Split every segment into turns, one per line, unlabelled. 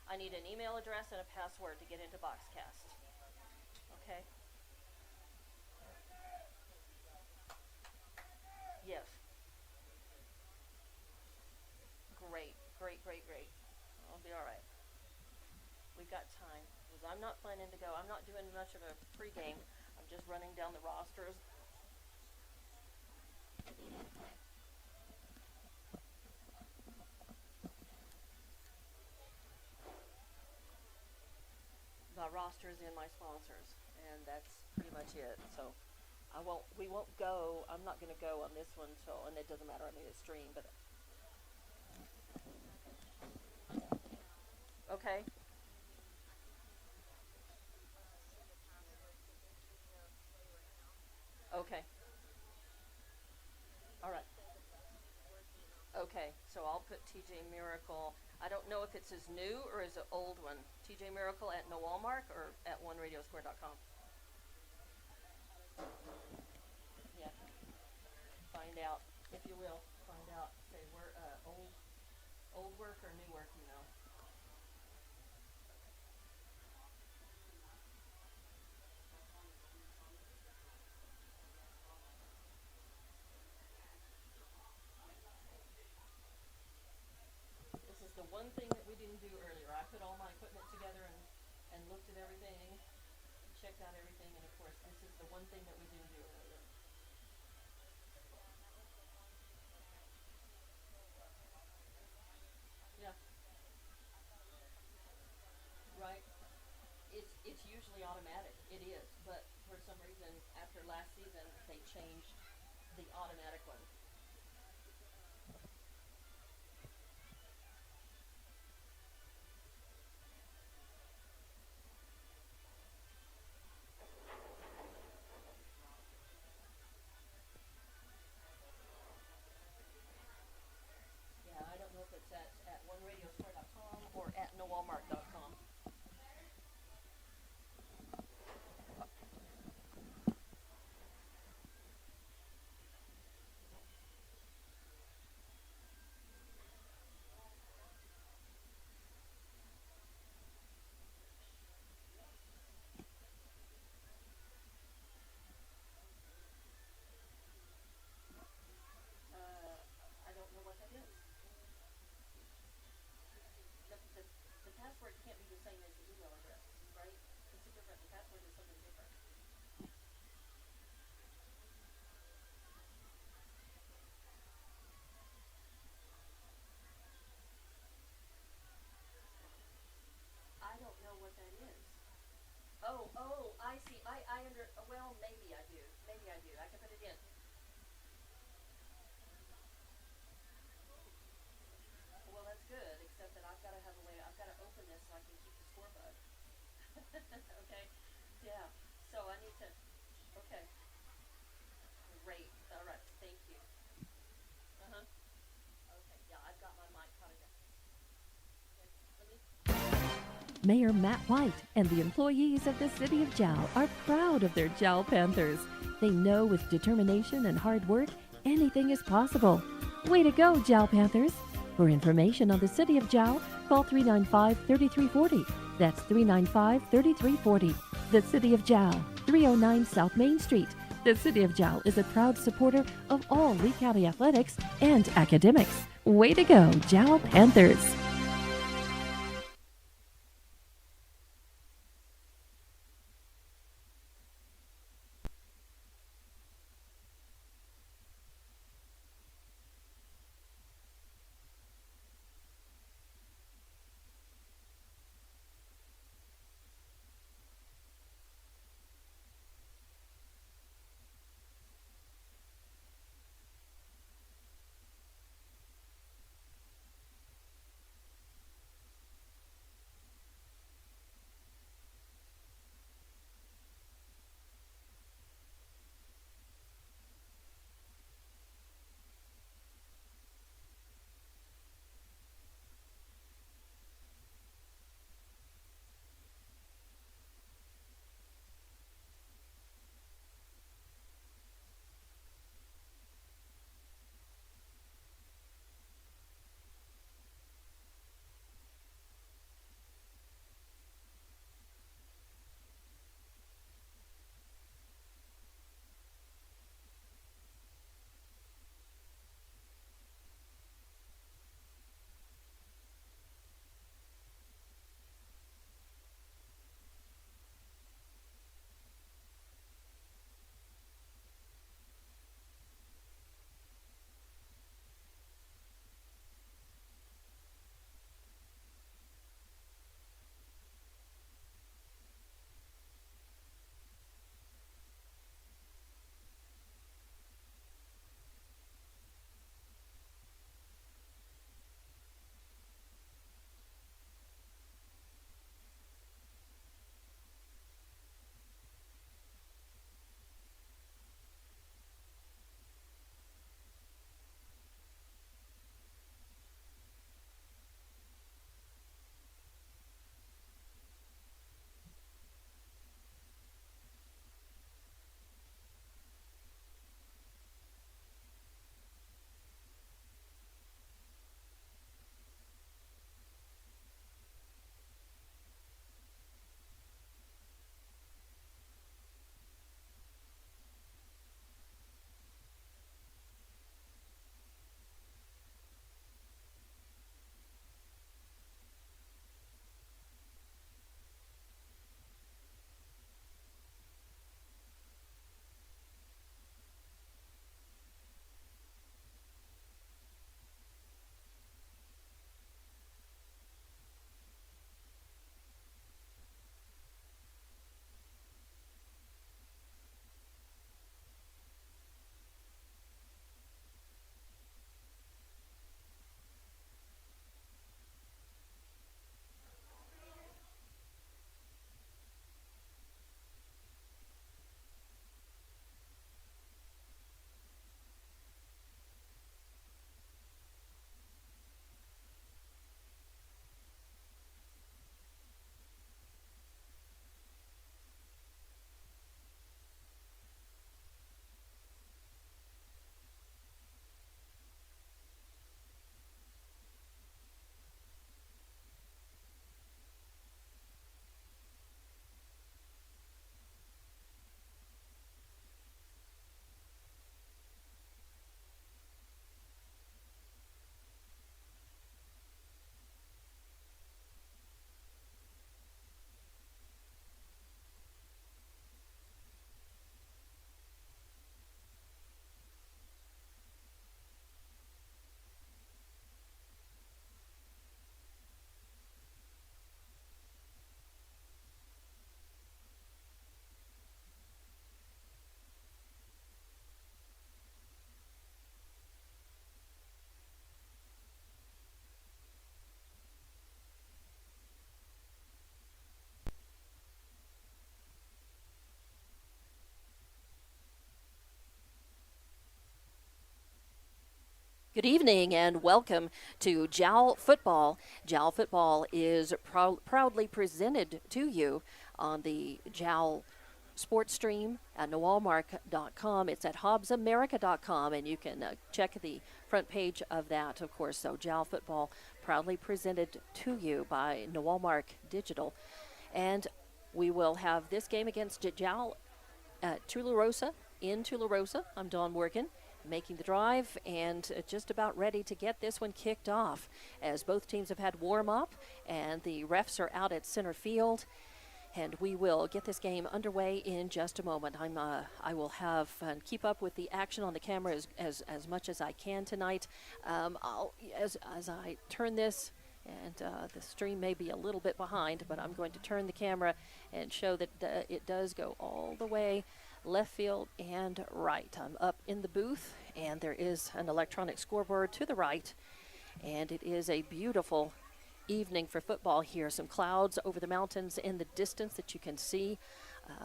I need an email address and a password to get into Boxcast. Okay? Yes. Great, great, great, great. I'll be all right. We've got time. Because I'm not planning to go. I'm not doing much of a pregame. I'm just running down the rosters. The rosters and my sponsors, and that's pretty much it. So we won't go. I'm not going to go on this one till, and it doesn't matter. I mean, it's streamed, but okay. Okay. All right. Okay, so I'll put TJ Miracle. I don't know if it's his new or his old one. TJ Miracle at no Walmart or at oneradiosquare.com. Yeah, find out, if you will. Find out. Say we're old work or new work, you know. This is the one thing that we didn't do earlier. I put all my equipment together and looked at everything, checked out everything, and of course this is the one thing that we didn't do earlier. Yeah, right. It's usually automatic. It is, but for some reason after last season they changed the automatic one. Yeah, I don't know if it's at oneradiosquare.com or at nowalmart.com. I don't know what that is. The password can't be the same as the email address, right? It's a different, the password is something different. I don't know what that is. Oh, I see. Well, maybe I do. Maybe I do. I can put it in. Well, that's good, except that I've got to have a way, I've got to open this so I can keep the scorebook. Okay? Yeah. So I need to, okay. Great. All right. Thank you. Uh-huh. Okay. Yeah, I've got my mic caught again. Okay. Let me.
Mayor Matt White and the employees of the City of Jal are proud of their Jal Panthers. They know with determination and hard work, anything is possible. Way to go, Jal Panthers! For information on the City of Jal, call 395-3340. That's 395-3340. The City of Jal, 309 South Main Street. The City of Jal is a proud supporter of all Lee County athletics and academics. Way to go, Jal Panthers!
Good evening and welcome to Jal Football. Jal Football is proudly presented to you on the Jal sports stream at noalmark.com. It's at hobbsamerica.com, and you can check the front page of that, of course. So Jal Football proudly presented to you by Noalmark Digital. And we will have this game against Jal at Tularosa, in Tularosa. I'm Dawn Workin, making the drive and just about ready to get this one kicked off, as both teams have had warm-up and the refs are out at center field. And we will get this game underway in just a moment. I will have keep up with the action on the camera as much as I can tonight. As I turn this, and the stream may be a little bit behind, but I'm going to turn the camera and show that it does go all the way left field and right. I'm up in the booth, and there is an electronic scoreboard to the right, and it is a beautiful evening for football here. Some clouds over the mountains in the distance that you can see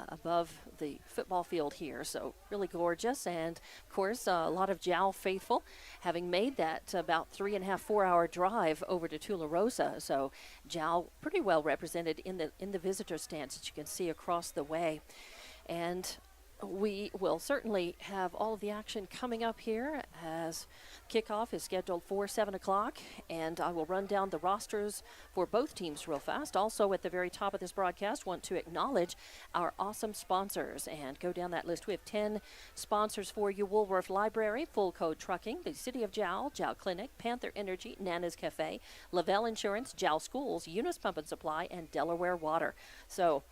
above the football field here. So really gorgeous. And of course, a lot of Jal faithful having made that about 3.5, 4 hour drive over to Tularosa. So Jal pretty well represented in the visitor stands that you can see across the way. And we will certainly have all of the action coming up here, as kickoff is scheduled for 7 o'clock, and I will run down the rosters for both teams real fast. Also, at the very top of this broadcast, want to acknowledge our awesome sponsors and go down that list. We have 10 sponsors for you: Woolworth Library, Full Code Trucking, the City of Jal, Jal Clinic, Panther Energy, Nana's Cafe, Lavelle Insurance, Jal Schools, Eunice Pump and Supply, and Delaware Water. So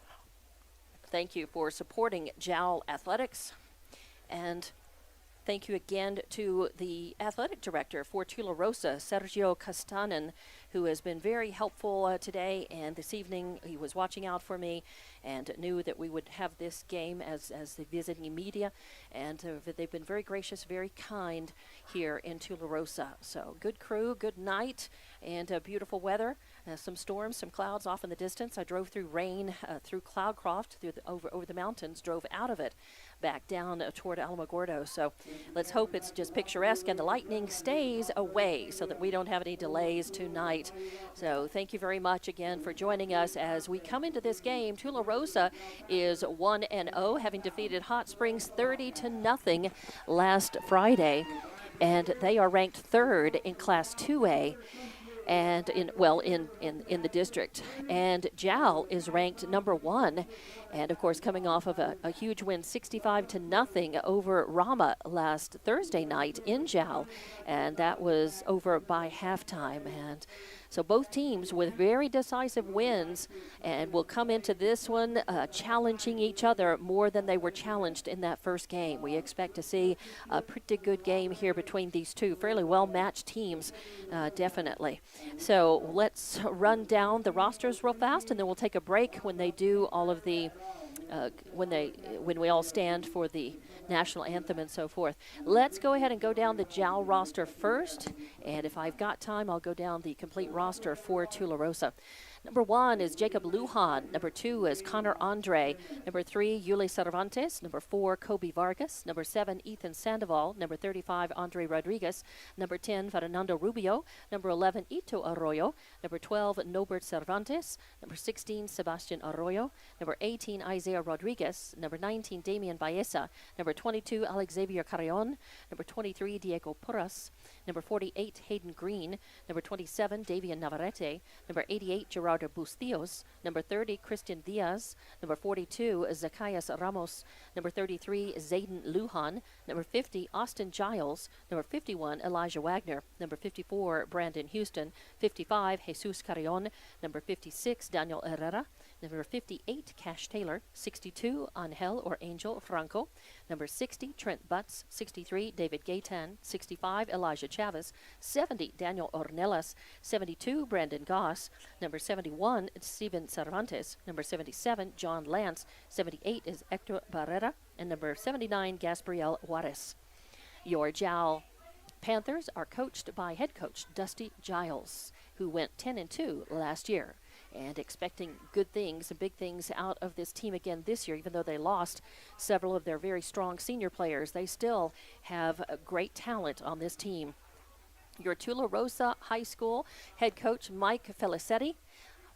thank you for supporting Jal Athletics, and thank you again to the athletic director for Tularosa, Sergio Castanen, who has been very helpful today and this evening. He was watching out for me and knew that we would have this game as the visiting media, and they've been very gracious, very kind here in Tularosa. So good crew, good night, and beautiful weather. Some storms, some clouds off in the distance. I drove through rain, through Cloudcroft, over the mountains, drove out of it, back down toward Alamogordo. So let's hope it's just picturesque and the lightning stays away so that we don't have any delays tonight. So thank you very much again for joining us as we come into this game. Tularosa is 1-0, having defeated Hot Springs 30-0 last Friday, and they are ranked third in Class 2A. And in the district. And Jal is ranked number 1, and of course coming off of a huge win 65-0 over Rama last Thursday night in Jal, and that was over by halftime. And so both teams with very decisive wins, and will come into this one challenging each other more than they were challenged in that first game. We expect to see a pretty good game here between these two fairly well-matched teams, definitely. So let's run down the rosters real fast, and then we'll take a break when they do all of the when we all stand for the national anthem and so forth. Let's go ahead and go down the Jal roster first, and if I've got time, I'll go down the complete roster for Tularosa. Number 1 is Jacob Lujan. Number 2 is Connor Andre. Number 3, Yuli Cervantes. Number 4, Kobe Vargas. Number 7, Ethan Sandoval. Number 35, Andre Rodriguez. Number 10, Fernando Rubio. Number 11, Ito Arroyo. Number 12, Nobert Cervantes. Number 16, Sebastian Arroyo. Number 18, Isaiah Rodriguez. Number 19, Damian Baeza. Number 22, Alex Xavier Carrion. Number 23, Diego Porras. Number 48, Hayden Green. Number 27, Davian Navarrete. Number 88, Gerardo Bustillos. Number 30, Christian Diaz. Number 42, Zacchaeus Ramos. Number 33, Zayden Lujan. Number 50, Austin Giles. Number 51, Elijah Wagner. Number 54, Brandon Houston. 55, Jesus Carrion. Number 56, Daniel Herrera. Number 58, Cash Taylor. 62, Angel or Angel Franco. Number 60, Trent Butts. 63, David Gaitan. 65, Elijah Chavez. 70, Daniel Ornelas. 72, Brandon Goss. Number 71, Steven Cervantes. Number 77, John Lance. 78 is Hector Barrera. And number 79, Gabriel Juarez. Your Jal Panthers are coached by head coach Dusty Giles, who went 10-2 last year, and expecting good things and big things out of this team again this year. Even though they lost several of their very strong senior players, they still have a great talent on this team. your Tularosa High School head coach Mike Felicetti.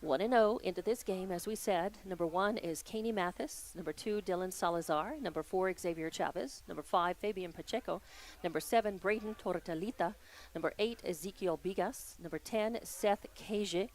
1-0 into this game, as we said. Number 1 is Caney Mathis. Number 2, Dylan Salazar. Number 4, Xavier Chavez. Number 5, Fabian Pacheco. Number 7, Braden Tortalita. Number 8, Ezekiel Bigas. Number 10, Seth Kage,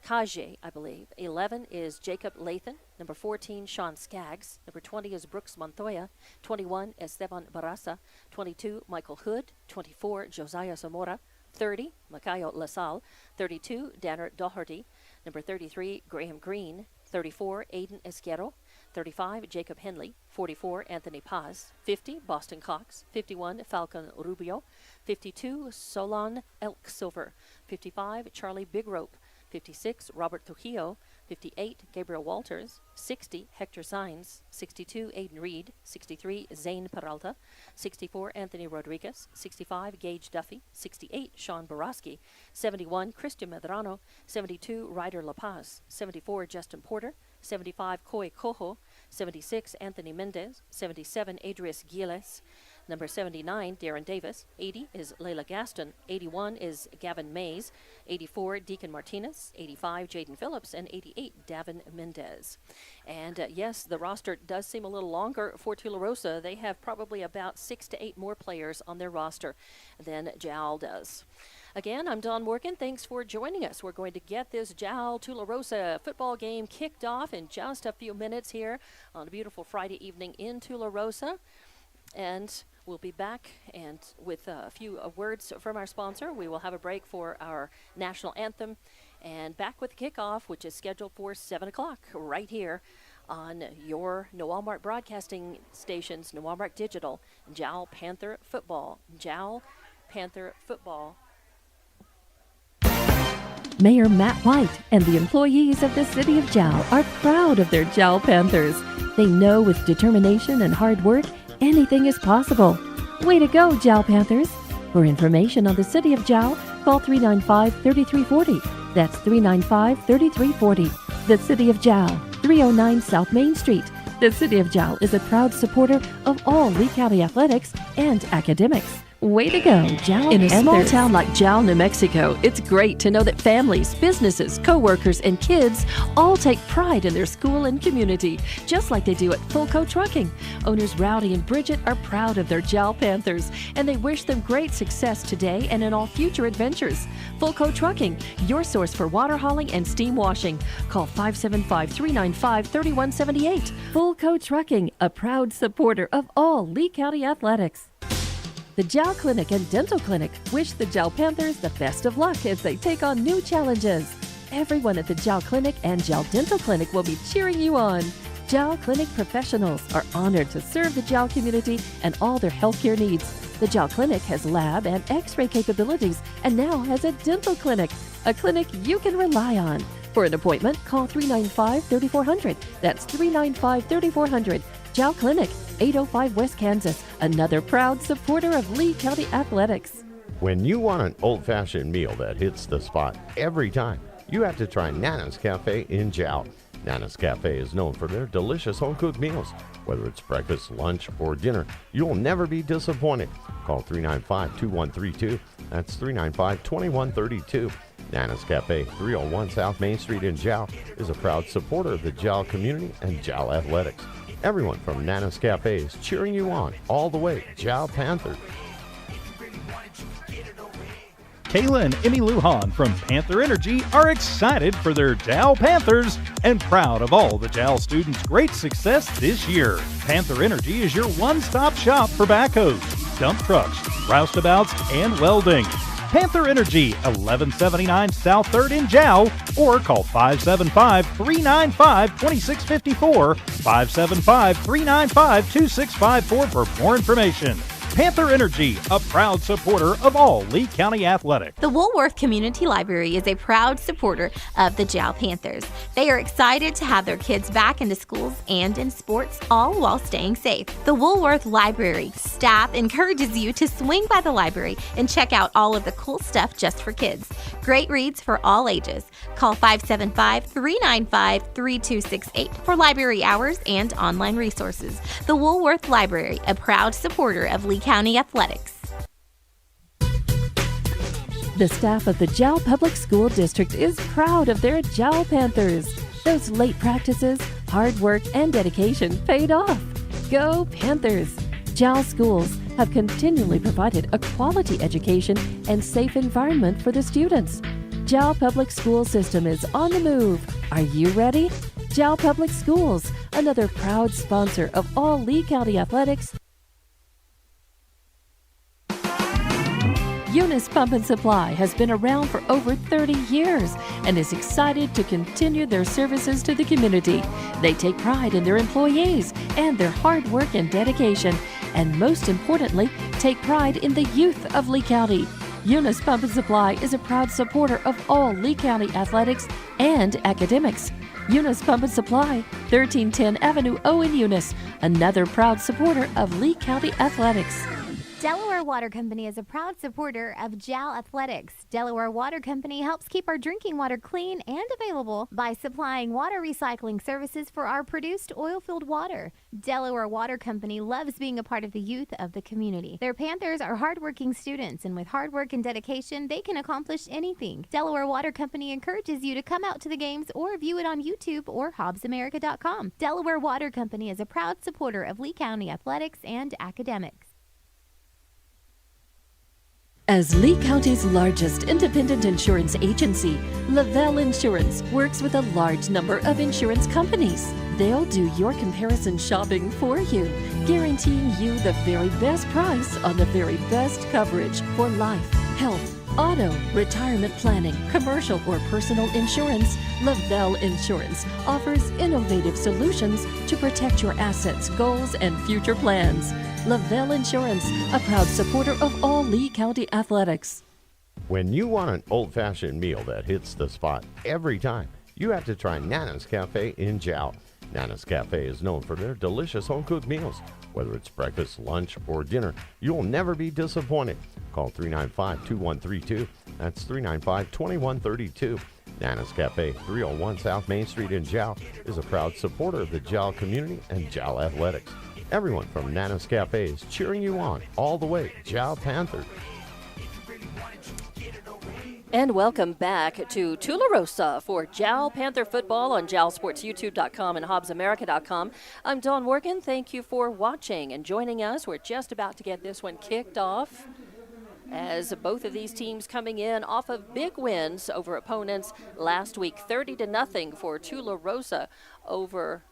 I believe. 11 is Jacob Lathan. Number 14, Sean Skaggs. Number 20 is Brooks Montoya. 21, Esteban Barraza. 22, Michael Hood. 24, Josiah Zamora. 30, Makayo Lasal. 32, Danner Doherty. Number 33, Graham Green. 34, Aiden Esquero. 35, Jacob Henley. 44, Anthony Paz. 50, Boston Cox. 51, Falcon Rubio. 52, Solon Elk Silver. 55, Charlie Big Rope. 56, Robert Trujillo. 58, Gabriel Walters. 60, Hector Sainz. 62, Aiden Reed. 63, Zane Peralta. 64, Anthony Rodriguez. 65, Gage Duffy. 68, Sean Borowski. 71, Christian Medrano. 72, Ryder La Paz. 74, Justin Porter. 75, Koi Cojo. 76, Anthony Mendez. 77, Adrius Giles. Number 79, Darren Davis. 80 is Layla Gaston. 81 is Gavin Mays. 84, Deacon Martinez. 85, Jaden Phillips. And 88, Davin Mendez. And yes, the roster does seem a little longer for Tularosa. They have probably about 6 to 8 more players on their roster than Jal does. Again, I'm Dawn Morgan. Thanks for joining us. We're going to get this Jal Tularosa football game kicked off in just a few minutes here on a beautiful Friday evening in Tularosa. And we'll be back and with a few words from our sponsor. We will have a break for our national anthem and back with kickoff, which is scheduled for 7 o'clock right here on your Noalmark Broadcasting Stations, Noalmark Digital, Jal Panther Football. Jal Panther Football.
Mayor Matt White and the employees of the City of Jal are proud of their Jal Panthers. They know with determination and hard work, anything is possible. Way to go, Jal Panthers. For information on the City of Jal, call 395-3340. That's 395-3340. The City of Jal, 309 South Main Street. The City of Jal is a proud supporter of all Lee County athletics and academics. Way to go, Jal
In a
Panthers.
small town like Jal, New Mexico, it's great to know that families, businesses, co-workers, and kids all take pride in their school and community, just like they do at Fulco Trucking. Owners Rowdy and Bridget are proud of their Jal Panthers, and they wish them great success today and in all future adventures. Fulco Trucking, your source for water hauling and steam washing. Call 575-395-3178.
Fulco Trucking, a proud supporter of all Lee County athletics. The Jal Clinic and Dental Clinic wish the Jal Panthers the best of luck as they take on new challenges. Everyone at the Jal Clinic and Jal Dental Clinic will be cheering you on. Jal Clinic professionals are honored to serve the Jal community and all their healthcare needs. The Jal Clinic has lab and x-ray capabilities and now has a dental clinic, a clinic you can rely on. For an appointment, call 395-3400. That's 395-3400. Jal Clinic, 805 West Kansas, another proud supporter of Lee County athletics.
When you want an old-fashioned meal that hits the spot every time, you have to try Nana's Cafe in Jal. Nana's Cafe is known for their delicious home-cooked meals. Whether it's breakfast, lunch, or dinner, you'll never be disappointed. Call 395-2132. That's 395-2132. Nana's Cafe, 301 South Main Street in Jal, is a proud supporter of the Jal community and Jal athletics. Everyone from Nana's Cafe is cheering you on all the way. Jal Panthers.
Kayla and Emmy Lujan from Panther Energy are excited for their Jal Panthers and proud of all the Jal students' great success this year. Panther Energy is your one-stop shop for backhoes, dump trucks, roustabouts, and welding. Panther Energy, 1179 South 3rd in Jal, or call 575-395-2654, 575-395-2654 for more information. Panther Energy, a proud supporter of all Lee County athletics.
The Woolworth Community Library is a proud supporter of the Jal Panthers. They are excited to have their kids back into schools and in sports, all while staying safe. The Woolworth Library staff encourages you to swing by the library and check out all of the cool stuff just for kids. Great reads for all ages. Call 575-395-3268 for library hours and online resources. The Woolworth Library, a proud supporter of Lee County athletics.
The staff of the Jal Public School District is proud of their Jal Panthers. Those late practices, hard work, and dedication paid off. Go Panthers! Jal schools have continually provided a quality education and safe environment for the students. Jal Public School System is on the move. Are you ready? Jal Public Schools, another proud sponsor of all Lee County athletics. Eunice Pump and Supply has been around for over 30 years and is excited to continue their services to the community. They take pride in their employees and their hard work and dedication, and most importantly, take pride in the youth of Lee County. Eunice Pump and Supply is a proud supporter of all Lee County athletics and academics. Eunice Pump and Supply, 1310 Avenue O in Eunice, another proud supporter of Lee County athletics.
Delaware Water Company is a proud supporter of JAL Athletics. Delaware Water Company helps keep our drinking water clean and available by supplying water recycling services for our produced oil-filled water. Delaware Water Company loves being a part of the youth of the community. Their Panthers are hardworking students, and with hard work and dedication, they can accomplish anything. Delaware Water Company encourages you to come out to the games or view it on YouTube or HobbsAmerica.com. Delaware Water Company is a proud supporter of Lee County athletics and academics.
As Lee County's largest independent insurance agency, Lavelle Insurance works with a large number of insurance companies. They'll do your comparison shopping for you, guaranteeing you the very best price on the very best coverage for life, health, auto, retirement planning, commercial or personal insurance. Lavelle Insurance offers innovative solutions to protect your assets, goals, and future plans. Lavelle Insurance, a proud supporter of all Lee County athletics.
When you want an old-fashioned meal that hits the spot every time, you have to try Nana's Cafe in Jal. Nana's Cafe is known for their delicious home-cooked meals. Whether it's breakfast, lunch, or dinner, you'll never be disappointed. Call 395-2132. That's 395-2132. Nana's Cafe, 301 South Main Street in Jal, is a proud supporter of the Jal community and Jal athletics. Everyone from Nana's Cafe is cheering you on all the way. Jal Panthers.
And welcome back to Tularosa for Jal Panther football on JalSportsYouTube.com and HobbsAmerica.com. I'm Dawn Morgan. Thank you for watching and joining us. We're just about to get this one kicked off, as both of these teams coming in off of big wins over opponents last week. 30-0 for Tularosa over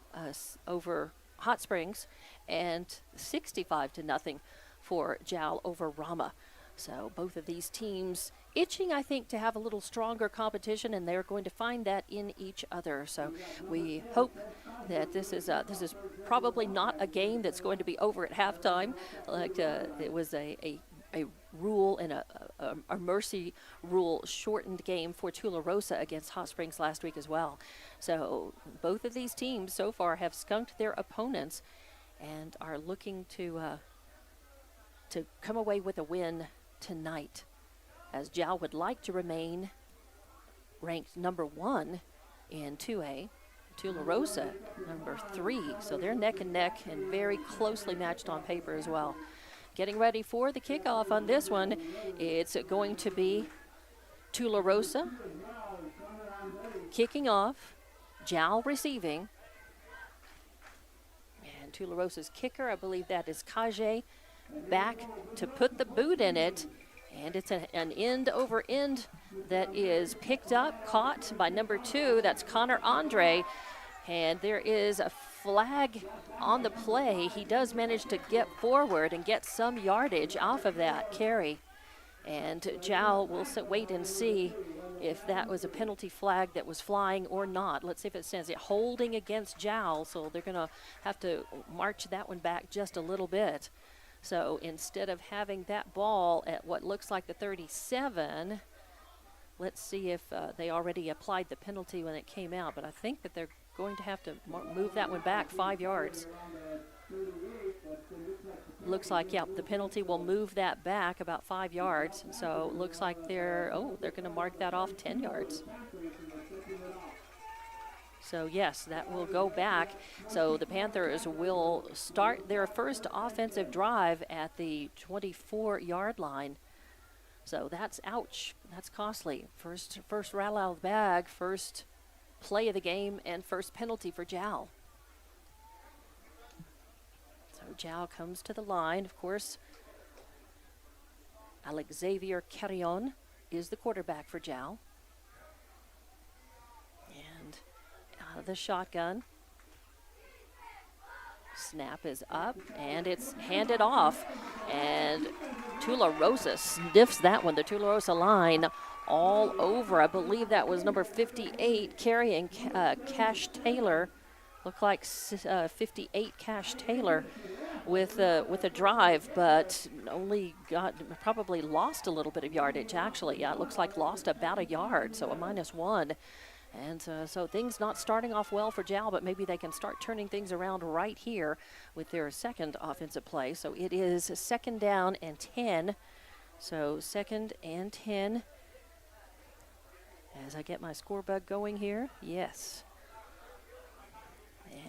Hot Springs, and 65-0 for Jal over Rama. So both of these teams itching, I think, to have a little stronger competition, and they're going to find that in each other. So we hope that this is probably not a game that's going to be over at halftime, like it was a rule and a mercy rule shortened game for Tularosa against Hot Springs last week as well. So both of these teams so far have skunked their opponents and are looking to come away with a win tonight, as Jal would like to remain ranked number 1 in 2A. Tularosa number 3, so they're neck and neck and very closely matched on paper as well. Getting ready for the kickoff on this one, it's going to be Tularosa kicking off, Jal receiving, and Tularosa's kicker, I believe that is Kajay, back to put the boot in it, and it's an end over end that is picked up, caught by number 2, that's Connor Andre, and there is a flag on the play. He does manage to get forward and get some yardage off of that carry, and Jal will wait and see if that was a penalty flag that was flying or not. Let's see if it stands it holding against Jal, so they're going to have to march that one back just a little bit. So instead of having that ball at what looks like the 37, let's see if they already applied the penalty when it came out, but I think that they're going to have to move that one back 5 yards. Looks like, yeah, the penalty will move that back about 5 yards. So looks like they're going to mark that off 10 yards. So yes, that will go back. So the Panthers will start their first offensive drive at the 24-yard line. So that's ouch. That's costly. First rattle out of the bag, first play of the game, and first penalty for Jal. So Jal comes to the line. Of course, Xavier Carrion is the quarterback for Jal. And out of the shotgun. Snap is up, and it's handed off. And Tularosa sniffs that one. The Tularosa line all over. I believe that was number 58 carrying Cash Taylor. Looked like 58 Cash Taylor with a drive, but probably lost a little bit of yardage, actually. Yeah, it looks like lost about a yard, so a -1. And so things not starting off well for Jal, but maybe they can start turning things around right here with their second offensive play. So it is 2nd down and 10. So 2nd and 10. As I get my score bug going here, yes.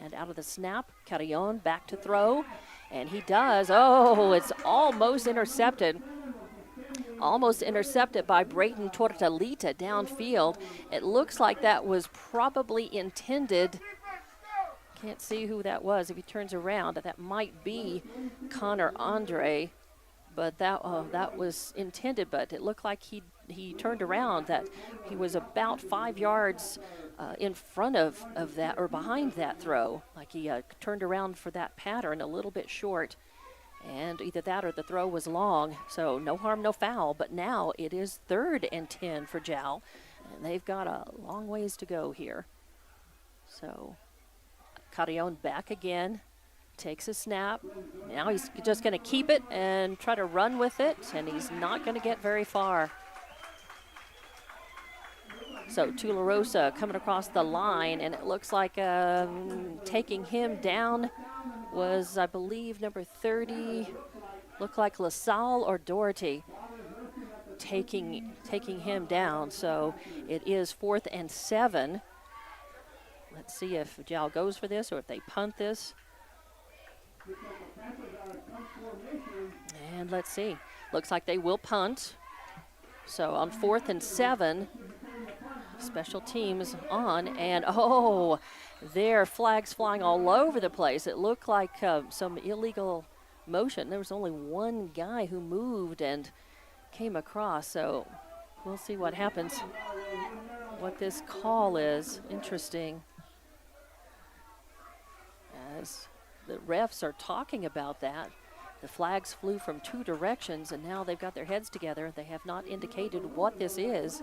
And out of the snap, Carrion back to throw, and he does. Oh, it's almost intercepted. Almost intercepted by Brayton Tortalita downfield. It looks like that was probably intended. Can't see who that was if he turns around. That might be Connor Andre, but that was intended. But it looked like he turned around. That he was about 5 yards in front of that, or behind that throw. Like he turned around for that pattern a little bit short. And either that or the throw was long, so no harm, no foul. But now it is 3rd and 10 for Jal, and they've got a long ways to go here. So Carrion back again, takes a snap. Now he's just going to keep it and try to run with it, and he's not going to get very far. So Tularosa coming across the line, and it looks like taking him down was, I believe, number 30. Looked like LaSalle or Doherty taking him down. So it is 4th and 7. Let's see if Jal goes for this or if they punt this. And let's see. Looks like they will punt. So on 4th and 7, special teams on, and there are flags flying all over the place. It looked like some illegal motion. There was only one guy who moved and came across, so we'll see what happens, what this call is. Interesting. As the refs are talking about that, the flags flew from 2 directions, and now they've got their heads together. They have not indicated what this is.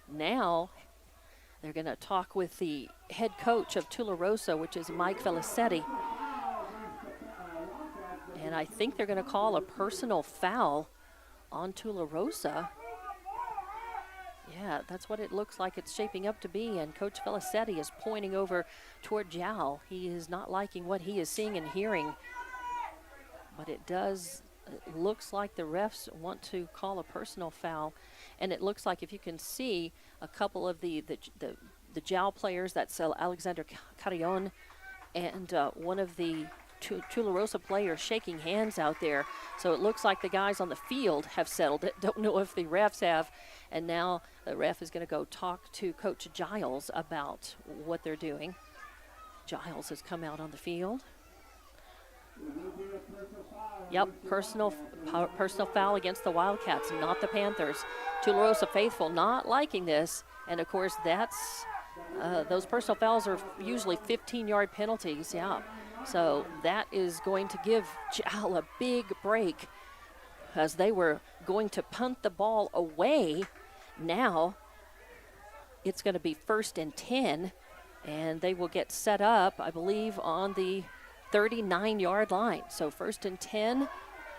Now they're going to talk with the head coach of Tularosa, which is Mike Felicetti. And I think they're going to call a personal foul on Tularosa. Yeah, that's what it looks like it's shaping up to be. And Coach Felicetti is pointing over toward Jal. He is not liking what he is seeing and hearing. But it looks like the refs want to call a personal foul. And it looks like, if you can see, a couple of the Jal players, that's Alexander Carrion, and one of the Tularosa players shaking hands out there. So it looks like the guys on the field have settled it. Don't know if the refs have. And now the ref is going to go talk to Coach Giles about what they're doing. Giles has come out on the field. Yep, personal foul against the Wildcats, not the Panthers. Tularosa faithful not liking this, and of course that's those personal fouls are usually 15-yard penalties. Yeah, so that is going to give Jal a big break, as they were going to punt the ball away. Now it's going to be 1st and 10, and they will get set up, I believe, on the 39-yard line. So 1st and 10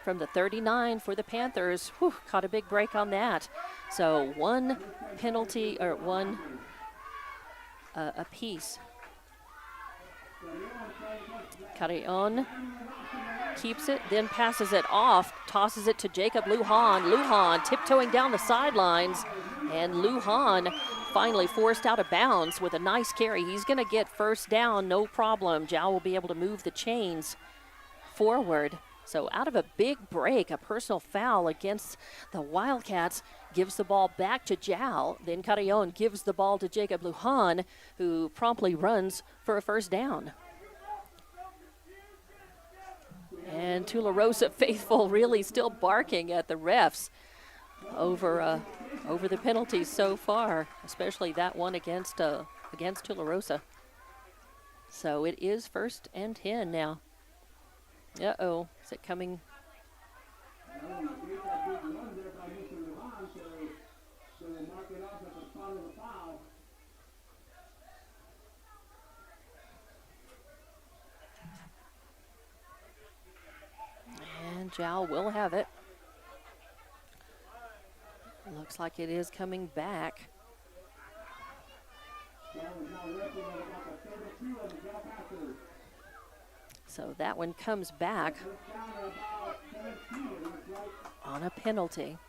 from the 39 for the Panthers. Whew, caught a big break on that. So one penalty, or one apiece. Carrion keeps it, then passes it off, tosses it to Jacob Lujan. Lujan tiptoeing down the sidelines, and Lujan finally forced out of bounds with a nice carry. He's going to get 1st down, no problem. Jal will be able to move the chains forward. So out of a big break, a personal foul against the Wildcats gives the ball back to Jal. Then Carrion gives the ball to Jacob Lujan, who promptly runs for a first down. And Tularosa faithful really still barking at the refs over the penalties so far, especially that one against Tularosa. So it is 1st and 10 now. Uh-oh, is it coming? And Jal will have it. Looks like it is coming back. So that one comes back on a penalty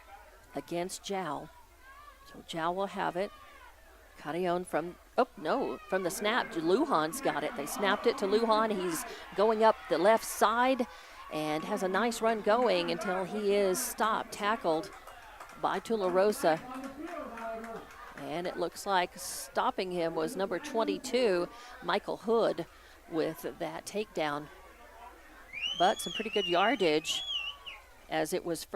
against Jal. So Jal will have it. Carrion from the snap. Lujan's got it. They snapped it to Lujan. He's going up the left side and has a nice run going until he is stopped, tackled by Tularosa. And it looks like stopping him was number 22, Michael Hood, with that takedown. But some pretty good yardage, as it was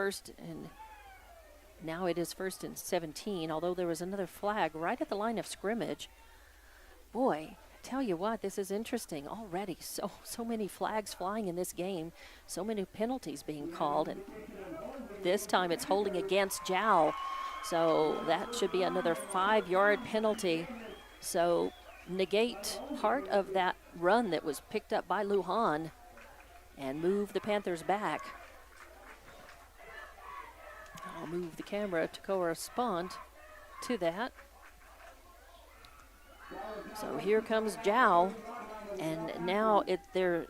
now it is 1st and 17, although there was another flag right at the line of scrimmage. Boy, tell you what, this is interesting already. So many flags flying in this game, so many penalties being called, and this time it's holding against Jal. So that should be another 5-yard penalty. So negate part of that run that was picked up by Lujan and move the Panthers back. I'll move the camera to correspond to that. So here comes Jal, and now they're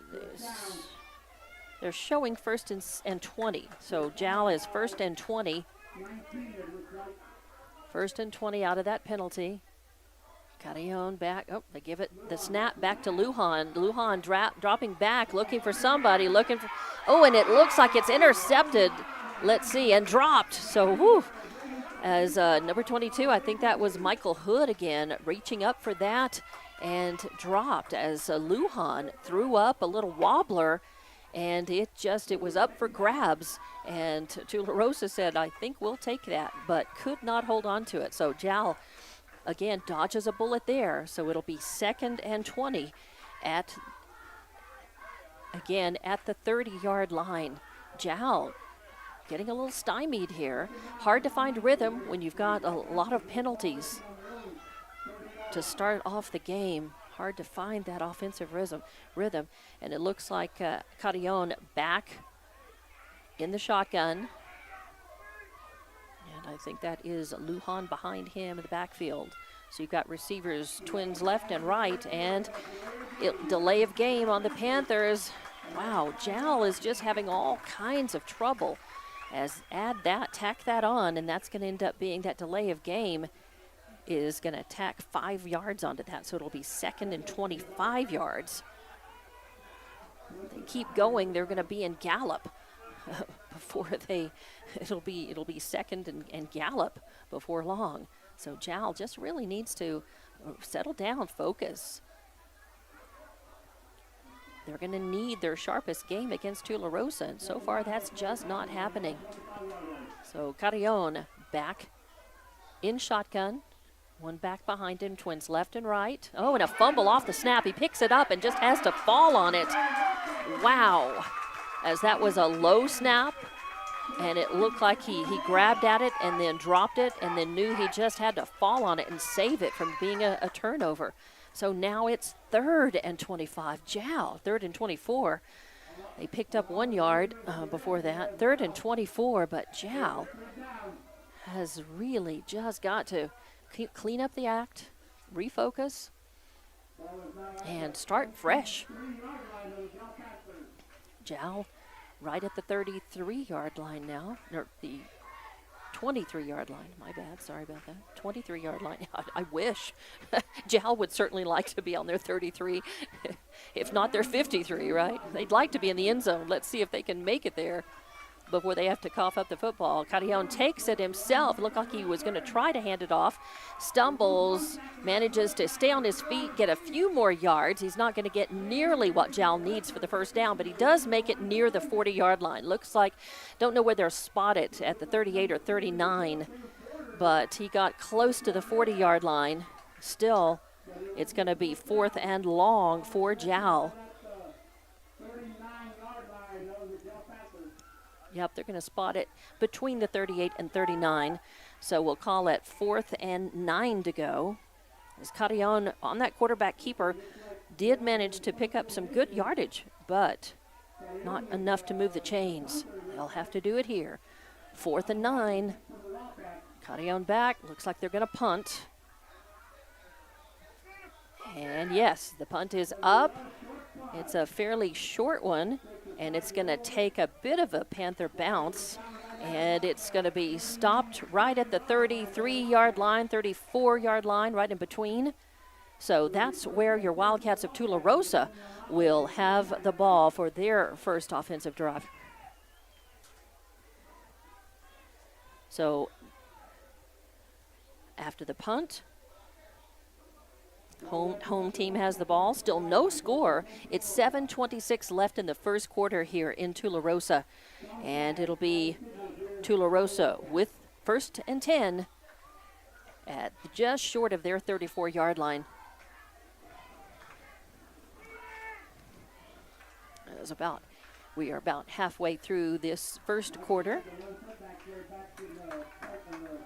showing 1st and 20. So Jal is 1st and 20. 1st and 20 out of that penalty. Carrion back. Oh, they give it the snap back to Lujan. Lujan dropping back, looking for somebody, and it looks like it's intercepted. Let's see, and dropped. So, whew, as number 22, I think that was Michael Hood again, reaching up for that, and dropped as Lujan threw up a little wobbler, and it was up for grabs. And Tularosa said, I think we'll take that, but could not hold on to it. So Jal, again, dodges a bullet there. So it'll be 2nd and 20 at the 30-yard line. Jal getting a little stymied here. Hard to find rhythm when you've got a lot of penalties to start off the game. Hard to find that offensive rhythm. And it looks like Carrion back in the shotgun. And I think that is Lujan behind him in the backfield. So you've got receivers, twins left and right, and delay of game on the Panthers. Wow, Jal is just having all kinds of trouble. Tack that on, and that's going to end up being that delay of game is going to tack 5 yards onto that, so it'll be 2nd and 25 yards. They keep going, they're going to be in gallop it'll be 2nd and gallop before long. So Jal just really needs to settle down, focus. They're going to need their sharpest game against Tularosa, and so far that's just not happening. So Carrion back in shotgun. One back behind him, twins left and right. Oh, and a fumble off the snap. He picks it up and just has to fall on it. Wow. As that was a low snap, and it looked like he grabbed at it and then dropped it and then knew he just had to fall on it and save it from being a turnover. So now it's 3rd and 25. Jal, 3rd and 24. They picked up 1 yard before that. 3rd and 24, but Jal has really just got to clean up the act, refocus, and start fresh. Jal right at the 33-yard line now, or the 23-yard line. My bad. Sorry about that. 23-yard line. I wish. Jal would certainly like to be on their 33, if not their 53, right? They'd like to be in the end zone. Let's see if they can make it there before they have to cough up the football. Carrion takes it himself. It looked like he was going to try to hand it off. Stumbles, manages to stay on his feet, get a few more yards. He's not going to get nearly what Jal needs for the first down, but he does make it near the 40-yard line. Looks like, don't know where they're spotted, at the 38 or 39, but he got close to the 40-yard line. Still, it's going to be 4th and long for Jal. Yep, they're going to spot it between the 38 and 39. So we'll call it 4th and 9 to go. As Carrion, on that quarterback keeper, did manage to pick up some good yardage, but not enough to move the chains. They'll have to do it here. 4th and 9. Carrion back. Looks like they're going to punt. And yes, the punt is up. It's a fairly short one, and it's going to take a bit of a Panther bounce, and it's going to be stopped right at the 33-yard line, 34-yard line, right in between. So that's where your Wildcats of Tularosa will have the ball for their first offensive drive. So after the punt, home team has the ball. Still no score. It's 7:26 left in the first quarter here in Tularosa. And it'll be Tularosa with 1st and 10 at just short of their 34-yard line. We are about halfway through this first quarter.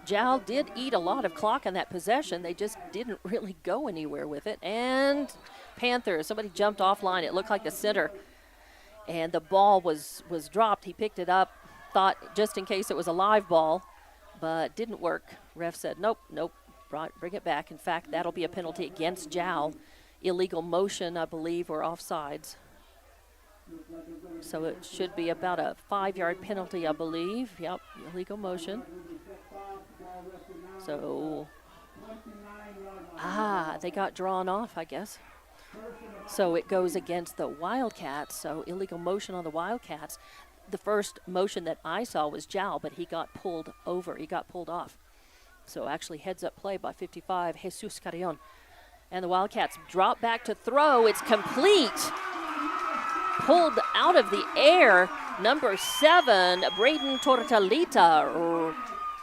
Jal did eat a lot of clock on that possession. They just didn't really go anywhere with it. And Panthers, somebody jumped offline. It looked like the center. And the ball was dropped. He picked it up, thought just in case it was a live ball, but didn't work. Ref said, nope, bring it back. In fact, that'll be a penalty against Jal. Illegal motion, I believe, or offsides. So it should be about a 5-yard penalty, I believe. Yep, illegal motion. So, they got drawn off, I guess. So it goes against the Wildcats, so illegal motion on the Wildcats. The first motion that I saw was Jal, but he got pulled over. He got pulled off. So actually heads-up play by 55, Jesus Carrion. And the Wildcats drop back to throw. It's complete. Pulled out of the air. Number 7, Braden Tortalita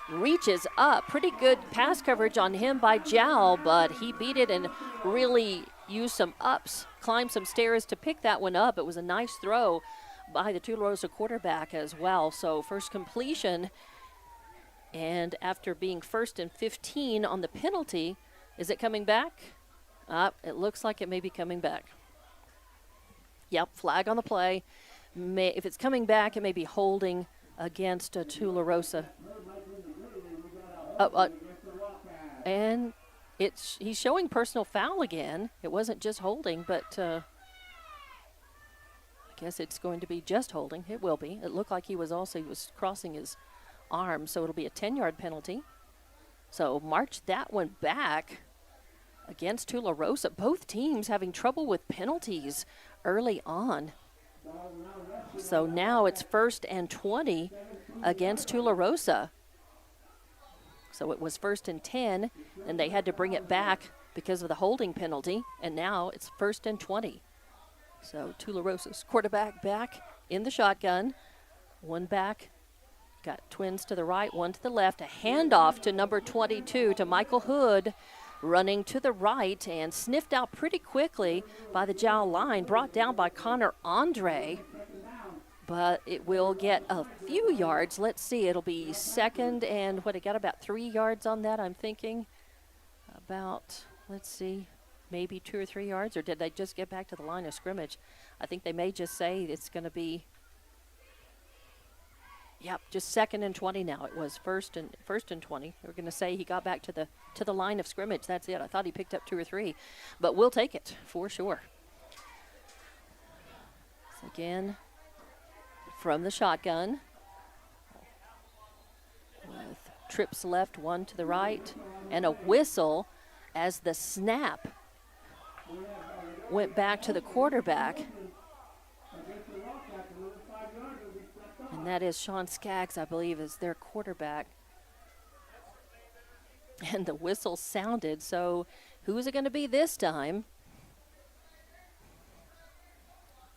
reaches up. Pretty good pass coverage on him by Jal, but he beat it and really used some ups, climbed some stairs to pick that one up. It was a nice throw by the Tularosa quarterback as well. So first completion, and after being 1st and 15 on the penalty, is it coming back? It looks like it may be coming back. Yep, flag on the play. If it's coming back, it may be holding against Tularosa. And he's showing personal foul again. It wasn't just holding, but I guess it's going to be just holding. It will be. It looked like he was crossing his arm, so it'll be a 10-yard penalty. So march that one back against Tularosa. Both teams having trouble with penalties early on. So now it's 1st and 20 against Tularosa. So it was 1st and 10, and they had to bring it back because of the holding penalty, and now it's 1st and 20. So Tularosa's quarterback back in the shotgun. One back, got twins to the right, one to the left. A handoff to number 22 to Michael Hood, running to the right and sniffed out pretty quickly by the Jal line, brought down by Connor Andre. But it will get a few yards. Let's see, it'll be 2nd and it got about 3 yards on that, I'm thinking. About, let's see, maybe 2 or 3 yards, or did they just get back to the line of scrimmage? I think they may just say it's going to be, just 2nd and 20 now. It was 1st and 20. We're going to say he got back to the line of scrimmage. That's it. I thought he picked up 2 or 3, but we'll take it for sure. So again, from the shotgun with trips left, one to the right, and a whistle as the snap went back to the quarterback. And that is Sean Skaggs, I believe, is their quarterback. And the whistle sounded, so who's it going to be this time?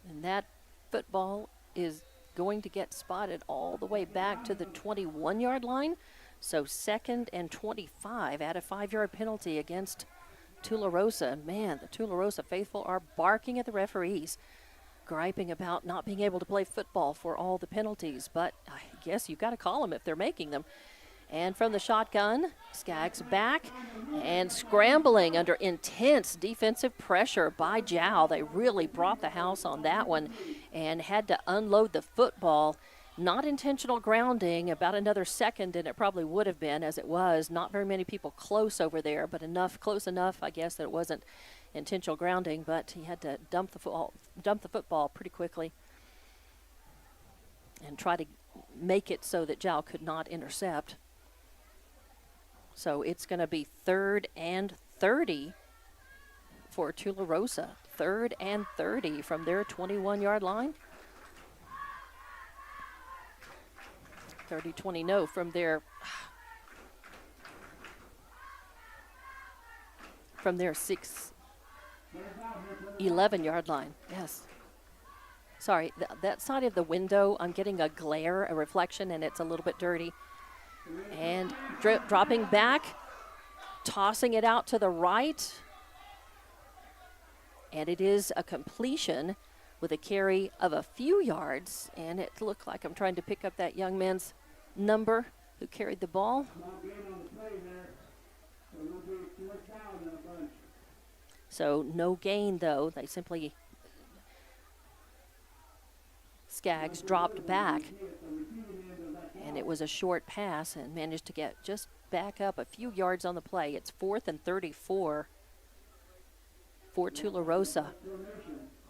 And that football is going to get spotted all the way back to the 21-yard line. So 2nd and 25 at a 5-yard penalty against Tularosa. Man, the Tularosa faithful are barking at the referees, griping about not being able to play football for all the penalties. But I guess you've got to call them if they're making them. And from the shotgun, Skaggs back and scrambling under intense defensive pressure by Jal. They really brought the house on that one and had to unload the football. Not intentional grounding, about another second, and it probably would have been as it was. Not very many people close over there, but close enough, I guess, that it wasn't intentional grounding, but he had to dump the football pretty quickly and try to make it so that Jal could not intercept. So it's going to be 3rd and 30 for Tularosa. 3rd and 30 from their 21-yard line. 30-20, no, from their 11-yard line. Yes. Sorry, that side of the window, I'm getting a glare, a reflection, and it's a little bit dirty. And dropping back, tossing it out to the right. And it is a completion with a carry of a few yards. And it looked like I'm trying to pick up that young man's number who carried the ball. So no gain, though. They simply, Skaggs dropped back. And it was a short pass and managed to get just back up a few yards on the play. It's 4th and 34 for Tularosa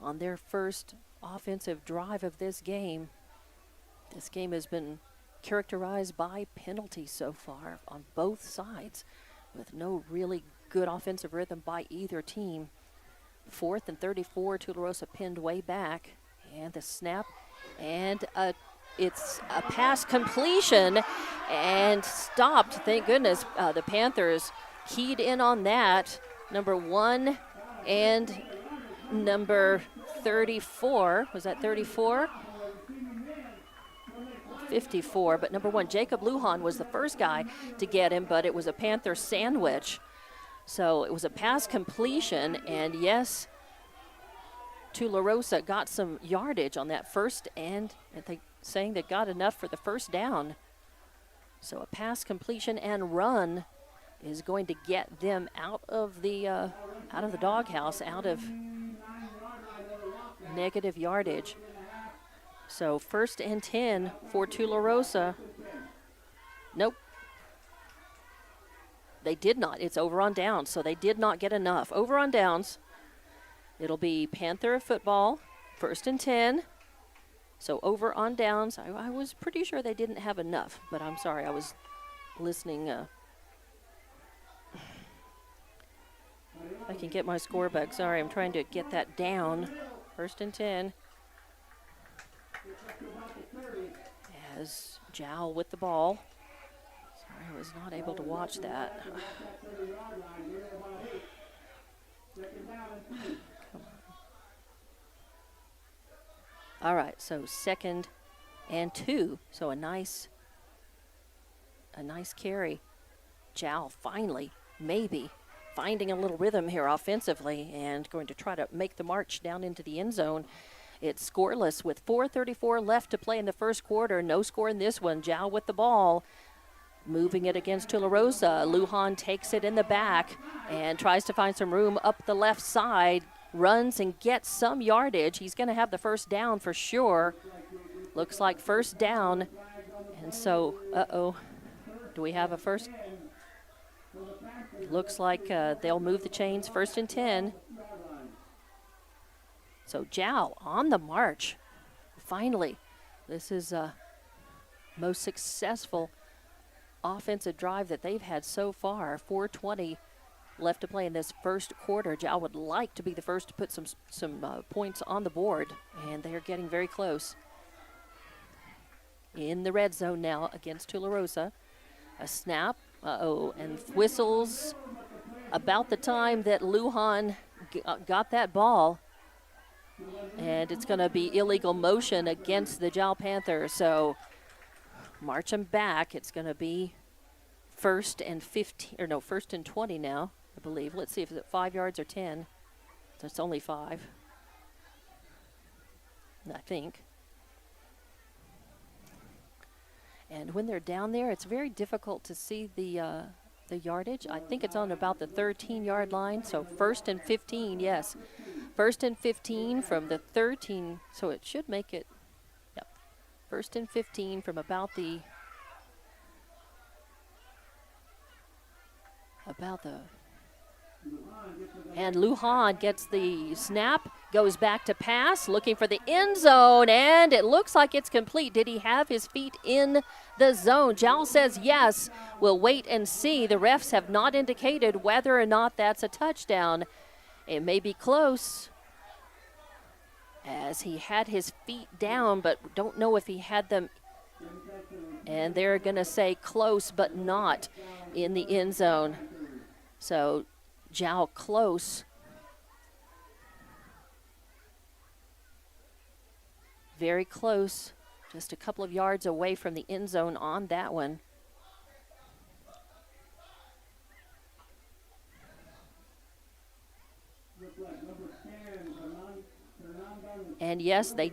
on their first offensive drive of this game. This game has been characterized by penalties so far on both sides, with no really good offensive rhythm by either team. 4th and 34, Tularosa pinned way back, and the snap, and it's a pass completion and stopped. Thank goodness the Panthers keyed in on that. Number 1 and number 34. Was that 34? 54. But number 1, Jacob Lujan, was the first guy to get him, but it was a Panther sandwich. So it was a pass completion, and yes, Tularosa got some yardage on that first, and saying they got enough for the first down. So a pass completion and run is going to get them out of the doghouse, out of negative yardage. So 1st and 10 for Tularosa. Nope. They did not. It's over on downs, so they did not get enough. Over on downs. It'll be Panther football, 1st and 10. So over on downs, I was pretty sure they didn't have enough, but I'm sorry, I was listening. I can get my score back. Sorry, I'm trying to get that down. 1st and 10. As Jal with the ball. Sorry, I was not able to watch that. All right, so 2nd and 2. So a nice carry. Jal finally, maybe, finding a little rhythm here offensively and going to try to make the march down into the end zone. It's scoreless with 4:34 left to play in the first quarter. No score in this one. Jal with the ball, moving it against Tularosa. Lujan takes it in the back and tries to find some room up the left side. Runs and gets some yardage. He's going to have the first down for sure. Looks like first down. And so, do we have a first? Looks like they'll move the chains. 1st and 10. So Jal on the march. Finally, this is most successful offensive drive that they've had so far. 4:20 left to play in this first quarter. Jal would like to be the first to put some points on the board, and they are getting very close. In the red zone now against Tularosa. A snap, and whistles about the time that Lujan got that ball. And it's going to be illegal motion against the Jal Panthers. So march them back. It's going to be first and 20 now, I believe. Let's see if it's 5 yards or 10. So it's only 5, I think. And when they're down there, it's very difficult to see the yardage. I think it's on about the 13-yard line. So first and 15, yes. First and 15 from the 13. So it should make it, yep. First and 15 from about the and Lujan gets the snap, goes back to pass, looking for the end zone, and it looks like it's complete. Did he have his feet in the zone? Jal says yes. We'll wait and see. The refs have not indicated whether or not that's a touchdown. It may be close, as he had his feet down, but don't know if he had them. And they're going to say close, but not in the end zone. So Jal close. Very close. Just a couple of yards away from the end zone on that one. And yes, they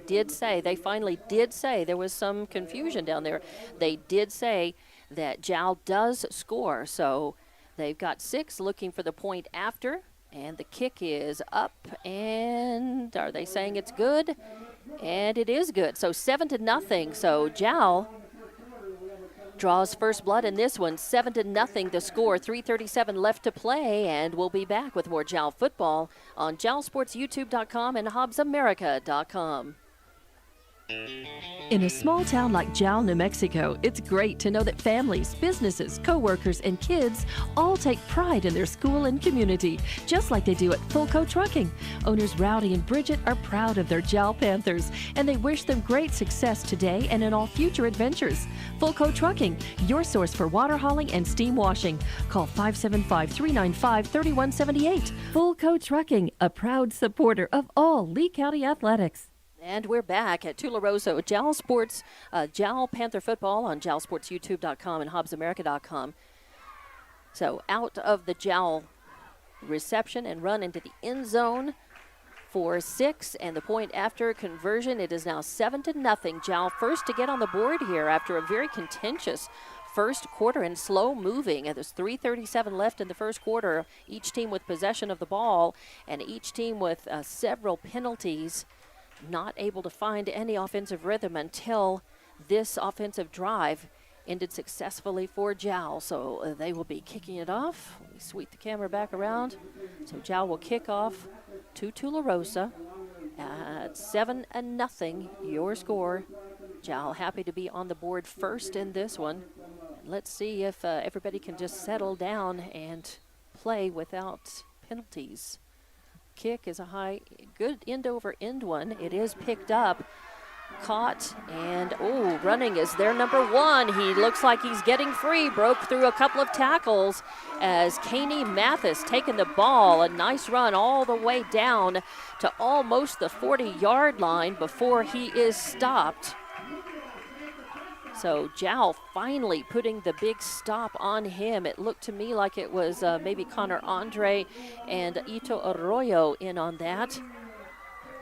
finally did say, there was some confusion down there. They did say that Jal does score. So they've got 6 looking for the point after, and the kick is up, and are they saying it's good? And it is good. So 7-0. So Jal draws first blood in this one. 7-0 the score. 3:37 left to play, and we'll be back with more Jal football on JalSportsYouTube.com and HobbsAmerica.com.
In a small town like Jal, New Mexico, it's great to know that families, businesses, co-workers, and kids all take pride in their school and community, just like they do at Fulco Trucking. Owners Rowdy and Bridget are proud of their Jal Panthers, and they wish them great success today and in all future adventures. Fulco Trucking, your source for water hauling and steam washing. Call 575-395-3178. Fulco Trucking, a proud supporter of all Lee County athletics.
And we're back at Tularosa, Jal Panther football on JalSportsYouTube.com and HobbsAmerica.com. So out of the Jal reception and run into the end zone for 6, and the point after conversion. It is now 7-0. Jal first to get on the board here after a very contentious first quarter and slow moving. And there's 3:37 left in the first quarter. Each team with possession of the ball, and each team with several penalties. Not able to find any offensive rhythm until this offensive drive ended successfully for Jal. So they will be kicking it off. Let me sweep the camera back around. So Jal will kick off to Tularosa at 7-0, your score. Jal happy to be on the board first in this one. Let's see if everybody can just settle down and play without penalties. Kick is a high, good end over end one. It is picked up, caught, and running is their number 1. He looks like he's getting free, broke through a couple of tackles as Caney Mathis taking the ball. A nice run all the way down to almost the 40-yard line before he is stopped. So Jal finally putting the big stop on him. It looked to me like it was maybe Connor Andre and Ito Arroyo in on that.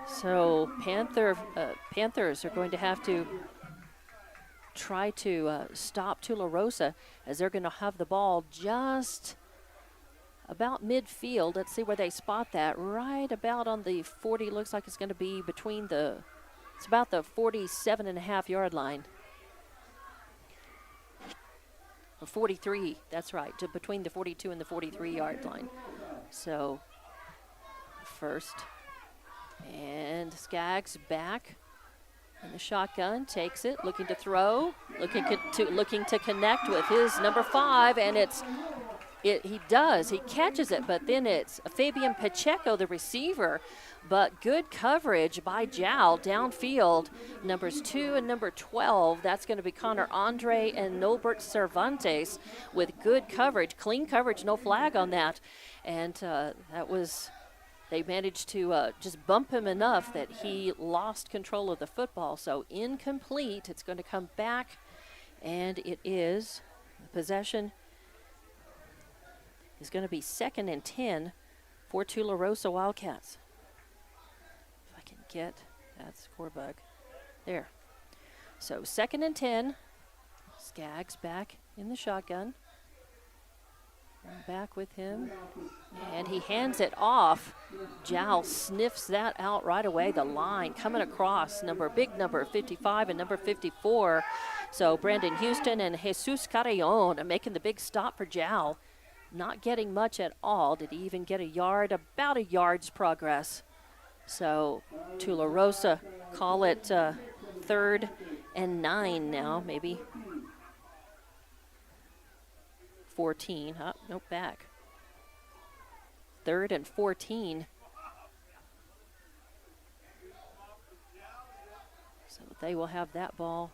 So Panthers are going to have to try to stop Tularosa, as they're going to have the ball just about midfield. Let's see where they spot that. Right about on the 40. Looks like it's going to be between it's about the 47.5-yard line. 43, that's right, between the 42 and the 43-yard line. So first, and Skaggs back And the shotgun takes it, looking to throw, looking to connect with his number 5, and he catches it, but then it's Fabian Pacheco, the receiver. But good coverage by Jal downfield. Numbers 2 and number 12, that's going to be Connor Andre and Nolbert Cervantes with good coverage, clean coverage, no flag on that. And they managed to just bump him enough that he lost control of the football. So incomplete. It's going to come back, and it is, the possession is going to be 2nd and 10 for Tularosa Wildcats. If I can get that score bug. There. So 2nd and 10. Skaggs back in the shotgun. Back with him. And he hands it off. Jal sniffs that out right away. The line coming across. Big number 55 and number 54. So Brandon Houston and Jesus Carrion are making the big stop for Jal. Not getting much at all. Did he even get a yard? About a yard's progress. So Tularosa call it 3rd and 9 now, maybe. 14. Nope, back. 3rd and 14. So they will have that ball.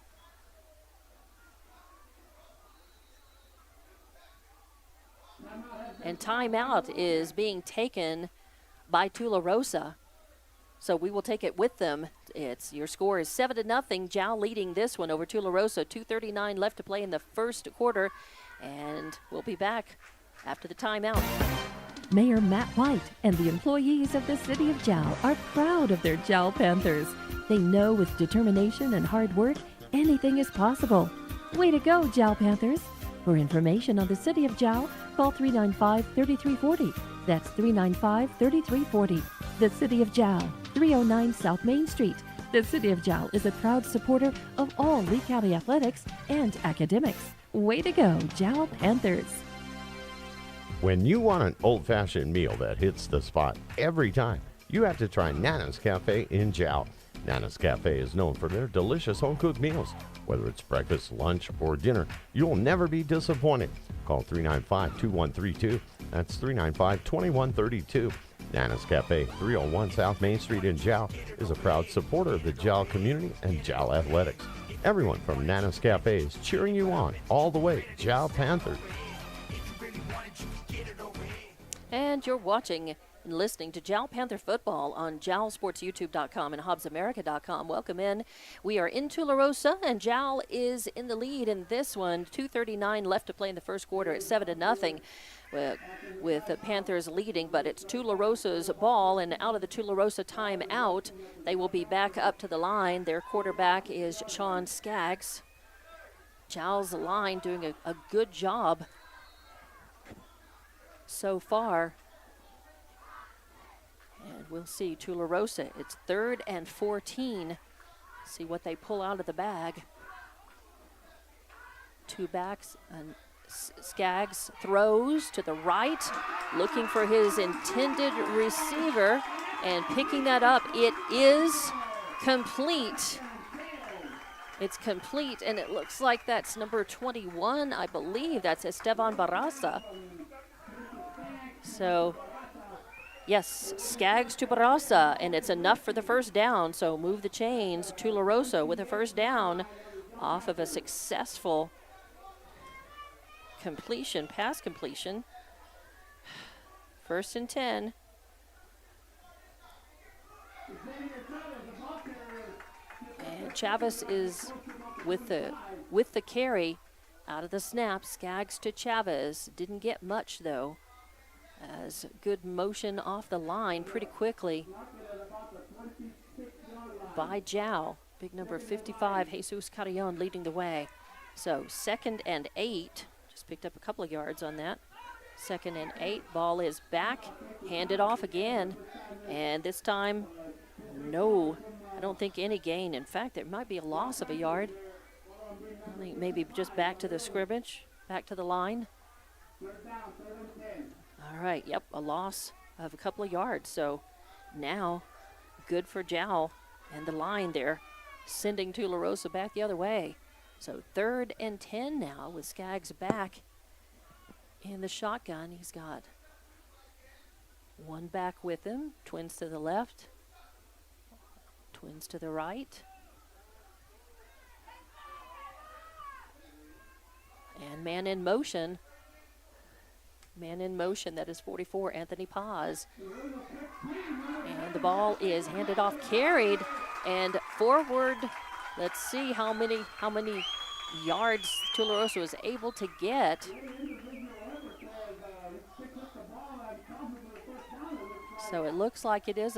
And timeout is being taken by Tularosa. So we will take it with them. Your score is 7-0. Jal leading this one over Tularosa. 2:39 left to play in the first quarter. And we'll be back after the timeout.
Mayor Matt White and the employees of the City of Jal are proud of their Jal Panthers. They know with determination and hard work, anything is possible. Way to go, Jal Panthers. For information on the City of Jal, call 395-3340. That's 395-3340. The City of Jal, 309 South Main Street. The City of Jal is a proud supporter of all Lee County athletics and academics. Way to go, Jal Panthers.
When you want an old-fashioned meal that hits the spot every time, you have to try Nana's Cafe in Jal. Nana's Cafe is known for their delicious home-cooked meals. Whether it's breakfast, lunch, or dinner, you'll never be disappointed. Call 395-2132. That's 395-2132. Nana's Cafe, 301 South Main Street in Jal, is a proud supporter of the Jal community and Jal athletics. Everyone from Nana's Cafe is cheering you on all the way, Jal Panthers.
And you're watching and listening to Jal Panther football on JalSportsYouTube.com and HobbsAmerica.com. Welcome in. We are in Tularosa, and Jal is in the lead in this one. 2:39 left to play in the first quarter at 7-0. With the Panthers leading, but it's Tularosa's ball, and out of the Tularosa timeout, they will be back up to the line. Their quarterback is Sean Skaggs. Jal's line doing a good job so far. And we'll see Tularosa. It's 3rd and 14. See what they pull out of the bag. Two backs, and Skaggs throws to the right, looking for his intended receiver, and picking that up. It is complete. It's complete, and it looks like that's number 21, I believe. That's Esteban Barraza. So, yes, Skaggs to Barraza, and it's enough for the first down. So move the chains. Tularosa with a first down off of a successful completion, pass completion. 1st and 10. And Chavez is with the carry out of the snap. Skaggs to Chavez. Didn't get much though. As good motion off the line pretty quickly by Jal. Big number 55, Jesus Carrion leading the way. So 2nd and 8. Just picked up a couple of yards on that. 2nd and 8. Ball is back. Handed off again. And this time, no, I don't think any gain. In fact, there might be a loss of a yard. I think maybe just back to the scrimmage, back to the line. All right, yep, a loss of a couple of yards. So now good for Jal and the line there. sending Tularosa back the other way. So 3rd and 10 now with Skaggs back in the shotgun. He's got one back with him. Twins to the left. Twins to the right. And man in motion. Man in motion, that is 44, Anthony Paz. And the ball is handed off, carried, and forward. Let's see how many yards Tularosa was able to get. So it looks like it is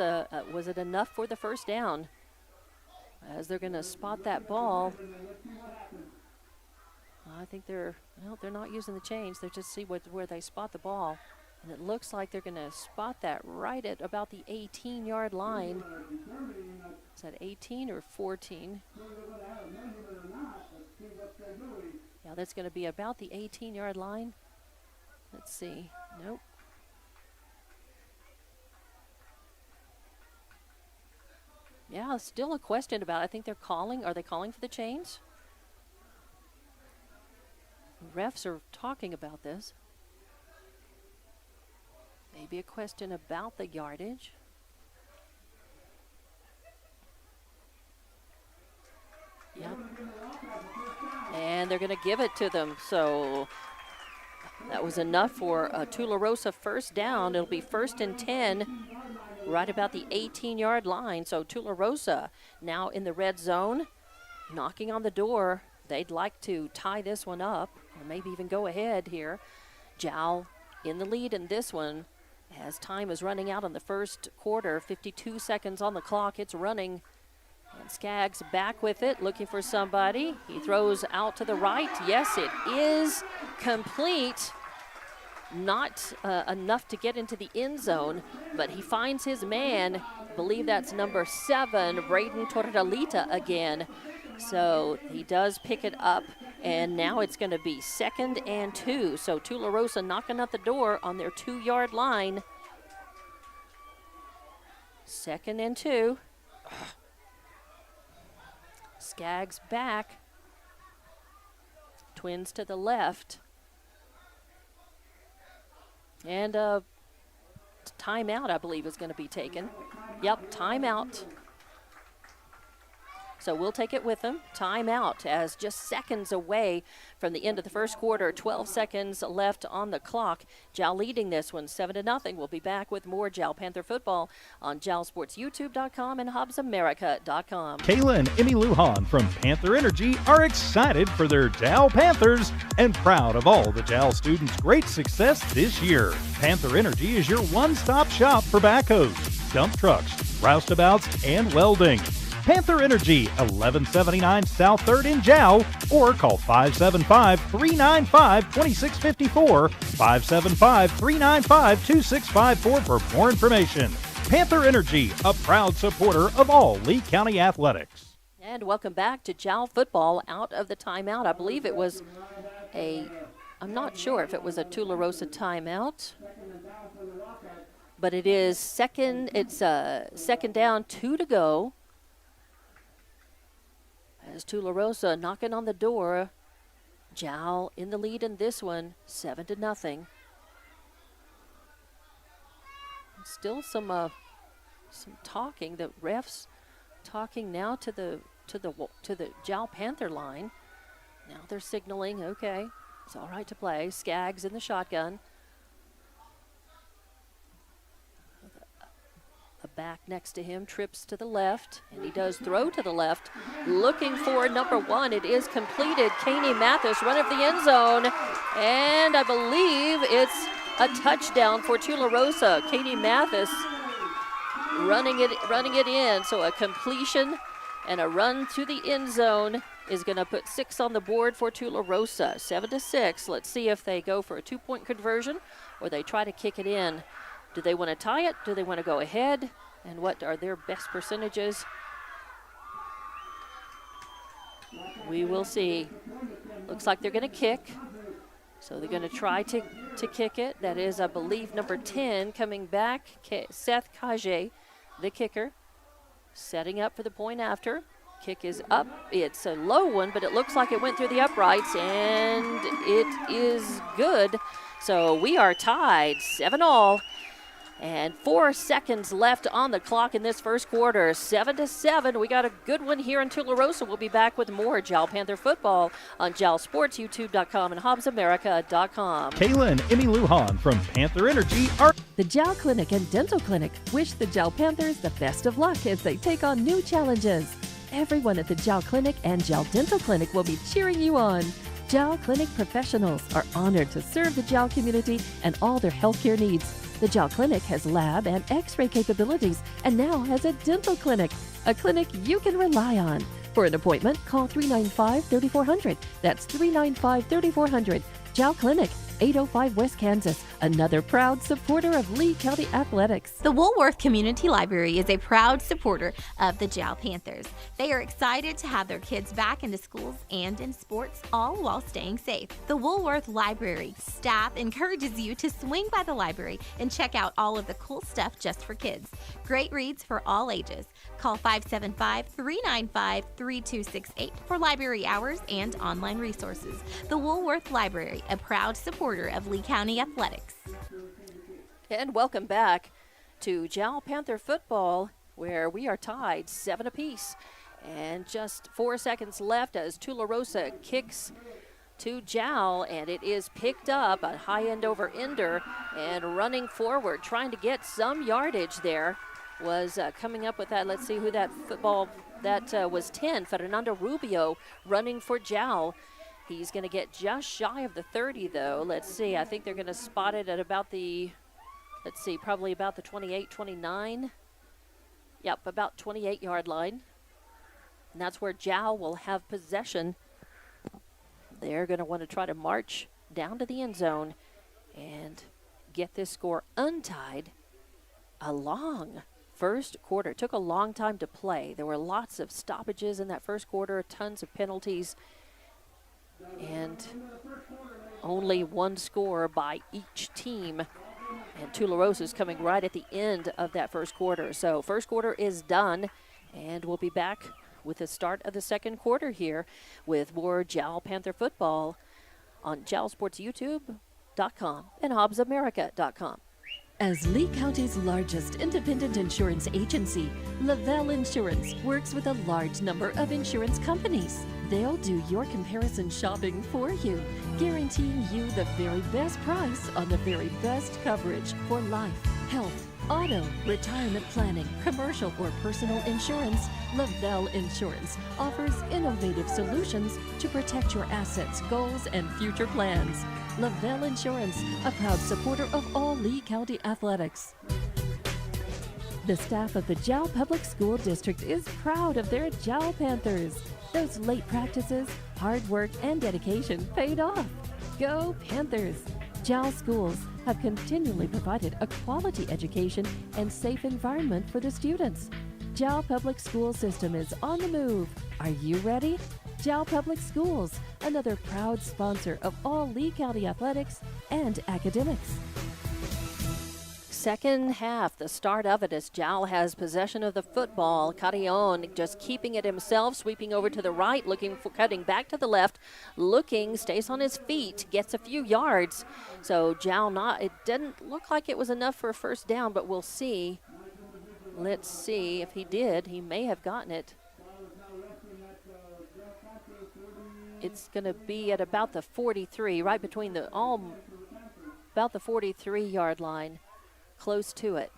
was it enough for the first down? As they're going to spot that ball. I think they're not using the chains. They're just see where they spot the ball. And it looks like they're going to spot that right at about the 18-yard line. Is that 18 or 14? Yeah, that's going to be about the 18-yard line. Let's see. Nope. Yeah, still a question about it. I think they're calling. Are they calling for the chains? Refs are talking about this. Maybe a question about the yardage. Yep. And they're going to give it to them. So that was enough for a Tularosa first down. It'll be 1st and 10, right about the 18-yard line. So Tularosa now in the red zone, knocking on the door. They'd like to tie this one up, or maybe even go ahead here. Jal in the lead in this one as time is running out on the first quarter. 52 seconds on the clock. It's running. And Skaggs back with it, looking for somebody. He throws out to the right. Yes, it is complete. Not enough to get into the end zone, but he finds his man. I believe that's number 7, Braden Torralita again. So he does pick it up, and now it's going to be 2nd and 2. So Tularosa knocking at the door on their 2-yard line. 2nd and 2. Skaggs back. Twins to the left. And a timeout, I believe, is going to be taken. Yep, timeout. So we'll take it with them. Timeout as just seconds away from the end of the first quarter. 12 seconds left on the clock. Jal leading this one 7-0. We'll be back with more Jal Panther football on JalSportsYouTube.com and HobbsAmerica.com.
Kayla and Emmy Lujan from Panther Energy are excited for their Jal Panthers and proud of all the Jal students' great success this year. Panther Energy is your one-stop shop for backhoes, dump trucks, roustabouts, and welding. Panther Energy, 1179 South 3rd in Jal, or call 575-395-2654, 575-395-2654 for more information. Panther Energy, a proud supporter of all Lee County athletics.
And welcome back to Jal football out of the timeout. I believe it was I'm not sure if it was a Tularosa timeout, but it is second down, 2 to go. As Tularosa knocking on the door. Jal in the lead in this one, 7-0. Still some talking. The refs talking now to the Jal Panther line. Now they're signaling, okay, it's all right to play. Skaggs in the shotgun. Back next to him, trips to the left, and he does throw to the left, looking for number 1. It is completed. Caney Mathis running the end zone, and I believe it's a touchdown for Tularosa. Caney Mathis running it in, so a completion and a run to the end zone is going to put 6 on the board for Tularosa. 7-6. Let's see if they go for a 2-point conversion or they try to kick it in. Do they want to tie it? Do they want to go ahead? And what are their best percentages? We will see. Looks like they're going to kick. So they're going to try to kick it. That is, I believe, number 10 coming back. Seth Kage, the kicker, setting up for the point after. Kick is up. It's a low one, but it looks like it went through the uprights, and it is good. So we are tied 7-all. And 4 seconds left on the clock in this first quarter. 7-7. We got a good one here in Tularosa. We'll be back with more Jal Panther football on Jal Sports, YouTube.com, and HobbsAmerica.com.
Kayla and Emmy Lujan from Panther Energy are.
The Jal Clinic and Dental Clinic wish the Jal Panthers the best of luck as they take on new challenges. Everyone at the Jal Clinic and Jal Dental Clinic will be cheering you on. Jal Clinic professionals are honored to serve the Jal community and all their healthcare needs. The Jal Clinic has lab and x-ray capabilities and now has a dental clinic, a clinic you can rely on. For an appointment, call 395-3400. That's 395-3400. Jal Clinic, 805 West Kansas, another proud supporter of Lee County Athletics.
The Woolworth Community Library is a proud supporter of the Jal Panthers. They are excited to have their kids back into schools and in sports, all while staying safe. The Woolworth Library staff encourages you to swing by the library and check out all of the cool stuff just for kids. Great reads for all ages. Call 575-395-3268 for library hours and online resources. The Woolworth Library, a proud supporter of Lee County Athletics.
And welcome back to Jal Panther football, where we are tied 7 apiece. And just 4 seconds left as Tularosa kicks to Jal, and it is picked up, a high end over ender, and running forward, trying to get some yardage there. Was coming up with that. Let's see who that football, that was 10, Fernando Rubio running for Jal. He's going to get just shy of the 30, though. Let's see. I think they're going to spot it at about the, let's see, probably about the 28, 29. Yep, about 28-yard line. And that's where Jal will have possession. They're going to want to try to march down to the end zone and get this score untied. A long first quarter. It took a long time to play. There were lots of stoppages in that first quarter, tons of penalties, and only one score by each team. And Tularosa is coming right at the end of that first quarter. So first quarter is done, and we'll be back with the start of the second quarter here with more Jal Panther football on JalSportsYouTube.com and HobbsAmerica.com.
As Lee County's largest independent insurance agency, Lavelle Insurance works with a large number of insurance companies. They'll do your comparison shopping for you, guaranteeing you the very best price on the very best coverage for life, health, auto, retirement planning, commercial or personal insurance. Lavelle Insurance offers innovative solutions to protect your assets, goals, and future plans. Lavelle Insurance, a proud supporter of all Lee County athletics. The staff of the Jal Public School District is proud of their Jal Panthers. Those late practices, hard work, and dedication paid off. Go Panthers! Jal schools have continually provided a quality education and safe environment for the students. Jal Public School System is on the move. Are you ready? Jal Public Schools, another proud sponsor of all Lee County athletics and academics.
Second half, the start of it as Jal has possession of the football. Carrion just keeping it himself, sweeping over to the right, looking for cutting back to the left, looking, stays on his feet, gets a few yards. So Jal it didn't look like it was enough for a first down, but we'll see. Let's see if he did. He may have gotten it. It's going to be at about the 43, right between about the 43-yard line, close to it.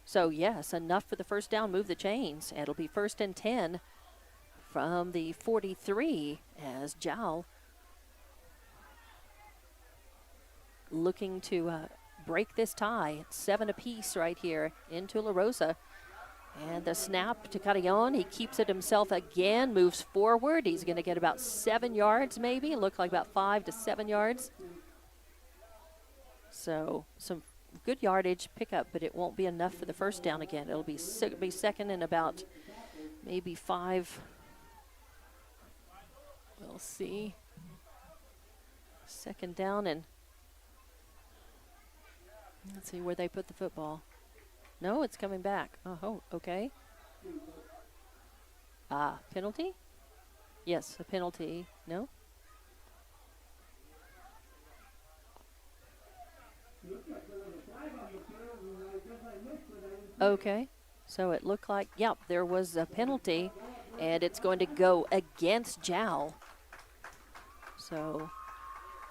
So, yes, enough for the first down, move the chains. It'll be 1st and 10 from the 43 as Jal looking to break this tie. It's 7 apiece right here in Tularosa. And the snap to Carrion. He keeps it himself again, moves forward. He's going to get about 7 yards maybe. It looked like about 5 to 7 yards. So some good yardage pickup, but it won't be enough for the first down again. It'll be second and about maybe 5. We'll see. Second down, and let's see where they put the football. No, it's coming back. Oh, okay. Penalty? Yes, a penalty. No? Okay. So it looked like, yep, there was a penalty, and it's going to go against Jal. So,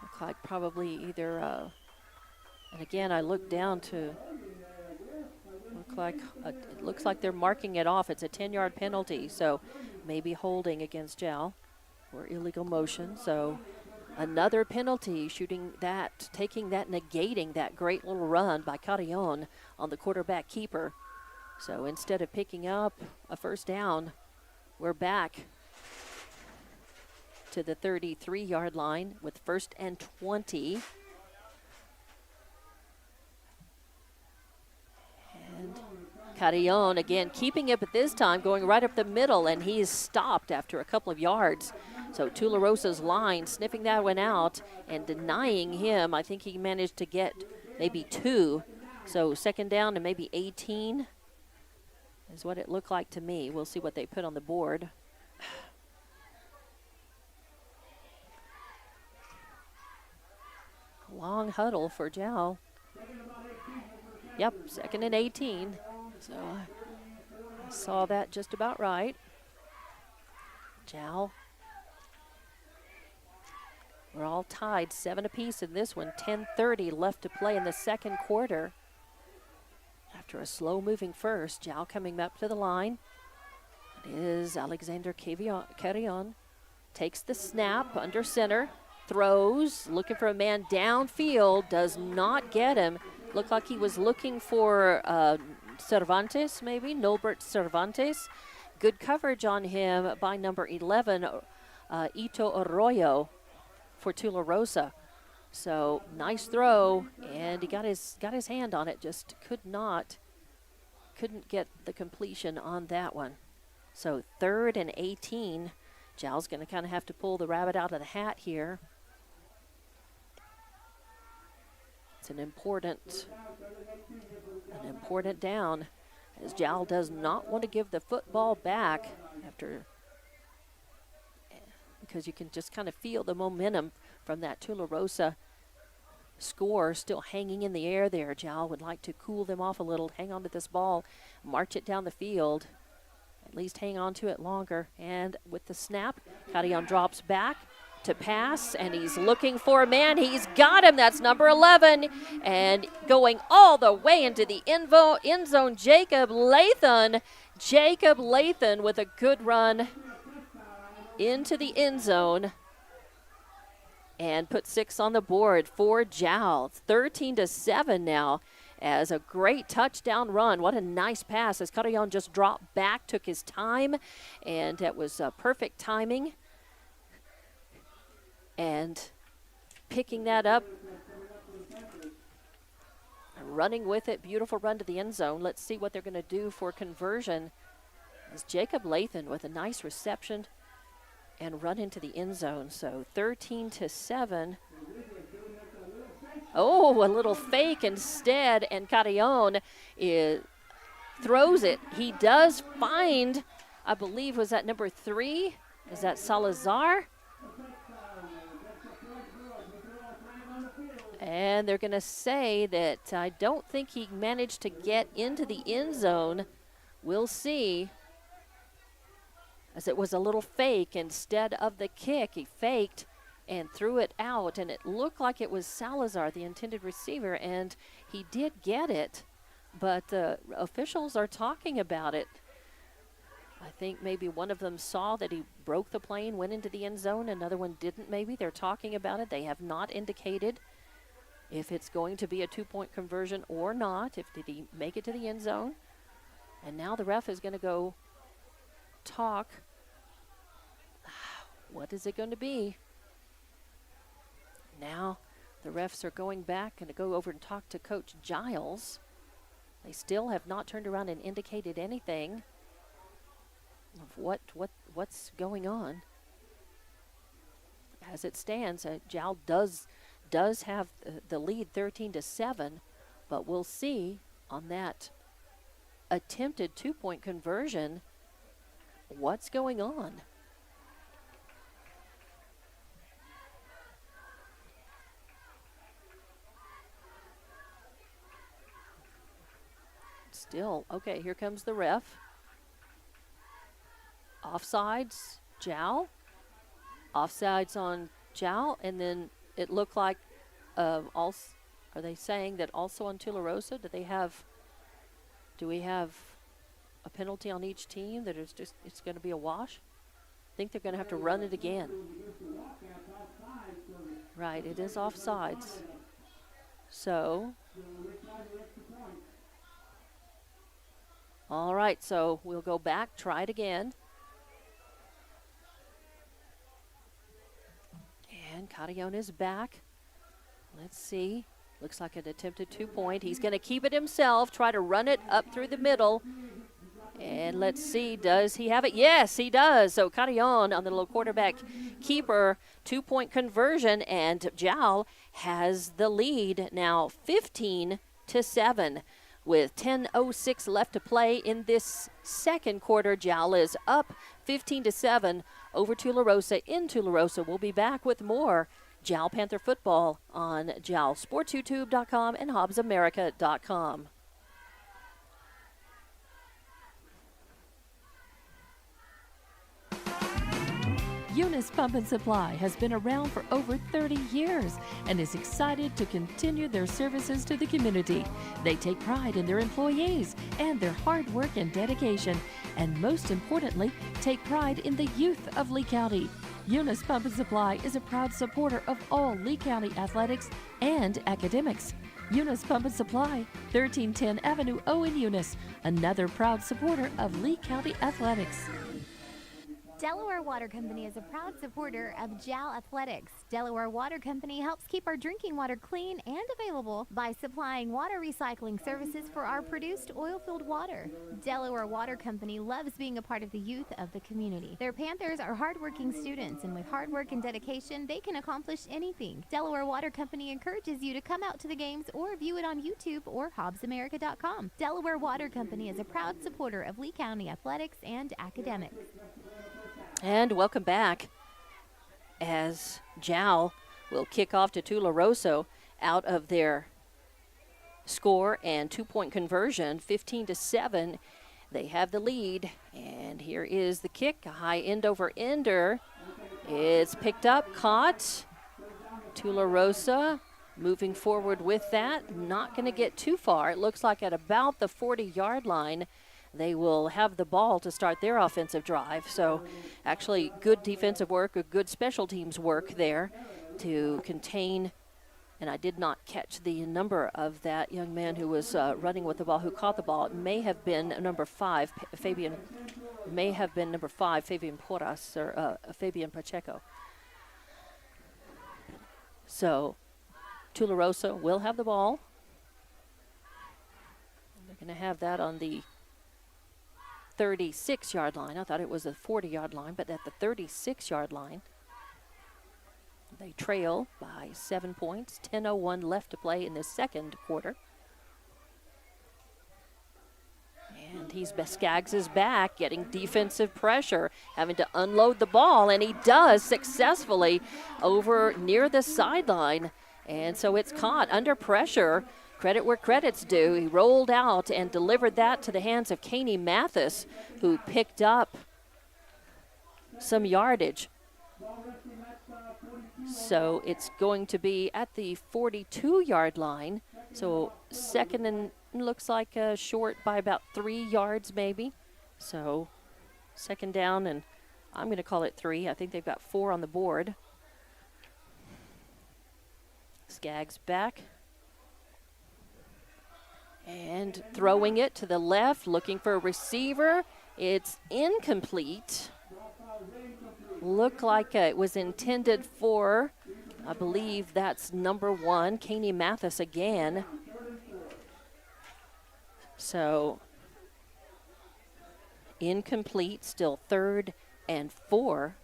look like probably either, and again, I looked down to, it looks like they're marking it off. It's a 10-yard penalty, so maybe holding against Jal or illegal motion. So another penalty, taking that, negating that great little run by Carrion on the quarterback keeper. So instead of picking up a first down, we're back to the 33-yard line with 1st and 20. And Carrion again keeping it, but this time going right up the middle, and he's stopped after a couple of yards. So Tularosa's line sniffing that one out and denying him. I think he managed to get maybe 2. So 2nd down and maybe 18 is what it looked like to me. We'll see what they put on the board. Long huddle for Jal. Yep, 2nd and 18. So I saw that just about right. Jal. We're all tied 7 apiece in this one. 10:30 left to play in the 2nd quarter. After a slow-moving first, Jal coming up to the line. It is Alexander Carrion. Takes the snap under center. Throws, looking for a man downfield. Does not get him. Looked like he was looking for Cervantes, maybe. Nolbert Cervantes. Good coverage on him by number 11, Ito Arroyo for Tularosa. So nice throw, and he got his hand on it. Just couldn't get the completion on that one. So 3rd and 18. Jal's going to kind of have to pull the rabbit out of the hat here. It's an important down, as Jal does not want to give the football back because you can just kind of feel the momentum from that Tularosa score still hanging in the air there. Jal would like to cool them off a little, hang on to this ball, march it down the field, at least hang on to it longer. And with the snap, Carrion drops back to pass, and he's looking for a man. He's got him. That's number 11. And going all the way into the end zone, Jacob Lathan. Jacob Lathan with a good run into the end zone and put 6 on the board for Jal. 13-7 now, as a great touchdown run. What a nice pass as Carrion just dropped back, took his time, and that was perfect timing. And picking that up and running with it. Beautiful run to the end zone. Let's see what they're going to do for conversion, as Jacob Lathan with a nice reception and run into the end zone. So 13-7. Oh, a little fake instead, and Carrion throws it. He does find, I believe, was that number 3? Is that Salazar? And they're going to say that I don't think he managed to get into the end zone. We'll see. As it was a little fake instead of the kick. He faked and threw it out, and it looked like it was Salazar, the intended receiver, and he did get it. But officials are talking about it. I think maybe one of them saw that he broke the plane, went into the end zone. Another one didn't maybe. They're talking about it. They have not indicated if it's going to be a 2-point conversion or not. Did he make it to the end zone? And now the ref is going to go talk. What is it going to be? Now the refs are going back and to go over and talk to Coach Giles. They still have not turned around and indicated anything of what's going on. As it stands, Jal does have the lead 13-7, but we'll see on that attempted 2-point conversion What's going on? Still, okay, here comes the ref. Offsides, Jal. Offsides on Jal, and then it looked like also, are they saying that also on Tularosa? Do we have a penalty on each team that is just, it's going to be a wash? I think they're going to have to run it again. Right, it is offsides. So, all right, so we'll go back, try it again. And Carillon is back. Let's see. Looks like an attempted 2-point. He's going to keep it himself, try to run it up through the middle. And let's see, does he have it? Yes, he does. So Carillon on the little quarterback keeper, 2-point conversion, and Jal has the lead now 15-7. With 10:06 left to play in this second quarter, Jal is up 15-7 over Tularosa in Tularosa. We'll be back with more Jal Panther football on JalSportsYouTube.com and HobbsAmerica.com.
Eunice Pump and Supply has been around for over 30 years and is excited to continue their services to the community. They take pride in their employees and their hard work and dedication, and most importantly, take pride in the youth of Lee County. Eunice Pump and Supply is a proud supporter of all Lee County athletics and academics. Eunice Pump and Supply, 1310 Avenue O in Eunice, another proud supporter of Lee County athletics.
Delaware Water Company is a proud supporter of JAL Athletics. Delaware Water Company helps keep our drinking water clean and available by supplying water recycling services for our produced oil-filled water. Delaware Water Company loves being a part of the youth of the community. Their Panthers are hardworking students, and with hard work and dedication, they can accomplish anything. Delaware Water Company encourages you to come out to the games or view it on YouTube or HobbsAmerica.com. Delaware Water Company is a proud supporter of Lee County athletics and academics.
And welcome back as Jal will kick off to Tularosa out of their score and 2-point conversion, 15-7. They have the lead, and here is the kick, a high end over ender. It's picked up, caught. Tularosa moving forward with that, not going to get too far. It looks like at about the 40-yard line. They will have the ball to start their offensive drive. So actually good defensive work, or good special teams work there to contain. And I did not catch the number of that young man who was running with the ball, who caught the ball. It may have been number 5, Fabian Porras, or Fabian Pacheco. So Tularosa will have the ball. They're going to have that on the 36-yard line. I thought it was a 40-yard line, but at the 36-yard line. They trail by 7 points, 10:01 left to play in the second quarter. And Skaggs is back, getting defensive pressure, having to unload the ball, and he does successfully over near the sideline. And so it's caught under pressure. Credit where credit's due. He rolled out and delivered that to the hands of Kaney Mathis, who picked up some yardage. So it's going to be at the 42-yard line. So second and looks like short by about 3 yards maybe. So second down, and I'm going to call it 3. I think they've got 4 on the board. Skaggs back. And throwing it to the left, looking for a receiver. It's incomplete. Looked like it was intended for, I believe that's number 1, Kaney Mathis again. So incomplete, still 3rd and 4.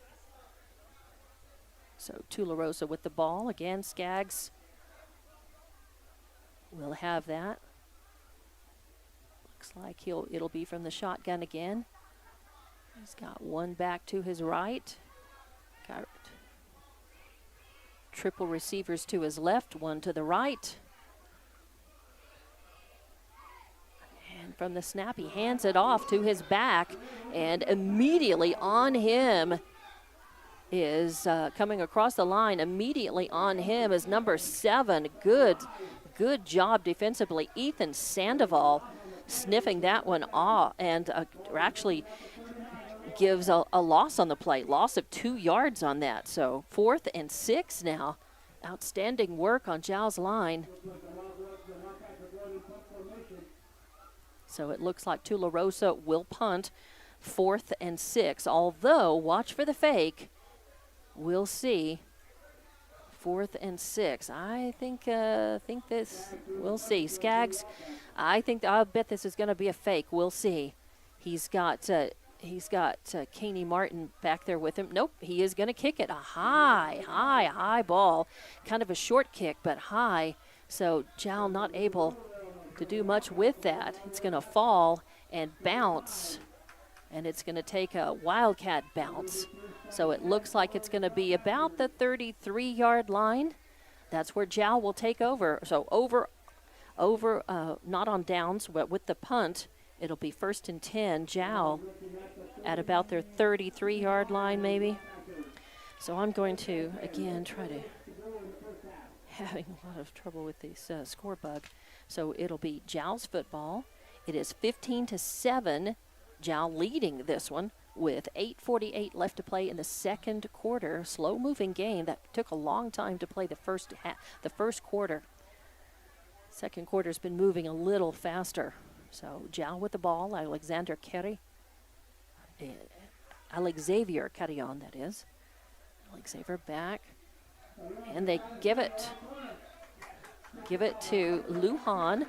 So Tularosa with the ball. Again, Skaggs will have that. Looks like it'll be from the shotgun again. He's got one back to his right. Got triple receivers to his left, one to the right. And from the snap, he hands it off to his back, and immediately on him is coming across the line. Immediately on him is number 7. Good job defensively. Ethan Sandoval sniffing that one off, and actually gives a loss on the play. Loss of 2 yards on that. So 4th and 6 now. Outstanding work on Jal's line. So it looks like Tularosa will punt 4th and 6. Although, watch for the fake. We'll see. 4th and 6. I think this. We'll see. Skaggs. I'll bet this is going to be a fake. We'll see. He's got Caney Martin back there with him. Nope. He is going to kick it. A high ball. Kind of a short kick, but high. So Jal not able to do much with that. It's going to fall and bounce, and it's going to take a Wildcat bounce. So it looks like it's going to be about the 33-yard line. That's where Jal will take over. So over, not on downs, but with the punt, it'll be 1st and 10. Jal at about their 33-yard line, maybe. So I'm going to again try to having a lot of trouble with this score bug. So it'll be Jal's football. It is 15-7. Jal leading this one with 8:48 left to play in the second quarter. Slow-moving game that took a long time to play the first quarter. Second quarter's been moving a little faster. So Jal with the ball. Alexavier Carrion, that is. Alexavier back, and they give it to Lujan.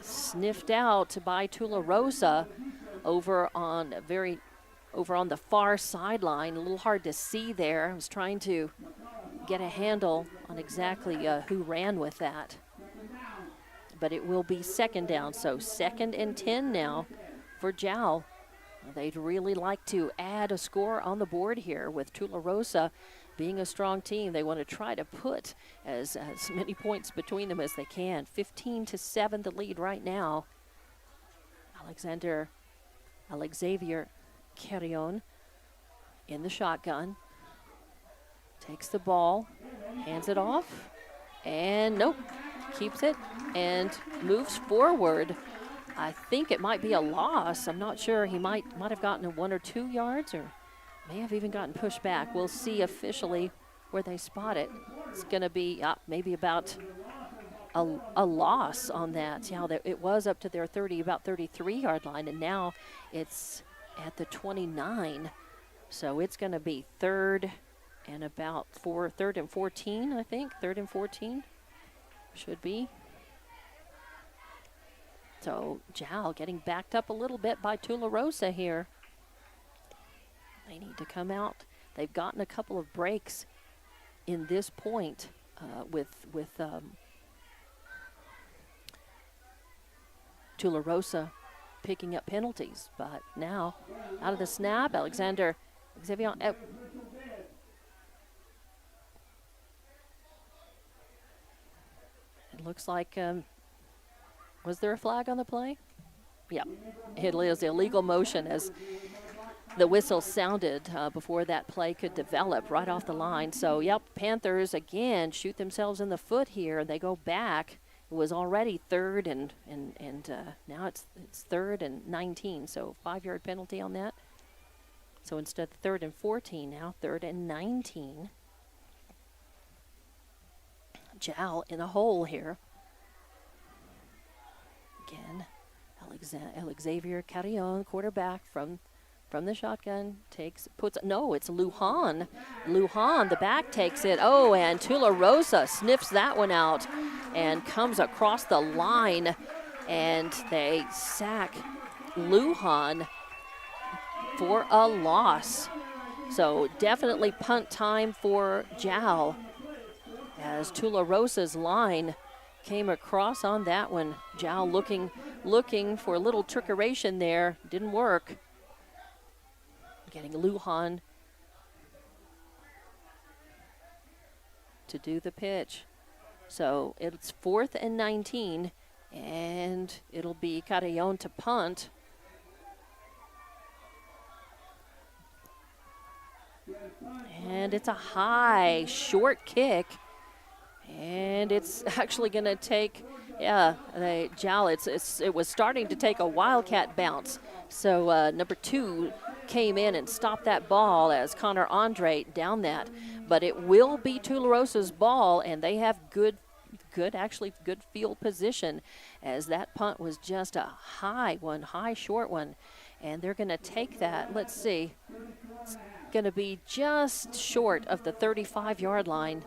Sniffed out by Tularosa over on the far sideline. A little hard to see there. I was trying to get a handle on exactly who ran with that. But it will be 2nd down, so 2nd and 10 now for Jal. They'd really like to add a score on the board here with Tularosa being a strong team. They want to try to put as many points between them as they can. 15-7 the lead right now. Alexavier Carrion in the shotgun. Takes the ball, hands it off, and nope, keeps it and moves forward. I think it might be a loss. I'm not sure. He might have gotten 1 or 2 yards, or may have even gotten pushed back. We'll see officially where they spot it. It's going to be maybe about a loss on that. Yeah, it was up to their about 33-yard line, and now it's at the 29. So it's going to be 3rd and 14, I think. 3rd and 14 should be. So Jal getting backed up a little bit by Tularosa here. They need to come out. They've gotten a couple of breaks in this point with Tularosa picking up penalties. But now, out of the snap, Xavier. It looks like, was there a flag on the play? Yeah, it is illegal motion as the whistle sounded before that play could develop right off the line. So, yep, Panthers again shoot themselves in the foot here, and they go back. It was already 3rd and now it's 3rd and 19, so 5-yard penalty on that. So instead of 3rd and 14, now 3rd and 19. Jal in a hole here. Again, Alexavier Carrion, quarterback from the shotgun, it's Lujan. Lujan, the back, takes it. Oh, and Tularosa sniffs that one out and comes across the line, and they sack Lujan for a loss. So definitely punt time for Jal as Tularosa's line came across on that one. Jal looking looking for a little trickeration there. Didn't work. Getting Lujan to do the pitch. So it's 4th and 19, and it'll be Carillon to punt. And it's a high, short kick. And it's actually going to take, Jal, it was starting to take a Wildcat bounce. So number 2 came in and stopped that ball as Connor Andre down that. But it will be Tularosa's ball, and they have good field position, as that punt was just a high short one. And they're going to take that. Let's see. It's going to be just short of the 35-yard line.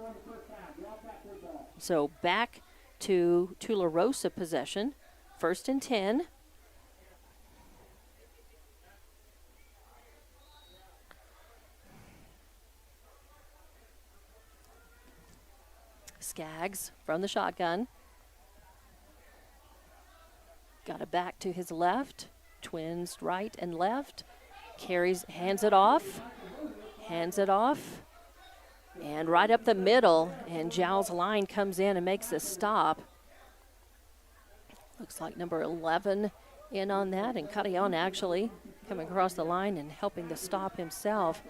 So back to Tularosa possession. 1st and 10. Skaggs from the shotgun. Got it back to his left. Twins right and left. Hands it off. And right up the middle, and Jal's line comes in and makes a stop. Looks like number 11 in on that, and Carillon actually coming across the line and helping to stop himself.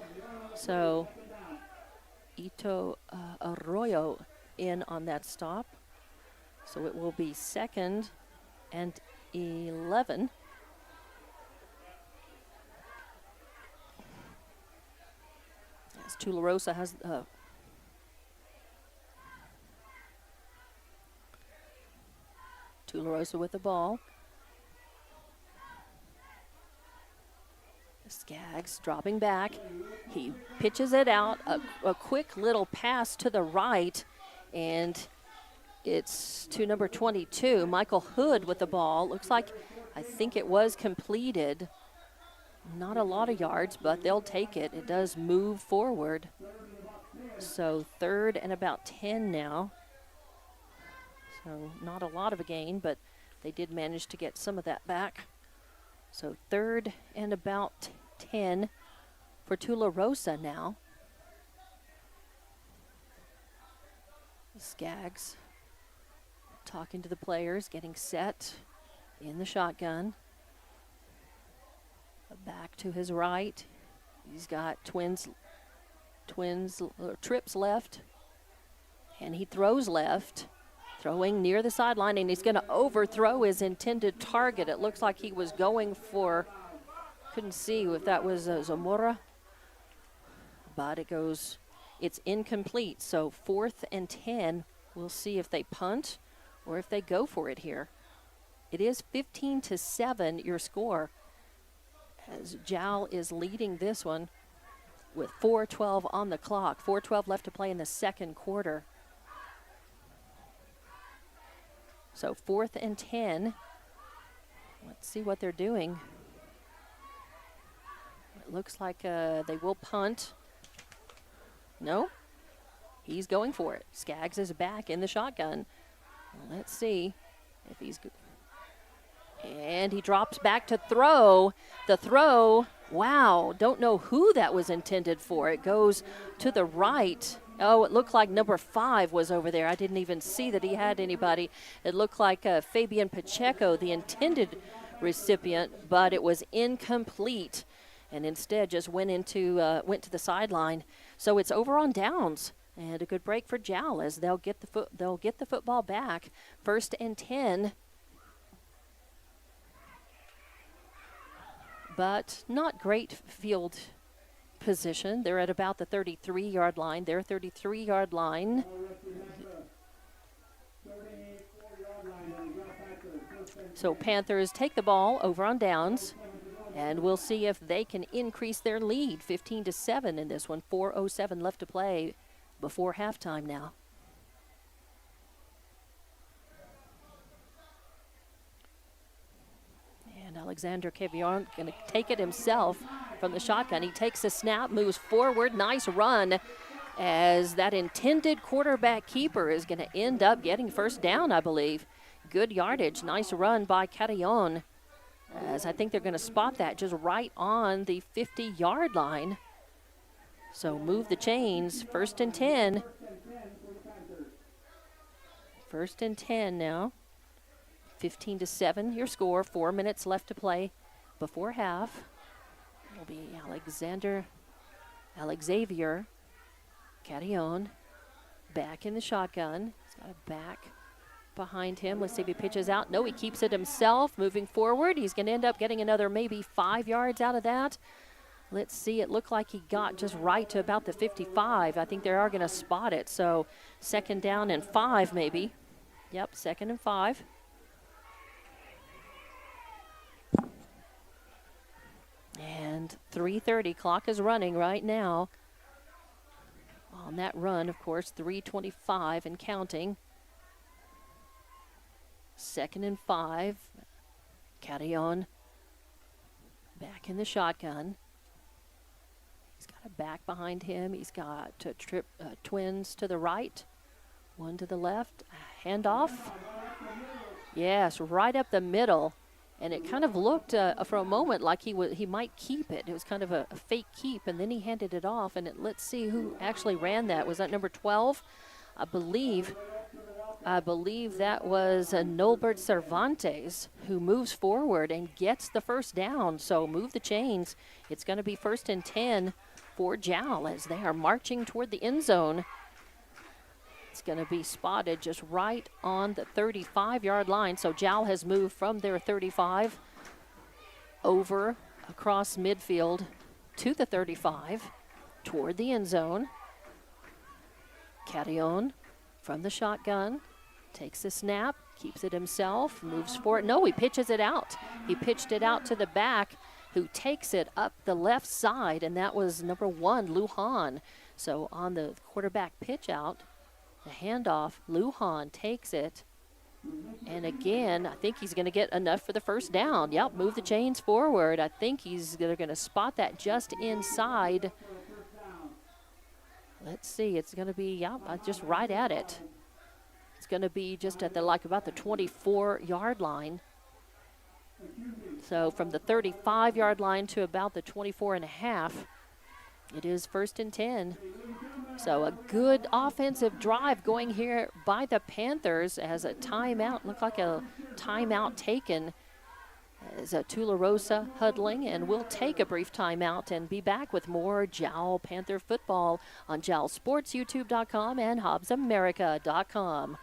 So Ito Arroyo in on that stop. So it will be 2nd and 11. As Tularosa has Tularosa with the ball. Skaggs dropping back. He pitches it out, a quick little pass to the right, and it's to number 22, Michael Hood with the ball. Looks like, I think it was completed. Not a lot of yards, but they'll take it. It does move forward. So 3rd and about 10 now. So not a lot of a gain, but they did manage to get some of that back. So 3rd and about 10 for Tularosa now. Skaggs talking to the players, getting set in the shotgun. Back to his right. He's got trips left. And he throws left. Throwing near the sideline, and he's going to overthrow his intended target. It looks like he was going for, couldn't see if that was Zamora, but it's incomplete. So 4th and 10, we'll see if they punt or if they go for it here. It is 15-7 your score, as Jal is leading this one with 4:12 on the clock. 4:12 left to play in the 2nd quarter. So 4th and 10. Let's see what they're doing. It looks like they will punt. No, he's going for it. Skaggs is back in the shotgun. Well, let's see if he's good. And he drops back to throw. The throw, wow, don't know who that was intended for. It goes to the right. Oh, it looked like number 5 was over there. I didn't even see that he had anybody. It looked like Fabian Pacheco, the intended recipient, but it was incomplete, and instead just went to the sideline. So it's over on downs, and a good break for Jal as they'll get the football back. 1st and 10. But not great field position. They're at about the 33-yard line. Their 33-yard line. So Panthers take the ball over on downs, and we'll see if they can increase their lead. 15-7 in this one. 4:07 left to play before halftime now. Alexander Cavion going to take it himself from the shotgun. He takes a snap, moves forward, nice run, as that intended quarterback keeper is going to end up getting first down, I believe. good yardage. Nice run by Carillon, as I think they're going to spot that just right on the 50-yard line. So move the chains. 1st and 10. 1st and 10 now. 15-7 your score. 4 minutes left to play before half. It'll be Alexavier Carillon back in the shotgun. He's got a back behind him. Let's see if he pitches out. No, he keeps it himself. Moving forward, he's going to end up getting another maybe 5 yards out of that. Let's see. It looked like he got just right to about the 55. I think they are going to spot it. So 2nd down and 5 maybe. Yep, 2nd and 5. And 3:30 clock is running right now. On that run, of course, 3:25 and counting. 2nd and 5. Carillon back in the shotgun. He's got a back behind him. He's got twins to the right, one to the left. Handoff. Yes, right up the middle. And it kind of looked for a moment like he might keep it. It was kind of a fake keep, and then he handed it off. And let's see who actually ran that. Was that number 12? I believe that was Nolbert Cervantes, who moves forward and gets the 1st down. So move the chains. It's going to be 1st and 10 for Jal as they are marching toward the end zone. It's going to be spotted just right on the 35-yard line. So Jal has moved from their 35 over across midfield to the 35 toward the end zone. Carillon from the shotgun takes the snap, keeps it himself, moves forward. No, he pitches it out. He pitched it out to the back, who takes it up the left side, and that was number 1, Lujan. So on the quarterback pitch out, the handoff, Lujan takes it. And again, I think he's going to get enough for the 1st down. Yep, move the chains forward. I think they're going to spot that just inside. Let's see, it's going to be, just right at it. It's going to be just at about the 24-yard line. So from the 35-yard line to about the 24.5, it is 1st and 10. So a good offensive drive going here by the Panthers as a timeout. Looked like a timeout taken as a Tularosa huddling. And we'll take a brief timeout and be back with more Jal Panther football on JalSportsYouTube.com and HobbsAmerica.com.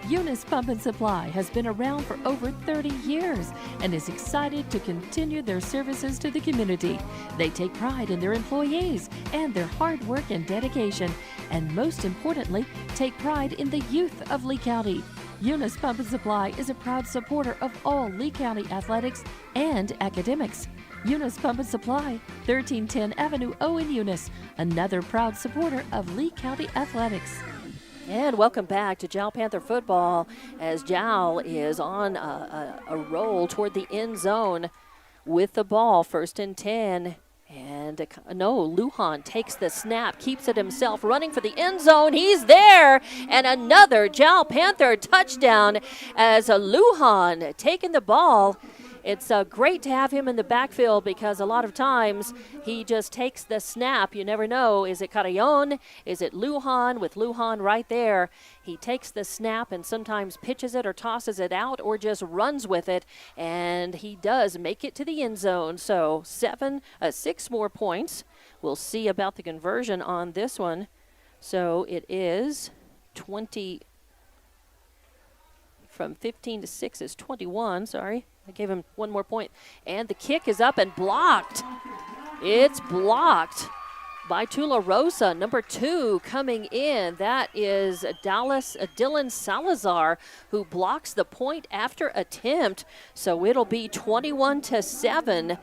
Eunice Pump and Supply has been around for over 30 years and is excited to continue their services to the community. They take pride in their employees and their hard work and dedication, and most importantly, take pride in the youth of Lee County. Eunice Pump and Supply is a proud supporter of all Lee County athletics and academics. Eunice Pump and Supply, 1310 Avenue O in Eunice, another proud supporter of Lee County athletics.
And welcome back to Jal Panther football as Jal is on a roll toward the end zone with the ball. 1st and 10. And Lujan takes the snap, keeps it himself, running for the end zone. He's there. And another Jal Panther touchdown as Lujan taking the ball. It's great to have him in the backfield because a lot of times he just takes the snap. You never know. Is it Carillon? Is it Lujan? With Lujan right there, he takes the snap and sometimes pitches it or tosses it out or just runs with it. And he does make it to the end zone. So 6 more points. We'll see about the conversion on this one. So it is 20. From 15 to 6 is 21. Sorry. I gave him 1 more point. And the kick is up and blocked. It's blocked by Tularosa. Number 2 coming in. That is Dylan Salazar, who blocks the point after attempt. So it'll be 21-7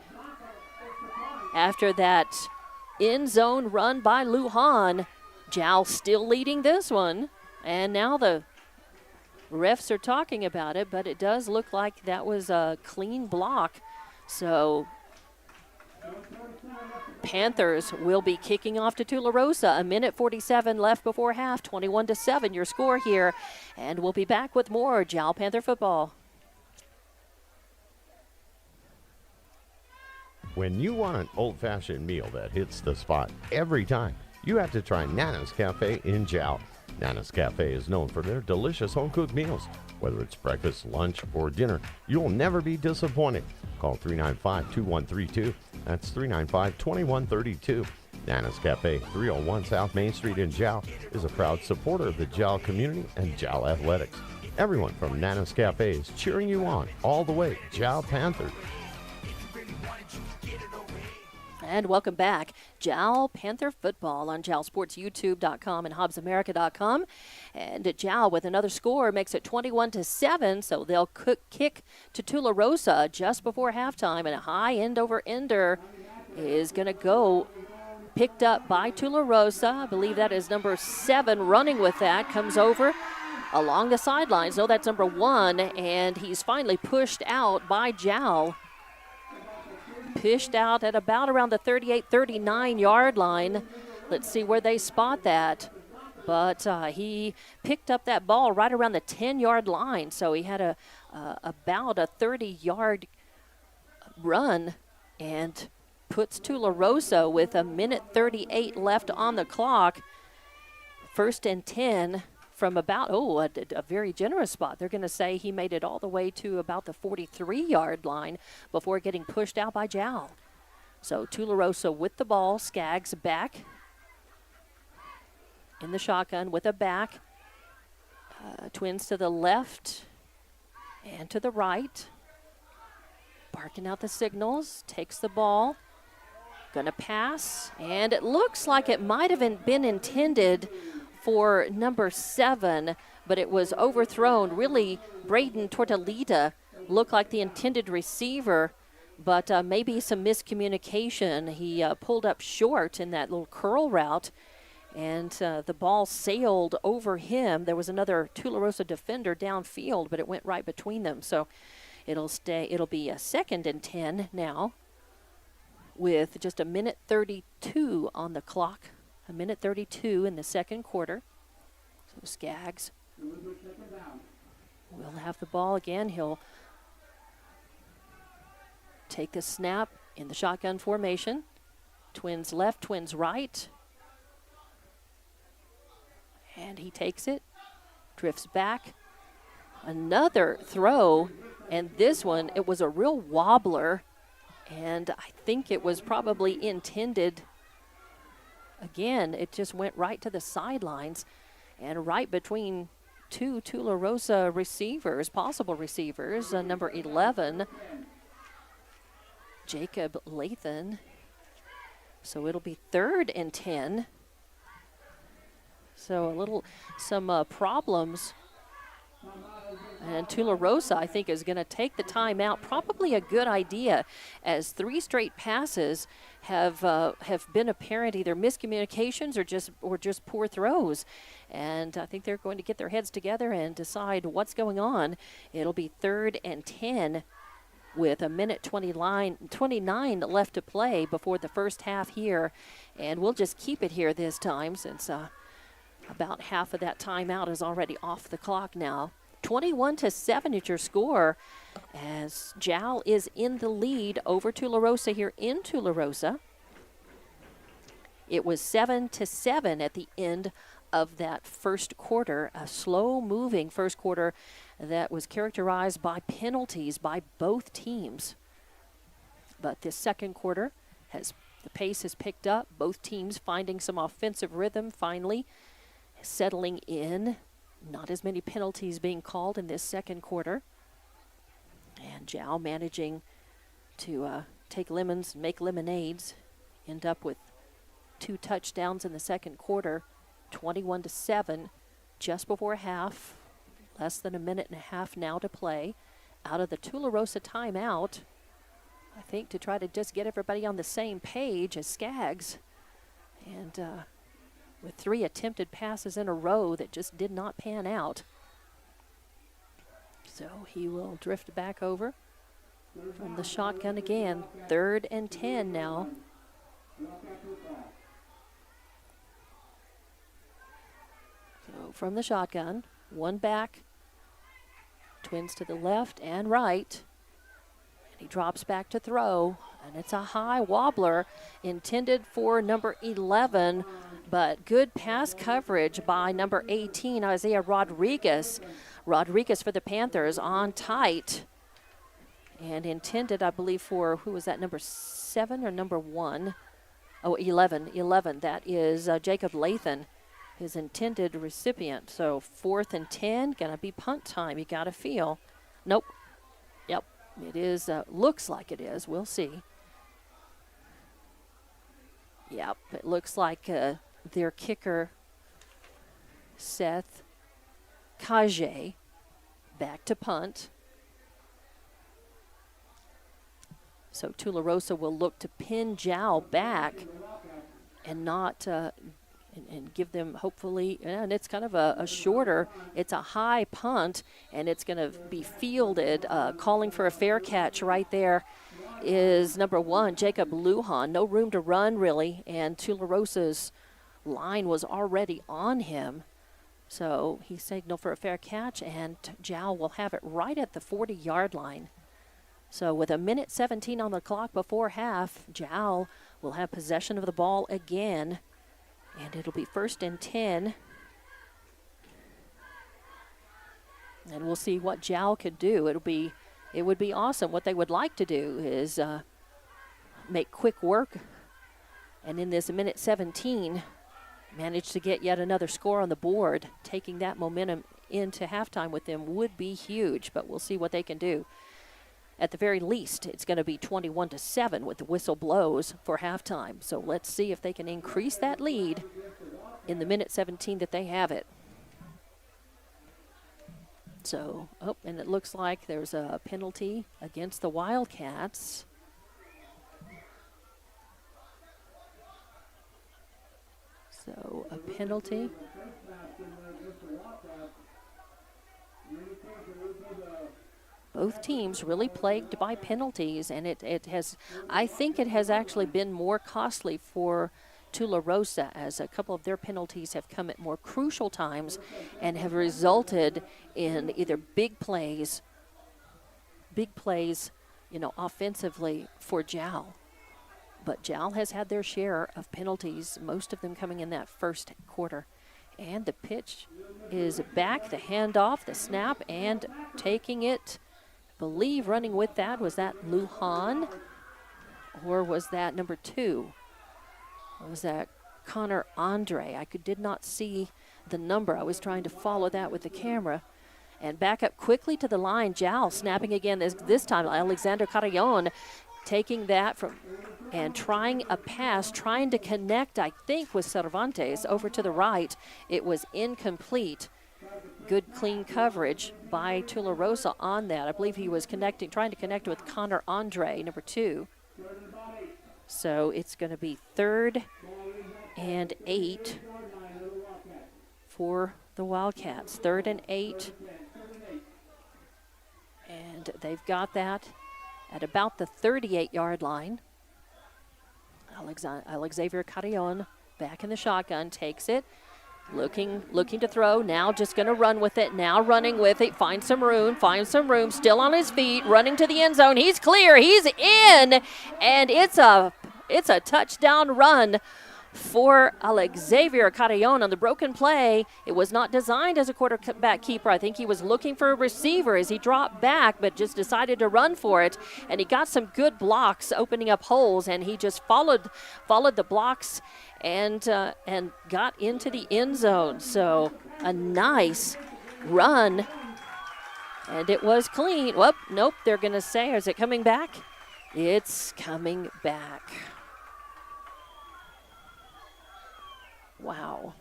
after that end zone run by Lujan. Jal still leading this one. And now the refs are talking about it, but it does look like that was a clean block. So Panthers will be kicking off to Tularosa. 1:47 left before half. 21-7 your score here. And we'll be back with more Jal Panther football.
When you want an old-fashioned meal that hits the spot every time, you have to try Nana's Cafe in Jal. Nana's Cafe is known for their delicious home-cooked meals. Whether it's breakfast, lunch, or dinner, you'll never be disappointed. Call 395-2132. That's 395-2132. Nana's Cafe, 301 South Main Street in Jal, is a proud supporter of the Jal community and Jal athletics. Everyone from Nana's Cafe is cheering you on all the way. Jal Panthers.
And welcome back. Jal Panther football on JalSportsYouTube.com and HobbsAmerica.com. And Jal with another score makes it 21-7, so they'll kick to Tularosa just before halftime. And a high end-over-ender is going to go picked up by Tularosa. I believe that is number 7 running with that. Comes over along the sidelines. No, that's number 1, and he's finally pushed out by Jal. Pushed out at about around the 38-39 yard line. Let's see where they spot that. But he picked up that ball right around the 10-yard line. So he had about a 30-yard run and puts Tularosa with 1:38 left on the clock. 1st and 10 from about, a very generous spot. They're going to say he made it all the way to about the 43-yard line before getting pushed out by Jal. So Tularosa with the ball. Skaggs back in the shotgun with a back. Twins to the left and to the right. Barking out the signals. Takes the ball. Going to pass. And it looks like it might have been intended for number 7, but it was overthrown. Really, Braden Tortolita looked like the intended receiver, but maybe some miscommunication. He pulled up short in that little curl route, and the ball sailed over him. There was another Tularosa defender downfield, but it went right between them. So it'll be a 2nd and 10 now with just 1:32 on the clock. 1:32 in the second quarter. So Skaggs will have the ball again. He'll take the snap in the shotgun formation. Twins left, twins right. And he takes it, drifts back. Another throw, and this one, it was a real wobbler. And I think it was probably intended. Again, it just went right to the sidelines and right between 2 Tularosa receivers, possible receivers. Number 11, Jacob Lathan. So it'll be 3rd and 10. So some problems. And Tularosa, I think, is going to take the timeout. Probably a good idea, as 3 straight passes have been apparent, either miscommunications or just poor throws. And I think they're going to get their heads together and decide what's going on. It'll be 3rd and 10 with 1:29 left to play before the first half here. And we'll just keep it here this time, since about half of that timeout is already off the clock now. 21-7 is your score, as Jal is in the lead over Tularosa here in Tularosa. It was 7-7 at the end of that first quarter, a slow-moving first quarter that was characterized by penalties by both teams. But this second quarter, the pace has picked up, both teams finding some offensive rhythm finally, settling in. Not as many penalties being called in this second quarter. And Jal managing to take lemons, make lemonades, end up with 2 touchdowns in the second quarter, 21-7, just before half, less than a minute and a half now to play. Out of the Tularosa timeout, I think, to try to just get everybody on the same page as Skaggs. And with 3 attempted passes in a row that just did not pan out. So he will drift back over from the shotgun again. 3rd and 10 now. So from the shotgun, one back, twins to the left and right. And he drops back to throw, and it's a high wobbler intended for number 11, but good pass coverage by number 18, Isaiah Rodriguez. Rodriguez for the Panthers on tight. And intended, I believe, for, who was that, number 7 or number 1? Oh, 11. That is Jacob Lathan, his intended recipient. So 4th and 10, gonna be punt time. You gotta feel. Nope. Yep, it is. Looks like it is. We'll see. Yep, it looks like their kicker, Seth Kajay, back to punt. So Tularosa will look to pin Jal back and not and give them hopefully, and it's kind of a shorter, it's a high punt, and it's going to be fielded. Calling for a fair catch right there is number 1, Jacob Lujan. No room to run really, and Tularosa's line was already on him. So he signaled for a fair catch, and Jal will have it right at the 40-yard line. So with 1:17 on the clock before half, Jal will have possession of the ball again, and it'll be 1st and 10. And we'll see what Jal could do. It would be awesome. What they would like to do is make quick work, and in this 1:17, manage to get yet another score on the board. Taking that momentum into halftime with them would be huge, but we'll see what they can do. At the very least, it's going to be 21-7 with the whistle blows for halftime. So let's see if they can increase that lead in the 1:17 that they have it. So, and it looks like there's a penalty against the Wildcats. So a penalty. Both teams really plagued by penalties, and it has, I think it has actually been more costly for Tularosa, as a couple of their penalties have come at more crucial times and have resulted in either big plays, offensively for Jal. But Jal has had their share of penalties, most of them coming in that first quarter. And the pitch is back, the handoff, the snap, and taking it. Believe running with that, was that Lujan, or was that number 2? Or was that Connor Andre? I did not see the number. I was trying to follow that with the camera. And back up quickly to the line. Jal snapping again this time. Alexander Carillon taking that from and trying a pass, trying to connect, I think, with Cervantes over to the right. It was incomplete. Good clean coverage by Tularosa on that. I believe he was trying to connect with Connor Andre, number 2. So it's going to be 3rd and 8 for the Wildcats. 3rd and 8. And they've got that at about the 38-yard line. Alexavier Carillon back in the shotgun, takes it. Looking to throw, now just going to run with it, now running with it, find some room, still on his feet, running to the end zone. He's clear, he's in, and it's a touchdown run for Alexavier Carillon on the broken play. It was not designed as a quarterback keeper. I think he was looking for a receiver as he dropped back, but just decided to run for it, and he got some good blocks opening up holes, and he just followed the blocks and got into the end zone. So a nice run, and it was clean. Whoop, nope, they're going to say, is it coming back? It's coming back. Wow.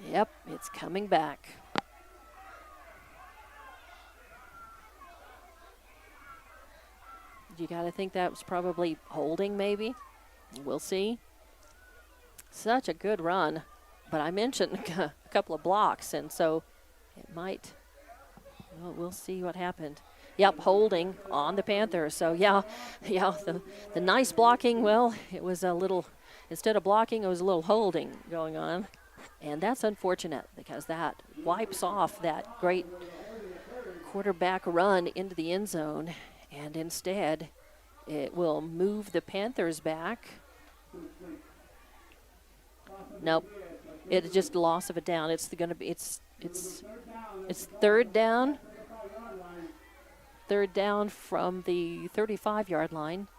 Yep, it's coming back. You got to think that was probably holding, maybe. We'll see. Such a good run. But I mentioned a couple of blocks, and so it might Well, we'll see what happened. Yep, holding on the Panthers. So, the nice blocking, well, it was a little, instead of blocking, it was a little holding going on. And that's unfortunate because that wipes off that great quarterback run into the end zone. And instead, it will move the Panthers back. Nope, it's just a loss of a down. It's going to be, it's third down. Third down from the 35-yard line.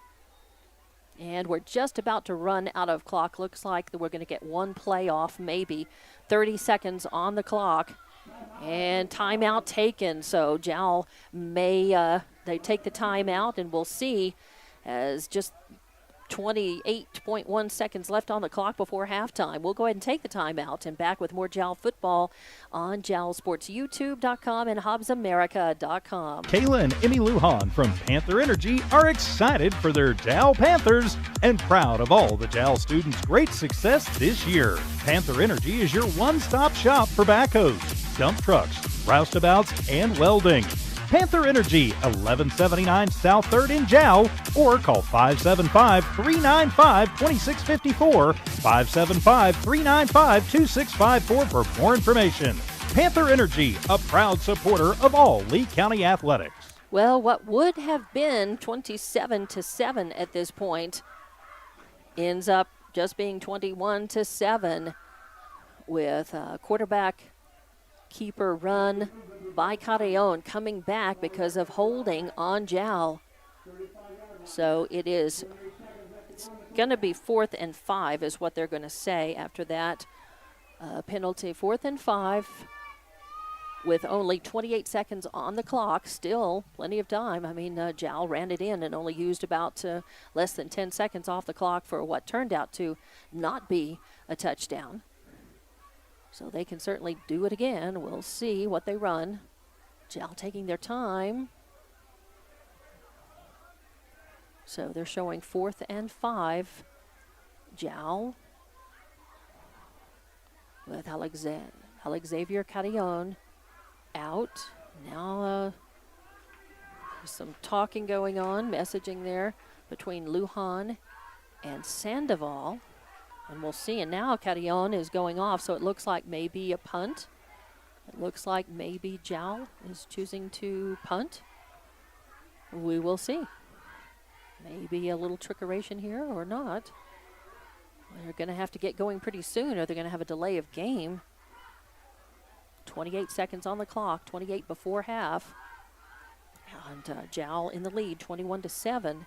And we're just about to run out of clock. Looks like we're going to get one play off, maybe. 30 seconds on the clock. And timeout taken. So Jal may, they take the timeout, and we'll see as just 28.1 seconds left on the clock before halftime. We'll go ahead and take the timeout and back with more Jal football on JalSportsYouTube.com and HobbsAmerica.com.
Kayla and Emmy Lujan from Panther Energy are excited for their Jal Panthers and proud of all the Jal students' great success this year. Panther Energy is your one-stop shop for backhoes, dump trucks, roustabouts, and welding. Panther Energy, 1179 South 3rd in Jal, or call 575-395-2654, 575-395-2654 for more information. Panther Energy, a proud supporter of all Lee County athletics.
Well, what would have been 27-7 at this point ends up just being 21-7 with a quarterback keeper run by Carrion coming back because of holding on Jal. So it's going to be 4th and 5 is what they're going to say after that penalty. 4th and 5 with only 28 seconds on the clock. Still plenty of time. I mean, Jal ran it in and only used about less than 10 seconds off the clock for what turned out to not be a touchdown. So they can certainly do it again. We'll see what they run. Jal taking their time. So they're showing 4th and 5. Jal with Alexavier Carrion out. Now there's some talking going on, messaging there between Lujan and Sandoval. And we'll see. And now Carrion is going off, so it looks like maybe a punt. It looks like maybe Jal is choosing to punt. We will see. Maybe a little trickeration here or not. They're going to have to get going pretty soon, or they're going to have a delay of game. 28 seconds on the clock, 28 before half. And Jal in the lead, 21-7.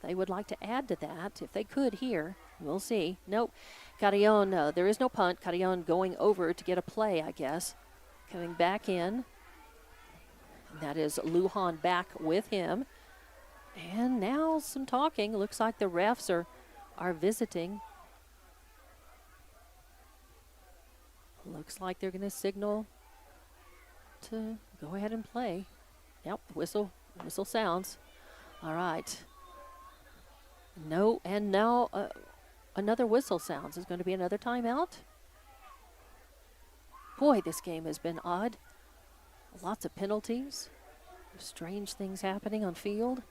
They would like to add to that if they could here. We'll see. Nope. Carrion, there is no punt. Carrion going over to get a play, I guess. Coming back in. And that is Lujan back with him. And now some talking. Looks like the refs are visiting. Looks like they're going to signal to go ahead and play. Yep, whistle sounds. All right. No, and now another whistle sounds. Is going to be another timeout. Boy, this game has been odd. Lots of penalties. Strange things happening on field.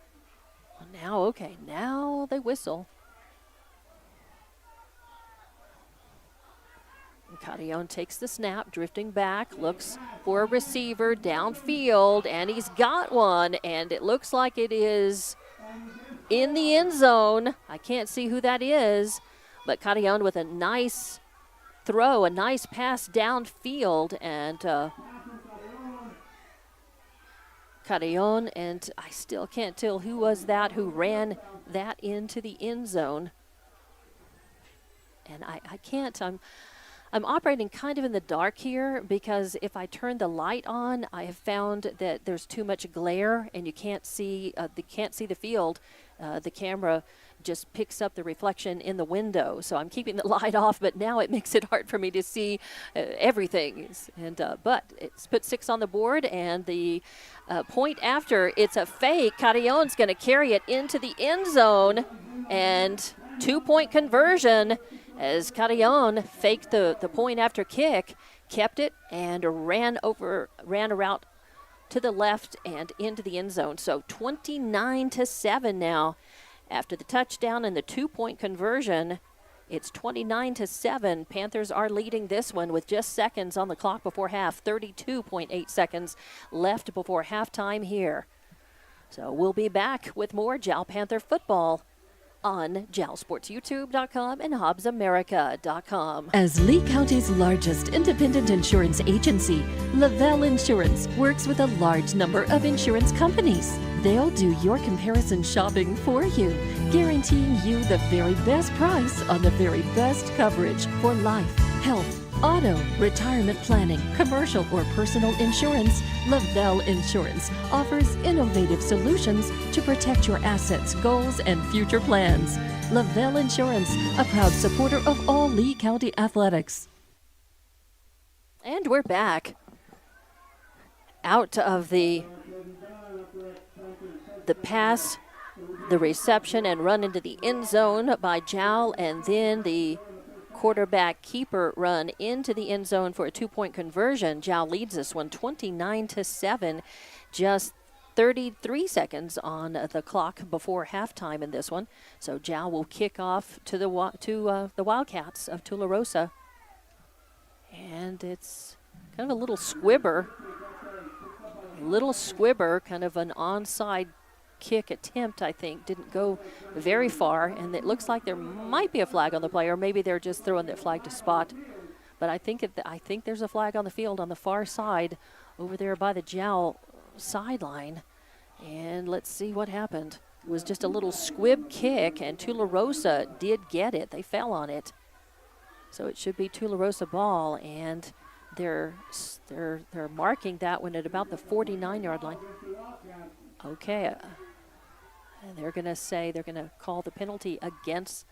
Well, now they whistle. Carrion takes the snap, drifting back, looks for a receiver downfield, and he's got one, and it looks like it is in the end zone. I can't see who that is, but Carrion with a nice throw, a nice pass downfield, and Carrion, and I still can't tell who was that who ran that into the end zone. And I can't, I'm operating kind of in the dark here because if I turn the light on, I have found that there's too much glare and you can't see the field. The camera just picks up the reflection in the window. So I'm keeping the light off, but now it makes it hard for me to see everything. And but it's put 6 on the board, and the point after, it's a fake. Carrion's going to carry it into the end zone, and 2-point conversion as Carrion faked the point after kick, kept it, and ran a route to the left and into the end zone. So 29-7 now. After the touchdown and the 2-point conversion, it's 29-7. Panthers are leading this one with just seconds on the clock before half. 32.8 seconds left before halftime here. So we'll be back with more Jal Panther football on JalSportsYouTube.com and HobbsAmerica.com.
As Lee County's largest independent insurance agency, Lavelle Insurance works with a large number of insurance companies. They'll do your comparison shopping for you, guaranteeing you the very best price on the very best coverage for life, health, auto, retirement planning, commercial or personal insurance. Lavelle Insurance offers innovative solutions to protect your assets, goals, and future plans. Lavelle Insurance, a proud supporter of all Lee County athletics.
And we're back. Out of the pass, the reception, and run into the end zone by Jal, and then the quarterback keeper run into the end zone for a 2-point conversion. Jal leads this one 29-7, just 33 seconds on the clock before halftime in this one. So Jal will kick off to the Wildcats of Tularosa. And it's kind of a little squibber, kind of an onside kick attempt, I think. Didn't go very far, and it looks like there might be a flag on the play, or maybe they're just throwing that flag to spot. But I think there's a flag on the field on the far side over there by the Jal sideline. And let's see what happened. It was just a little squib kick, and Tularosa did get it. They fell on it. So it should be Tularosa ball, and they're marking that one at about the 49-yard line. Okay. And they're going to call the penalty against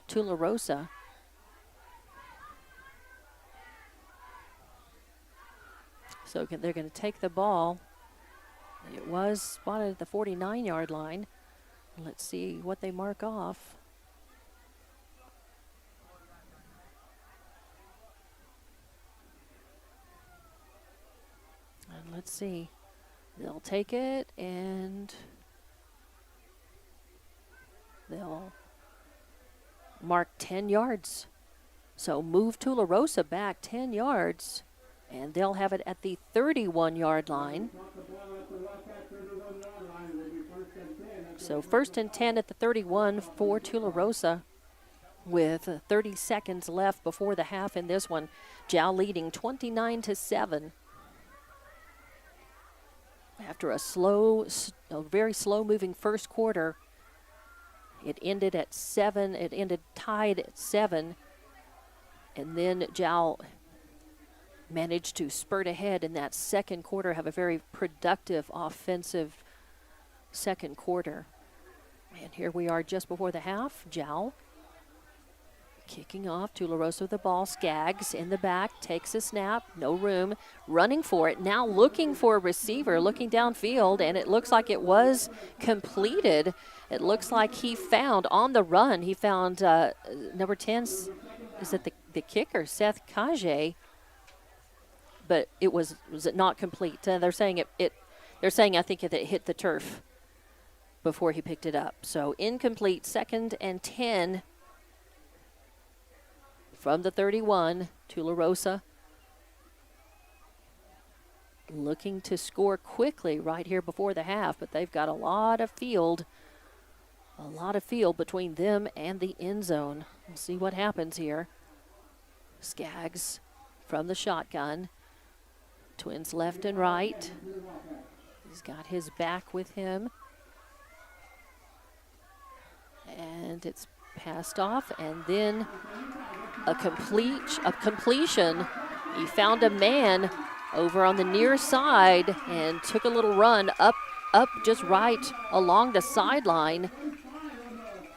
Tularosa. So they're going to take the ball. It was spotted at the 49-yard line. Let's see what they mark off. And let's see. They'll take it, and they'll mark 10 yards. So move Tularosa back 10 yards, and they'll have it at the 31-yard line. So 1st and 10 at the 31 for Tularosa with 30 seconds left before the half in this one. Jal leading 29-7. After a very slow-moving first quarter, it ended at 7. It ended tied at 7, and then Jal managed to spurt ahead in that second quarter, have a very productive offensive second quarter. And here we are just before the half. Jal kicking off. Tularosa with the ball. Skaggs in the back, takes a snap, no room, running for it. Now looking for a receiver, looking downfield, and it looks like it was completed. It looks like he found, on the run, he found number 10, is it the kicker, Seth Kage? But was it not complete? They're saying they're saying I think that it hit the turf before he picked it up. So incomplete, 2nd and 10. From the 31, Tularosa looking to score quickly right here before the half, but they've got a lot of field between them and the end zone. We'll see what happens here. Skaggs from the shotgun. Twins left and right. He's got his back with him. And it's passed off, and then a completion. He found a man over on the near side and took a little run up just right along the sideline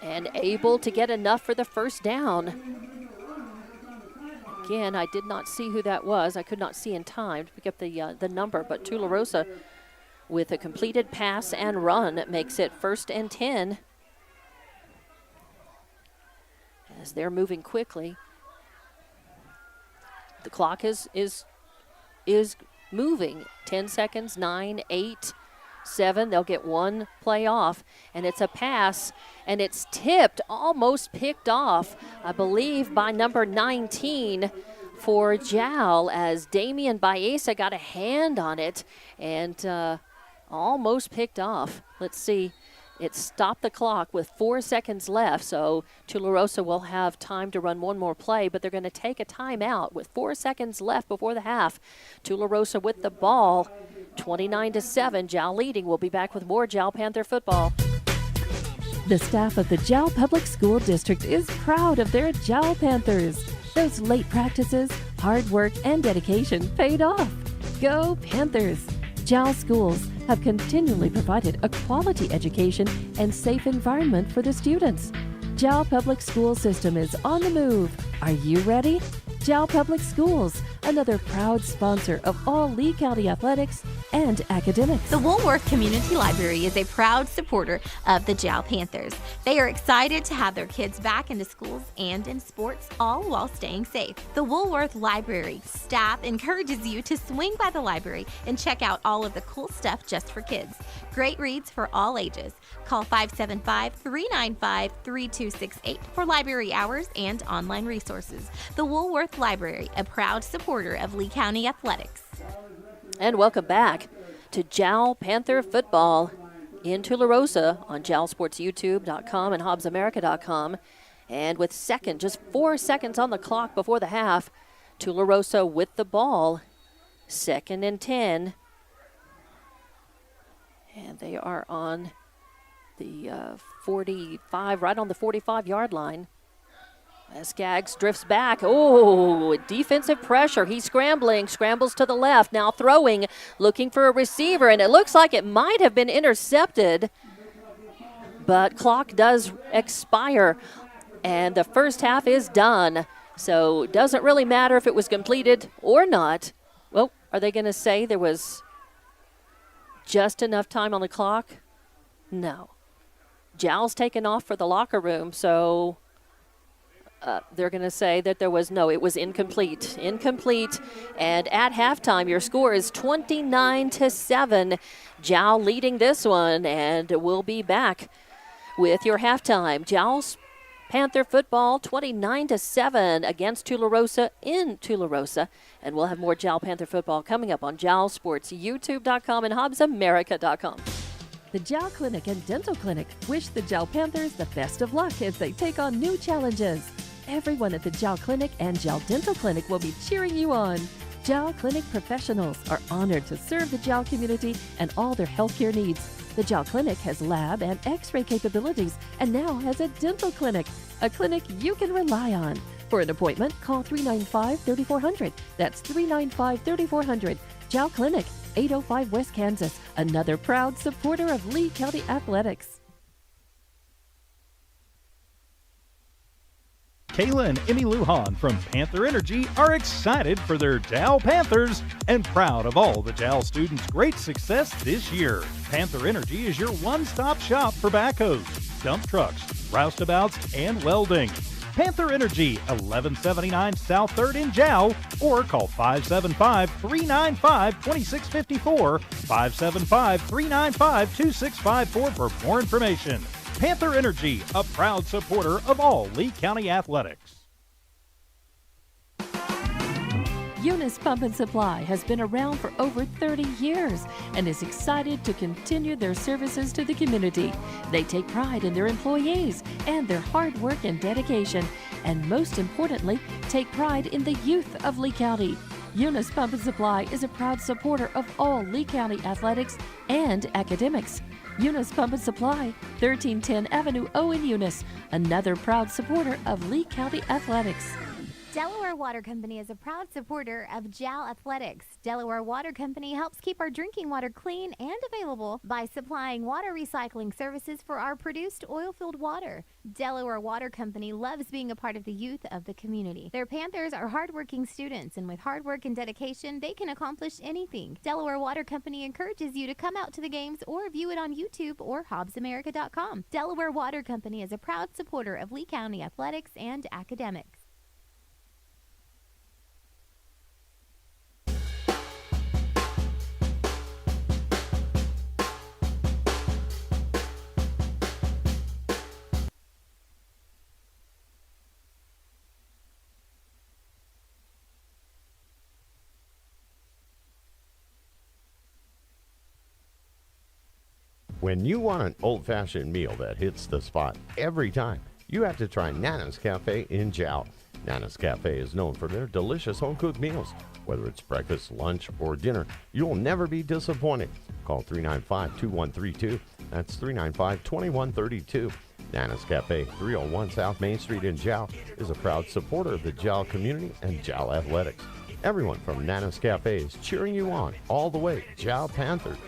and able to get enough for the first down. Again, I did not see who that was. I could not see in time to pick up the number, but Tularosa with a completed pass and run makes it 1st and 10 as they're moving quickly. The clock is moving. 10 seconds, 9, 8, 7. They'll get one play off, and it's a pass, and it's tipped, almost picked off, I believe, by number 19 for Jal, as Damian Baeza got a hand on it and almost picked off. Let's see. It stopped the clock with 4 seconds left, so Tularosa will have time to run one more play, but they're going to take a timeout with 4 seconds left before the half. Tularosa with the ball, 29-7. Jal leading. We'll be back with more Jal Panther football.
The staff of the Jal Public School District is proud of their Jal Panthers. Those late practices, hard work, and dedication paid off. Go Panthers! Jal schools have continually provided a quality education and safe environment for the students. Jal Public School System is on the move. Are you ready? Jal Public Schools, another proud sponsor of all Lee County athletics and academics.
The Woolworth Community Library is a proud supporter of the Jal Panthers. They are excited to have their kids back into schools and in sports, all while staying safe. The Woolworth Library staff encourages you to swing by the library and check out all of the cool stuff just for kids. Great reads for all ages. Call 575-395-3268 for library hours and online resources. The Woolworth Library, a proud supporter of Lee County athletics.
And welcome back to Jal Panther football in Tularosa on jalsportsyoutube.com and hobbsamerica.com. And with just 4 seconds on the clock before the half, Tularosa with the ball, 2nd and 10. And they are on the 45, right on the 45-yard line. As Skaggs drifts back. Oh, defensive pressure. He's scrambles to the left. Now throwing, looking for a receiver, and it looks like it might have been intercepted. But clock does expire, and the first half is done. So it doesn't really matter if it was completed or not. Well, are they going to say there was just enough time on the clock? No. Jal's taken off for the locker room, so they're going to say that it was incomplete. Incomplete. And at halftime, your score is 29-7. Jal leading this one, and we'll be back with your halftime. Jal's Panther football 29-7 against Tularosa in Tularosa. And we'll have more Jal Panther football coming up on jalsportsyoutube.com and hobbsamerica.com.
The Jal Clinic and Dental Clinic wish the Jal Panthers the best of luck as they take on new challenges. Everyone at the Jal Clinic and Jal Dental Clinic will be cheering you on. Jal Clinic professionals are honored to serve the Jal community and all their healthcare needs. The Jal Clinic has lab and x-ray capabilities and now has a dental clinic, a clinic you can rely on. For an appointment, call 395-3400. That's 395-3400. Jal Clinic, 805 West Kansas, another proud supporter of Lee County athletics.
Kayla and Emmy Lujan from Panther Energy are excited for their Jal Panthers and proud of all the Jal students' great success this year. Panther Energy is your one-stop shop for backhoes, dump trucks, roustabouts, and welding. Panther Energy, 1179 South 3rd in Jal, or call 575-395-2654, 575-395-2654 for more information. Panther Energy, a proud supporter of all Lee County athletics.
Eunice Pump and Supply has been around for over 30 years and is excited to continue their services to the community. They take pride in their employees and their hard work and dedication, and most importantly, take pride in the youth of Lee County. Eunice Pump and Supply is a proud supporter of all Lee County athletics and academics. Eunice Pump and Supply, 1310 Avenue O in Eunice, another proud supporter of Lee County athletics.
Delaware Water Company is a proud supporter of JAL Athletics. Delaware Water Company helps keep our drinking water clean and available by supplying water recycling services for our produced oil-filled water. Delaware Water Company loves being a part of the youth of the community. Their Panthers are hardworking students, and with hard work and dedication, they can accomplish anything. Delaware Water Company encourages you to come out to the games or view it on YouTube or hobbsamerica.com. Delaware Water Company is a proud supporter of Lee County athletics and academics.
When you want an old-fashioned meal that hits the spot every time, you have to try Nana's Cafe in Jal. Nana's Cafe is known for their delicious home-cooked meals. Whether it's breakfast, lunch, or dinner, you'll never be disappointed. Call 395-2132. That's 395-2132. Nana's Cafe, 301 South Main Street in Jal, is a proud supporter of the Jal community and Jal athletics. Everyone from Nana's Cafe is cheering you on all the way. Jal Panthers.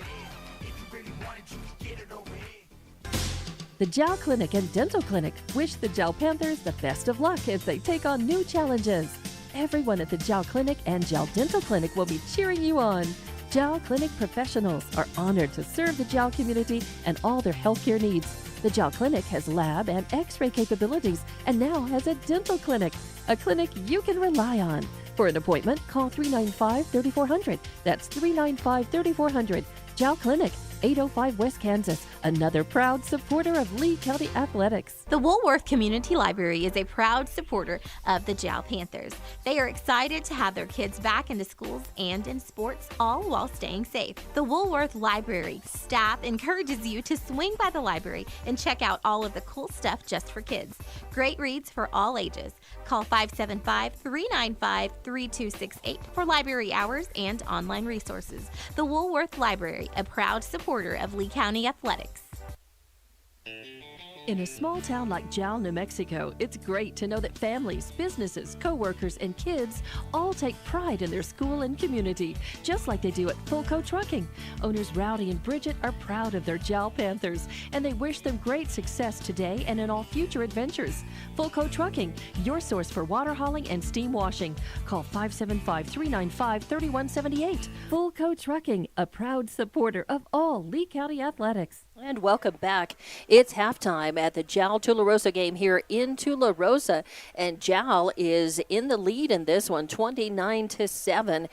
The Jal Clinic and Dental Clinic wish the Jal Panthers the best of luck as they take on new challenges. Everyone at the Jal Clinic and Jal Dental Clinic will be cheering you on. Jal Clinic professionals are honored to serve the Jal community and all their healthcare needs. The Jal Clinic has lab and x-ray capabilities and now has a dental clinic, a clinic you can rely on. For an appointment, call 395-3400. That's 395-3400. Jal Clinic, 805 West Kansas, another proud supporter of Lee County Athletics.
The Woolworth Community Library is a proud supporter of the Jal Panthers. They are excited to have their kids back into schools and in sports, all while staying safe. The Woolworth Library staff encourages you to swing by the library and check out all of the cool stuff just for kids. Great reads for all ages. Call 575-395-3268 for library hours and online resources. The Woolworth Library, a proud supporter of Lee County Athletics.
In a small town like Jal, New Mexico, it's great to know that families, businesses, co-workers, and kids all take pride in their school and community, just like they do at Fulco Trucking. Owners Rowdy and Bridget are proud of their Jal Panthers, and they wish them great success today and in all future adventures. Fulco Trucking, your source for water hauling and steam washing. Call 575-395-3178. Fulco Trucking, a proud supporter of all Lee County Athletics.
And welcome back. It's halftime at the Jal Tularosa game here in Tularosa, and Jal is in the lead in this one, 29-7.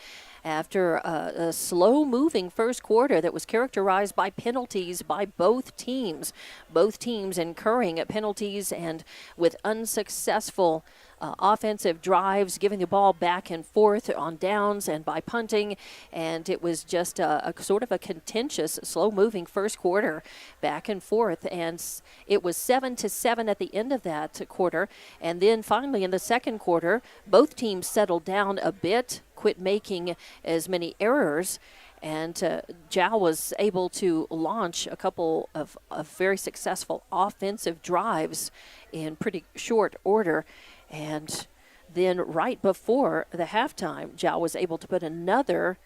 After a slow-moving first quarter that was characterized by penalties by both teams incurring penalties and with unsuccessful offensive drives, giving the ball back and forth on downs and by punting, and it was just a sort of a contentious, slow-moving first quarter, back and forth, and it was 7-7 at the end of that quarter, and then finally in the second quarter, both teams settled down a bit, quit making as many errors, and Jal was able to launch a couple of very successful offensive drives in pretty short order. And then right before the halftime, Jal was able to put another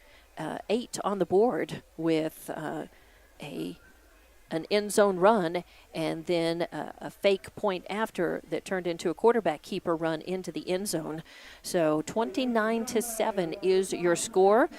8 on the board with an end zone run, and then a fake point after that turned into a quarterback keeper run into the end zone. So 29-7 is your score.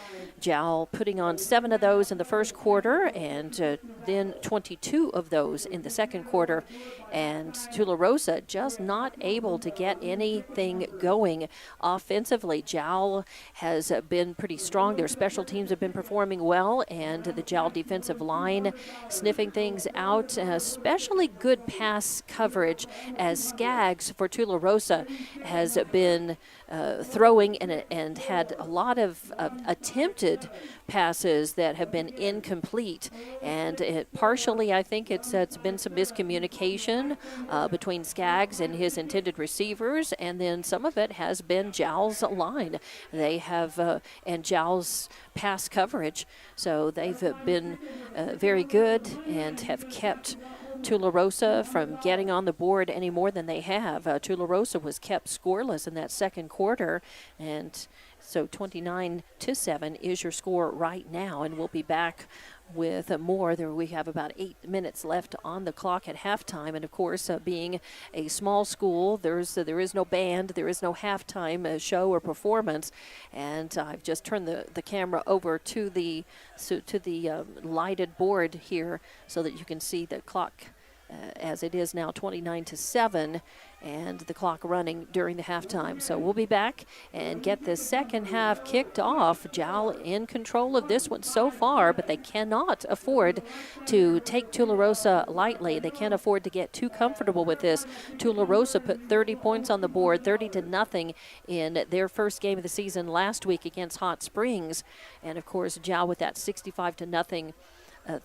Jal putting on 7 of those in the first quarter, and then 22 of those in the second quarter. And Tularosa just not able to get anything going offensively. Jal has been pretty strong. Their special teams have been performing well, and the Jal defensive line sniffing things out, especially good pass coverage as Skaggs for Tularosa has been throwing and had a lot of attempted passes that have been incomplete, and partially I think it's been some miscommunication between Skaggs and his intended receivers, and then some of it has been Jal's line. They have and Jal's pass coverage, so they've been very good and have kept Tularosa from getting on the board any more than they have. Tularosa was kept scoreless in that second quarter, and so 29-7 is your score right now, and we'll be back with more. We have about 8 minutes left on the clock at halftime, and of course, being a small school, there is no band, there is no halftime show or performance, and I've just turned the camera over to the lighted board here so that you can see the clock as it is now 29-7, and the clock running during the halftime. So we'll be back and get the second half kicked off. Jal in control of this one so far, but they cannot afford to take Tularosa lightly. They can't afford to get too comfortable with this. Tularosa put 30 points on the board, 30-0 in their first game of the season last week against Hot Springs. And of course, Jal with that 65-0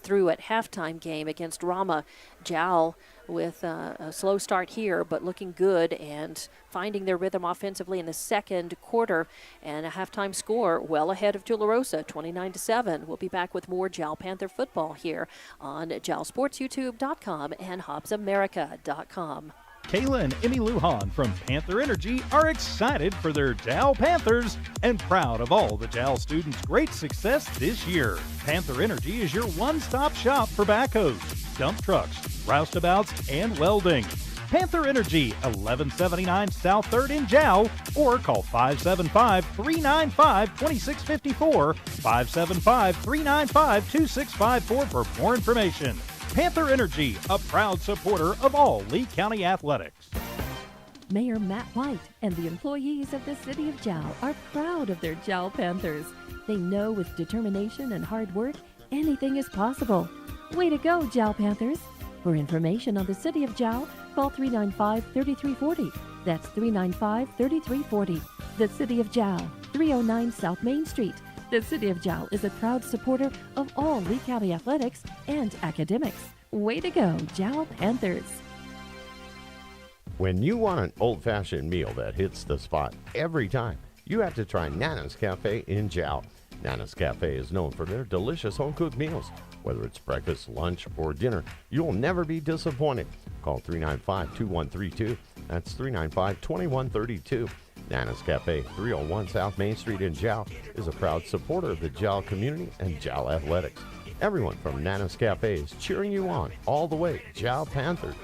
through at halftime game against Rama. Jal with a slow start here, but looking good and finding their rhythm offensively in the second quarter, and a halftime score well ahead of Tularosa, 29-7. We'll be back with more Jal Panther football here on JalSportsYouTube.com and HobbsAmerica.com.
Kayla and Emmy Lujan from Panther Energy are excited for their Jal Panthers and proud of all the Jal students' great success this year. Panther Energy is your one-stop shop for backhoes, dump trucks, roustabouts, and welding. Panther Energy, 1179 South 3rd in Jal, or call 575-395-2654, 575-395-2654 for more information. Panther Energy, a proud supporter of all Lee County athletics.
Mayor Matt White and the employees of the city of Jal are proud of their Jal Panthers. They know with determination and hard work, anything is possible. Way to go, Jal Panthers! For information on the city of Jal, call 395-3340. That's 395-3340. The city of Jal, 309 South Main Street. The city of Jal is a proud supporter of all Lee County athletics and academics. Way to go, Jal Panthers!
When you want an old-fashioned meal that hits the spot every time, you have to try Nana's Cafe in Jal. Nana's Cafe is known for their delicious home-cooked meals. Whether it's breakfast, lunch, or dinner, you'll never be disappointed. Call 395-2132. That's 395-2132. Nana's Cafe, 301 South Main Street in Jal, is a proud supporter of the Jal community and Jal athletics. Everyone from Nana's Cafe is cheering you on all the way, Jal Panthers.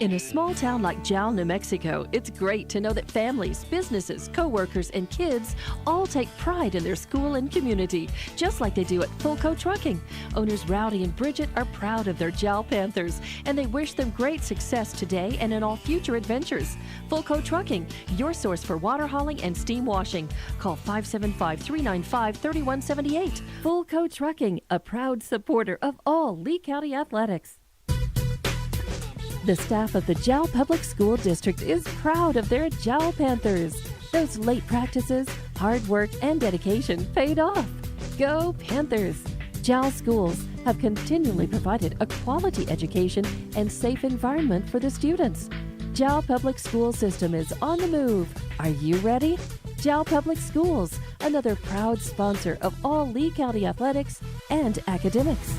In a small town like Jal, New Mexico, it's great to know that families, businesses, co-workers, and kids all take pride in their school and community, just like they do at Fulco Trucking. Owners Rowdy and Bridget are proud of their Jal Panthers, and they wish them great success today and in all future adventures. Fulco Trucking, your source for water hauling and steam washing. Call 575-395-3178. Fulco Trucking, a proud supporter of all Lee County athletics. The staff of the Jal Public School District is proud of their Jal Panthers. Those late practices, hard work, and dedication paid off. Go Panthers! Jal schools have continually provided a quality education and safe environment for the students. Jal Public School System is on the move. Are you ready? Jal Public Schools, another proud sponsor of all Lee County athletics and academics.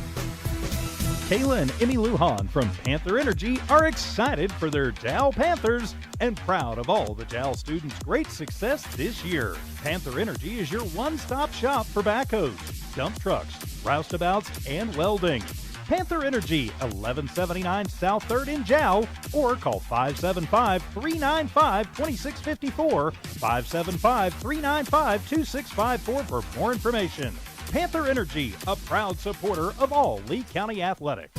Kayla and Emmy Lujan from Panther Energy are excited for their Jal Panthers and proud of all the Jal students' great success this year. Panther Energy is your one-stop shop for backhoes, dump trucks, roustabouts, and welding. Panther Energy, 1179 South 3rd in Jal, or call 575-395-2654, 575-395-2654 for more information. Panther Energy, a proud supporter of all Lee County athletics.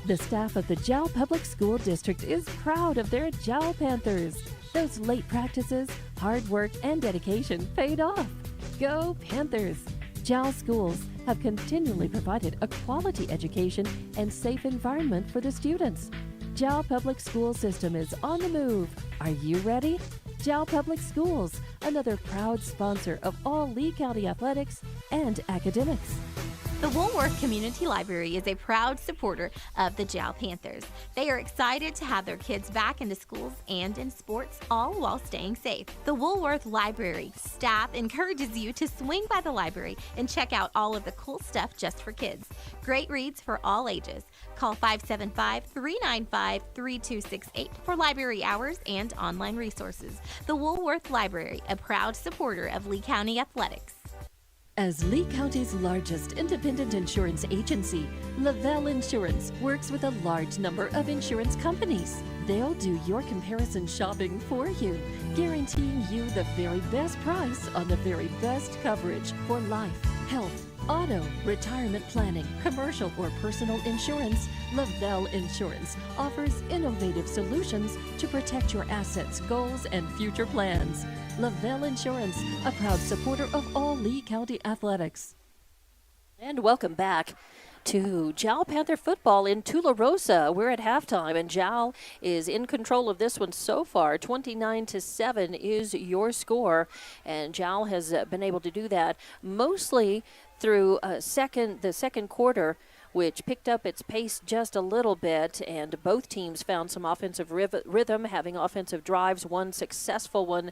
The staff of the Jal Public School District is proud of their Jal Panthers. Those late practices, hard work, and dedication paid off. Go Panthers! Jal schools have continually provided a quality education and safe environment for the students. Jal Public School System is on the move. Are you ready? Jal Public Schools, another proud sponsor of all Lee County athletics and academics.
The Woolworth Community Library is a proud supporter of the Jal Panthers. They are excited to have their kids back into schools and in sports, all while staying safe. The Woolworth Library staff encourages you to swing by the library and check out all of the cool stuff just for kids. Great reads for all ages. Call 575-395-3268 for library hours and online resources. The Woolworth Library, a proud supporter of Lee County athletics.
As Lee County's largest independent insurance agency, Lavelle Insurance works with a large number of insurance companies. They'll do your comparison shopping for you, guaranteeing you the very best price on the very best coverage for life, health, auto, retirement planning, commercial or personal insurance. Lavelle Insurance offers innovative solutions to protect your assets, goals, and future plans. Lavelle Insurance, a proud supporter of all Lee County athletics.
And welcome back to Jal Panther football in Tularosa. We're at halftime, and Jal is in control of this one so far. 29-7 is your score, and Jal has been able to do that mostly through the second quarter, which picked up its pace just a little bit, and both teams found some offensive rhythm, having offensive drives, one successful one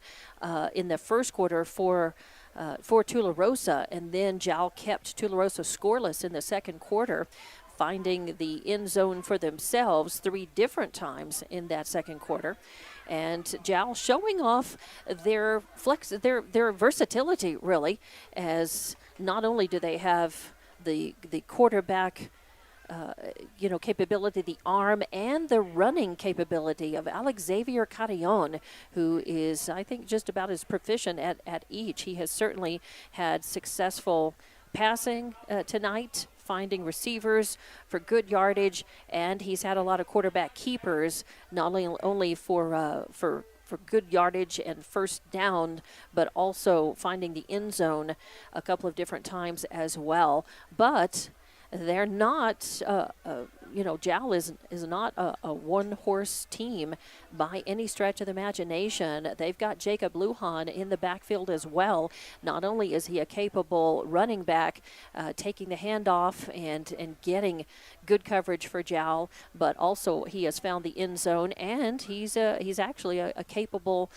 in the first quarter for Tularosa, and then Jal kept Tularosa scoreless in the second quarter, finding the end zone for themselves 3 different times in that second quarter. And Jal showing off their versatility, really, as not only do they have the quarterback capability, the arm, and the running capability of Xavier Carillon, who is, I think, just about as proficient at each. He has certainly had successful passing tonight, finding receivers for good yardage, and he's had a lot of quarterback keepers, not only for good yardage and first down, but also finding the end zone a couple of different times as well. But they're not, Jal is not a one-horse team by any stretch of the imagination. They've got Jacob Lujan in the backfield as well. Not only is he a capable running back, taking the handoff and getting good coverage for Jal, but also he has found the end zone, and he's actually a capable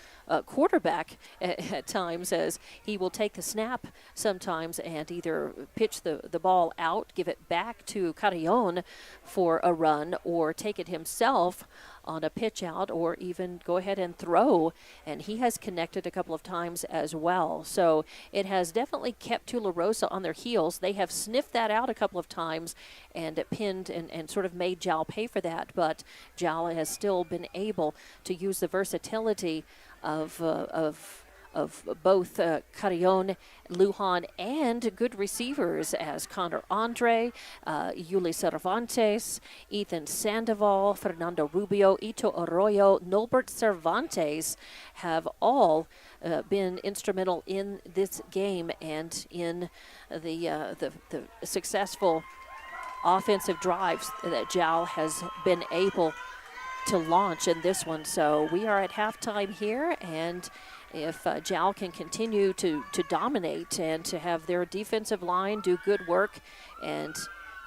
quarterback at times, as he will take the snap sometimes and either pitch the ball out, give it back to Carillon for a run, or take it himself on a pitch out, or even go ahead and throw, and he has connected a couple of times as well. So it has definitely kept Tularosa on their heels. They have sniffed that out a couple of times and pinned and sort of made Jal pay for that, but Jal has still been able to use the versatility of both Carillon, Lujan, and good receivers as Connor Andre, Yuli Cervantes, Ethan Sandoval, Fernando Rubio, Ito Arroyo, Nolbert Cervantes have all been instrumental in this game and in the successful offensive drives that Jal has been able to launch in this one. So we are at halftime here, and if Jal can continue to dominate and to have their defensive line do good work and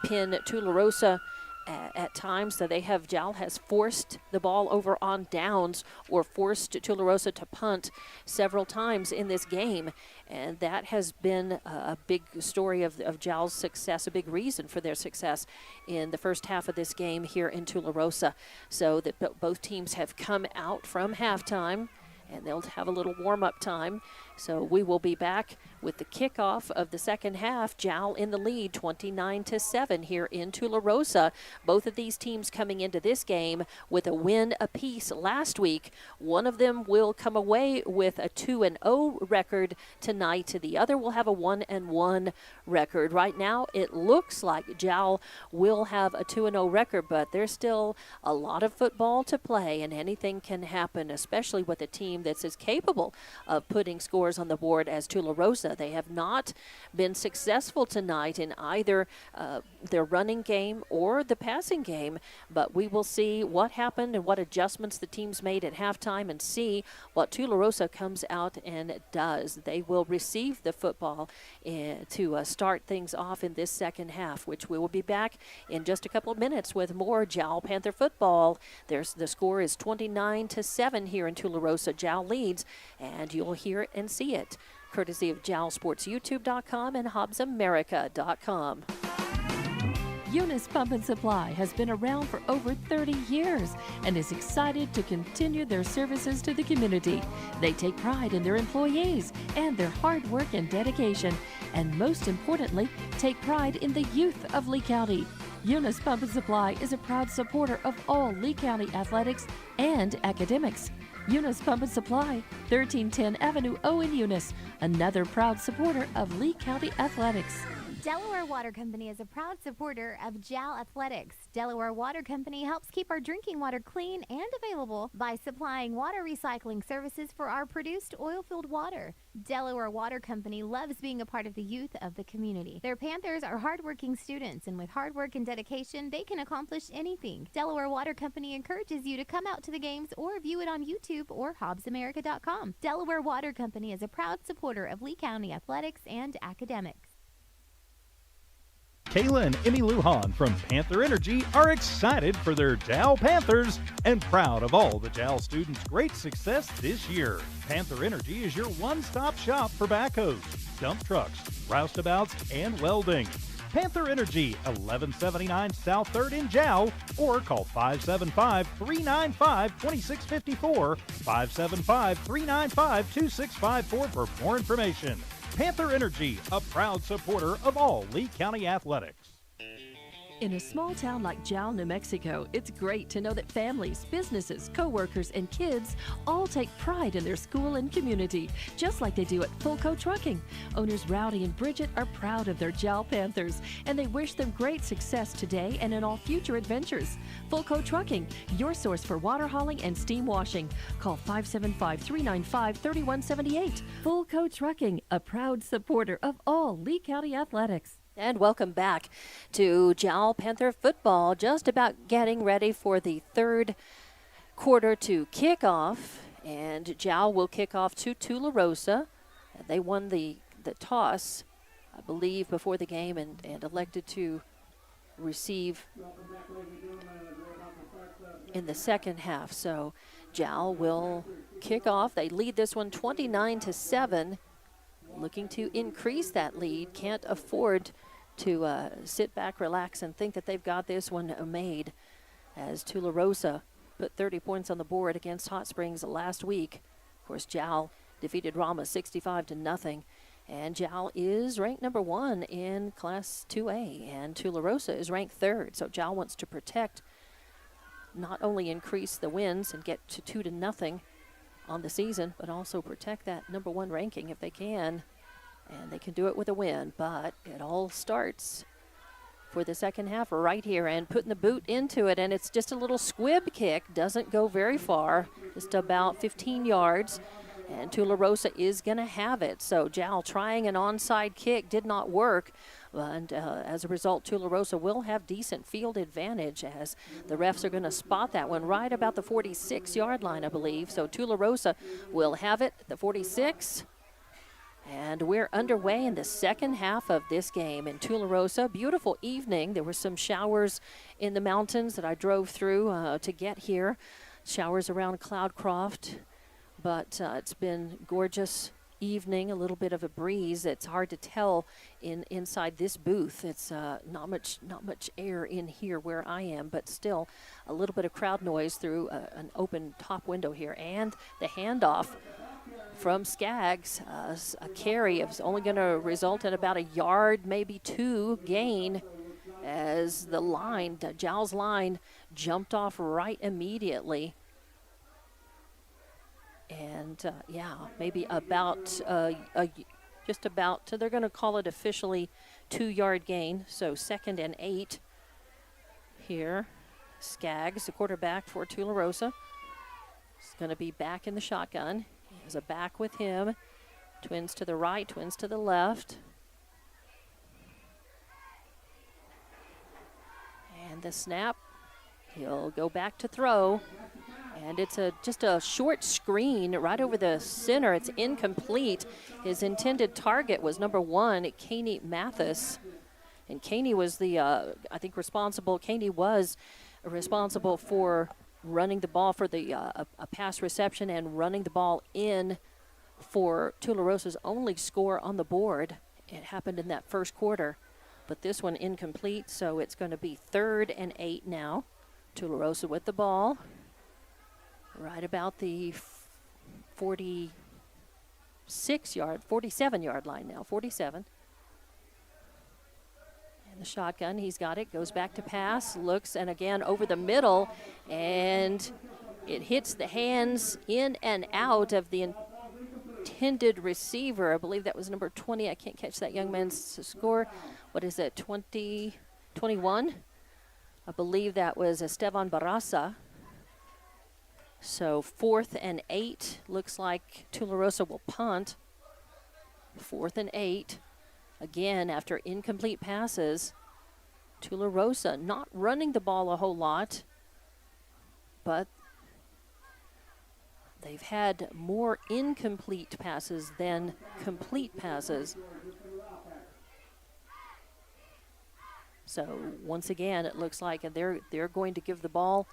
pin Tularosa at times, so Jal has forced the ball over on downs or forced Tularosa to punt several times in this game, and that has been a big story of Jal's success, a big reason for their success in the first half of this game here in Tularosa. So that both teams have come out from halftime, and they'll have a little warm-up time. So we will be back with the kickoff of the second half. Jal in the lead, 29-7 here in Tularosa. Both of these teams coming into this game with a win apiece last week. One of them will come away with a 2-0 record tonight. The other will have a 1-1 record. Right now, it looks like Jal will have a 2-0 record, but there's still a lot of football to play, and anything can happen, especially with a team that's as capable of putting scores on the board as Tularosa. They have not been successful tonight in either their running game or the passing game, but we will see what happened and what adjustments the teams made at halftime and see what Tularosa comes out and does. They will receive the football to start things off in this second half, which we will be back in just a couple of minutes with more Jal Panther football. The score is 29-7 here in Tularosa. Jal leads, and you'll hear and see it courtesy of JalSportsYouTube.com and HobbsAmerica.com.
Eunice Pump and Supply has been around for over 30 years and is excited to continue their services to the community. They take pride in their employees and their hard work and dedication, and most importantly, take pride in the youth of Lee County. Eunice Pump and Supply is a proud supporter of all Lee County athletics and academics. Eunice Pump and Supply, 1310 Avenue O in Eunice, another proud supporter of Lee County athletics.
Delaware Water Company is a proud supporter of JAL Athletics. Delaware Water Company helps keep our drinking water clean and available by supplying water recycling services for our produced oil-filled water. Delaware Water Company loves being a part of the youth of the community. Their Panthers are hardworking students, and with hard work and dedication, they can accomplish anything. Delaware Water Company encourages you to come out to the games or view it on YouTube or HobbsAmerica.com. Delaware Water Company is a proud supporter of Lee County athletics and academics.
Kayla and Emmy Lujan from Panther Energy are excited for their Jal Panthers and proud of all the Jal students' great success this year. Panther Energy is your one-stop shop for backhoes, dump trucks, roustabouts, and welding. Panther Energy, 1179 South 3rd in Jal, or call 575-395-2654, 575-395-2654 for more information. Panther Energy, a proud supporter of all Lee County athletics.
In a small town like Jal, New Mexico, it's great to know that families, businesses, co-workers, and kids all take pride in their school and community, just like they do at Fulco Trucking. Owners Rowdy and Bridget are proud of their Jal Panthers, and they wish them great success today and in all future adventures. Fulco Trucking, your source for water hauling and steam washing. Call 575-395-3178. Fulco Trucking, a proud supporter of all Lee County athletics.
And welcome back to Jal Panther football. Just about getting ready for the third quarter to kick off. And Jal will kick off to Tularosa. They won the toss, I believe, before the game and elected to receive in the second half. So Jal will kick off. They lead this one 29-7. Looking to increase that lead. Can't afford to sit back, relax, and think that they've got this one made, as Tularosa put 30 points on the board against Hot Springs last week. Of course, Jal defeated Rama 65-0, and Jal is ranked number 1 in Class 2A, and Tularosa is ranked 3rd. So Jal wants to protect, not only increase the wins and get to 2-0 on the season, but also protect that number 1 ranking if they can. And they can do it with a win, but it all starts for the second half right here, and putting the boot into it, and it's just a little squib kick. Doesn't go very far, just about 15 yards, and Tularosa is going to have it. So Jal trying an onside kick did not work, and as a result, Tularosa will have decent field advantage, as the refs are going to spot that one right about the 46-yard line, I believe. So Tularosa will have it at the 46. And we're underway in the second half of this game in Tularosa. Beautiful evening. There were some showers in the mountains that I drove through to get here. Showers around Cloudcroft, but it's been gorgeous evening. A little bit of a breeze. It's hard to tell inside this booth. It's not much air in here where I am, but still a little bit of crowd noise through an open top window here. And the handoff from Skaggs, a carry is only going to result in about a yard, maybe 2 gain, as the line, Jal's line, jumped off right immediately. And maybe about just about. So they're going to call it officially 2-yard gain. So 2nd and 8 here. Skaggs, the quarterback for Tularosa, is going to be back in the shotgun. There's a back with him. Twins to the right, twins to the left. And the snap. He'll go back to throw. And it's just a short screen right over the center. It's incomplete. His intended target was number 1, Caney Mathis. And Caney was Caney was responsible for running the ball for the a pass reception and running the ball in for Tularosa's only score on the board. It happened in that first quarter, but this one incomplete, so it's going to be 3rd and 8 now. Tularosa with the ball right about the 47-yard line now, 47. And the shotgun, he's got it, goes back to pass, looks, and again over the middle, and it hits the hands in and out of the intended receiver. I believe that was number 20. I can't catch that young man's score. What is it, 21? I believe that was Esteban Barraza. So 4th and 8. Looks like Tularosa will punt. 4th and 8. Again, after incomplete passes, Tularosa not running the ball a whole lot, but they've had more incomplete passes than complete passes. So once again, it looks like they're going to give the ball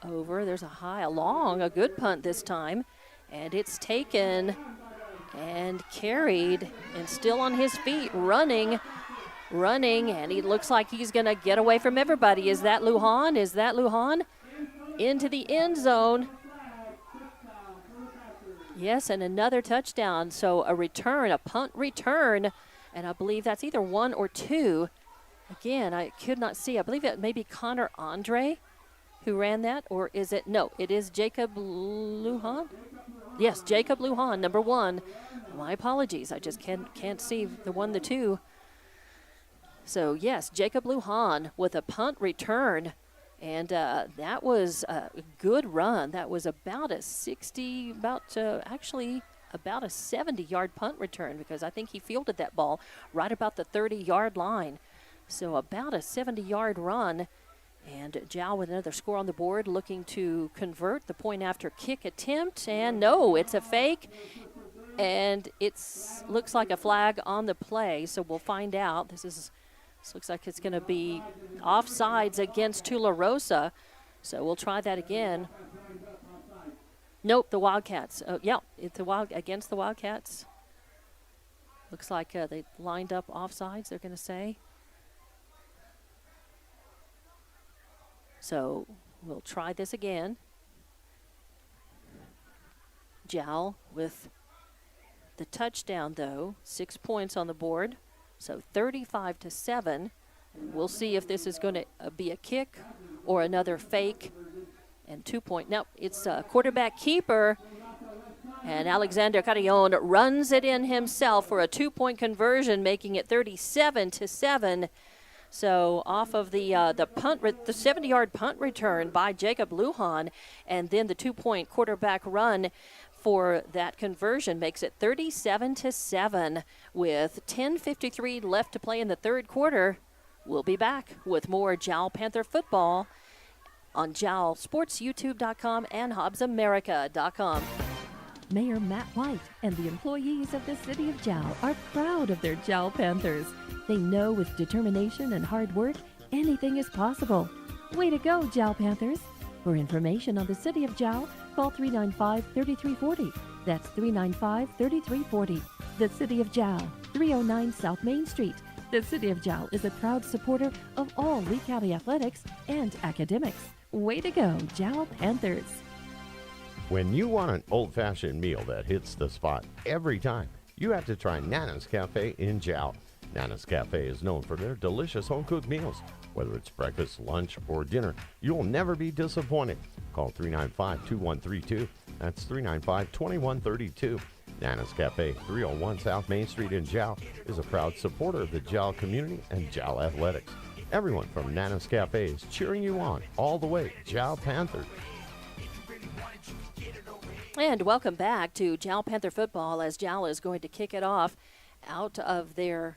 over. There's a good punt this time, and it's taken and carried, and still on his feet, running, and he looks like he's going to get away from everybody. Is that Lujan? Into the end zone. Yes, and another touchdown. So a punt return, and I believe that's either 1 or 2. Again, I could not see. I believe it may be Connor Andre who ran that, or is it? No, it is Jacob Lujan. Yes, Jacob Lujan, number 1. My apologies. I just can't see the 1, the 2. So, yes, Jacob Lujan with a punt return. And that was a good run. That was about a 70-yard punt return, because I think he fielded that ball right about the 30-yard line. So about a 70-yard run. And Jal with another score on the board, looking to convert the point after kick attempt. And no, it's a fake. And it looks like a flag on the play, so we'll find out. This looks like it's going to be offsides against Tularosa. So we'll try that again. Nope, the Wildcats. It's against the Wildcats. Looks like they lined up offsides, they're going to say. So we'll try this again. Jal with the touchdown, though. 6 points on the board. So 35-7. We'll see if this is going to be a kick or another fake. And 2 point. Now it's a quarterback keeper. And Alexander Carrion runs it in himself for a 2-point conversion, making it 37-7. So off of the punt, the 70-yard punt return by Jacob Lujan, and then the 2-point quarterback run for that conversion makes it 37-7 with 10:53 left to play in the third quarter. We'll be back with more Jal Panther football on JalSportsYouTube.com and HobbsAmerica.com.
Mayor Matt White and the employees of the City of Jal are proud of their Jal Panthers. They know with determination and hard work, anything is possible. Way to go, Jal Panthers. For information on the City of Jal, call 395-3340. That's 395-3340. The City of Jal, 309 South Main Street. The City of Jal is a proud supporter of all Lee County athletics and academics. Way to go, Jal Panthers.
When you want an old-fashioned meal that hits the spot every time, you have to try Nana's Cafe in Jal. Nana's Cafe is known for their delicious home-cooked meals. Whether it's breakfast, lunch, or dinner, you'll never be disappointed. Call 395-2132. That's 395-2132. Nana's Cafe, 301 South Main Street in Jal, is a proud supporter of the Jal community and Jal athletics. Everyone from Nana's Cafe is cheering you on all the way. Jal Panthers.
And welcome back to Jal Panther football, as Jal is going to kick it off out of the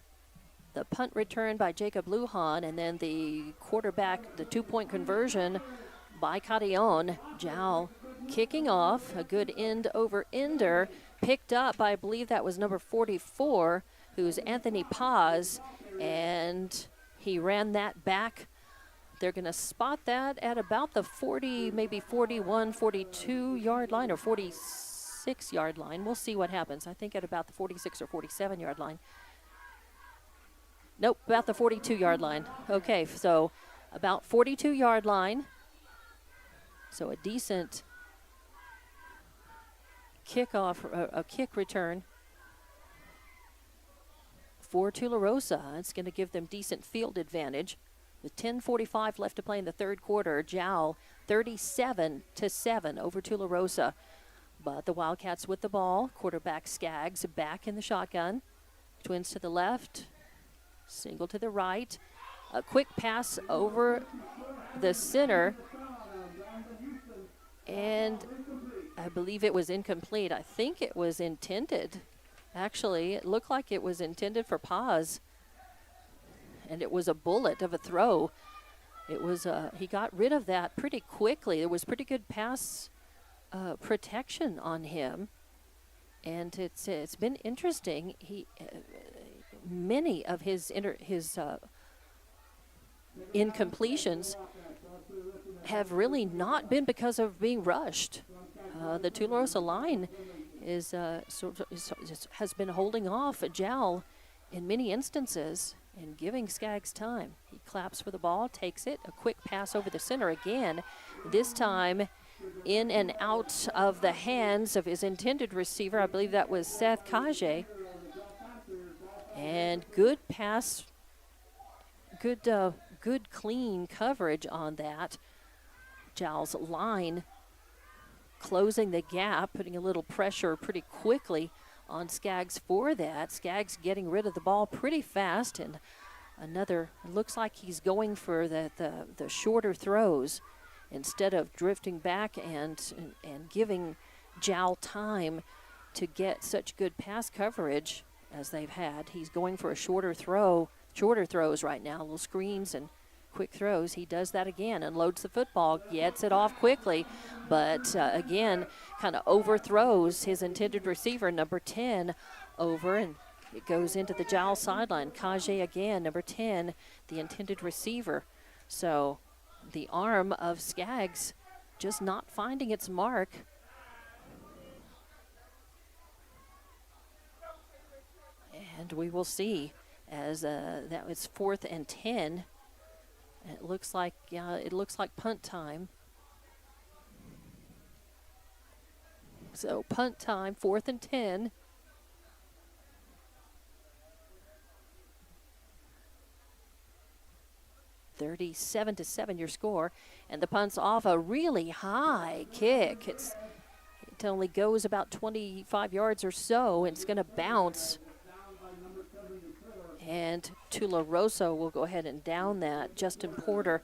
punt return by Jacob Lujan, and then the quarterback, the 2-point conversion by Carrion. Jal kicking off, a good end-over-ender, picked up by, I believe that was number 44, who's Anthony Paz, and he ran that back. They're going to spot that at about the 40, maybe 41, 42-yard line, or 46-yard line. We'll see what happens. I think at about the 46 or 47-yard line. Nope, about the 42-yard line. Okay, so about 42-yard line. So a decent kickoff, a kick return for Tularosa. It's going to give them decent field advantage. With 10:45 left to play in the third quarter, Jal 37-7 over Tularosa. But the Wildcats with the ball. Quarterback Skaggs back in the shotgun. Twins to the left. Single to the right. A quick pass over the center. And I believe it was incomplete. I think it was intended. Actually, it looked like it was intended for pause. And it was a bullet of a throw. It was, he got rid of that pretty quickly. There was pretty good pass protection on him. And it's been interesting. Many of his incompletions have really not been because of being rushed. The Tularosa line has been holding off Jal in many instances and giving Skaggs time. He claps for the ball, takes it, a quick pass over the center again, this time in and out of the hands of his intended receiver. I believe that was Seth Kage. And good pass, good clean coverage on that. Jal's line closing the gap, putting a little pressure pretty quickly on Skaggs for that. Skaggs getting rid of the ball pretty fast, and another, looks like he's going for the shorter throws instead of drifting back and giving Jal time to get such good pass coverage as they've had. He's going for a shorter throws right now, little screens and quick throws. He does that again and loads the football, gets it off quickly, but again, kind of overthrows his intended receiver, number 10, over, and it goes into the Jal sideline. Kage again, number 10, the intended receiver. So the arm of Skaggs just not finding its mark. And we will see as that was 4th and 10. It looks like punt time. So punt time, 4th and 10. (37-7) your score, and the punt's off a really high kick. It only goes about 25 yards or so, and it's going to bounce. And Tularosa will go ahead and down that. Justin Porter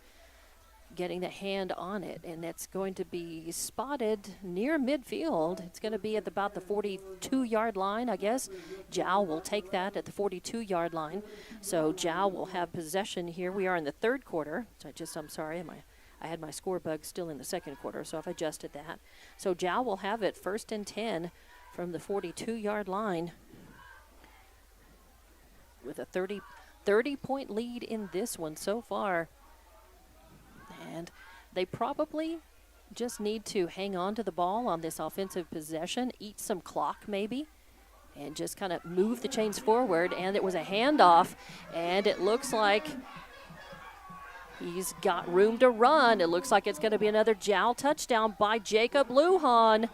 getting the hand on it, and it's going to be spotted near midfield. It's going to be at about the 42-yard line, I guess. Jal will take that at the 42-yard line. So Jal will have possession here. We are in the third quarter. I'm sorry, I had my score bug still in the second quarter, so I've adjusted that. So Jal will have it 1st and 10 from the 42-yard line, with a 30-point lead in this one so far. And they probably just need to hang on to the ball on this offensive possession, eat some clock maybe, and just kind of move the chains forward. And it was a handoff, and it looks like he's got room to run. It looks like it's going to be another Jal touchdown by Jacob Lujan.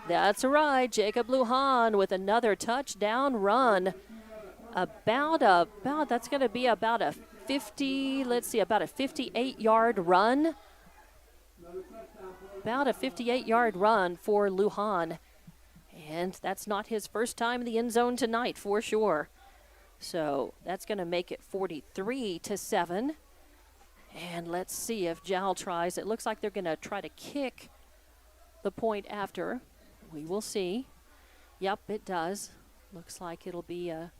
That's right, Jacob Lujan with another touchdown run. That's going to be about a 58-yard run. About a 58-yard run for Lujan. And that's not his first time in the end zone tonight for sure. So that's going to make it 43-7. And let's see if Jal tries. It looks like they're going to try to kick the point after. We will see. Yep, it does. Looks like it'll be an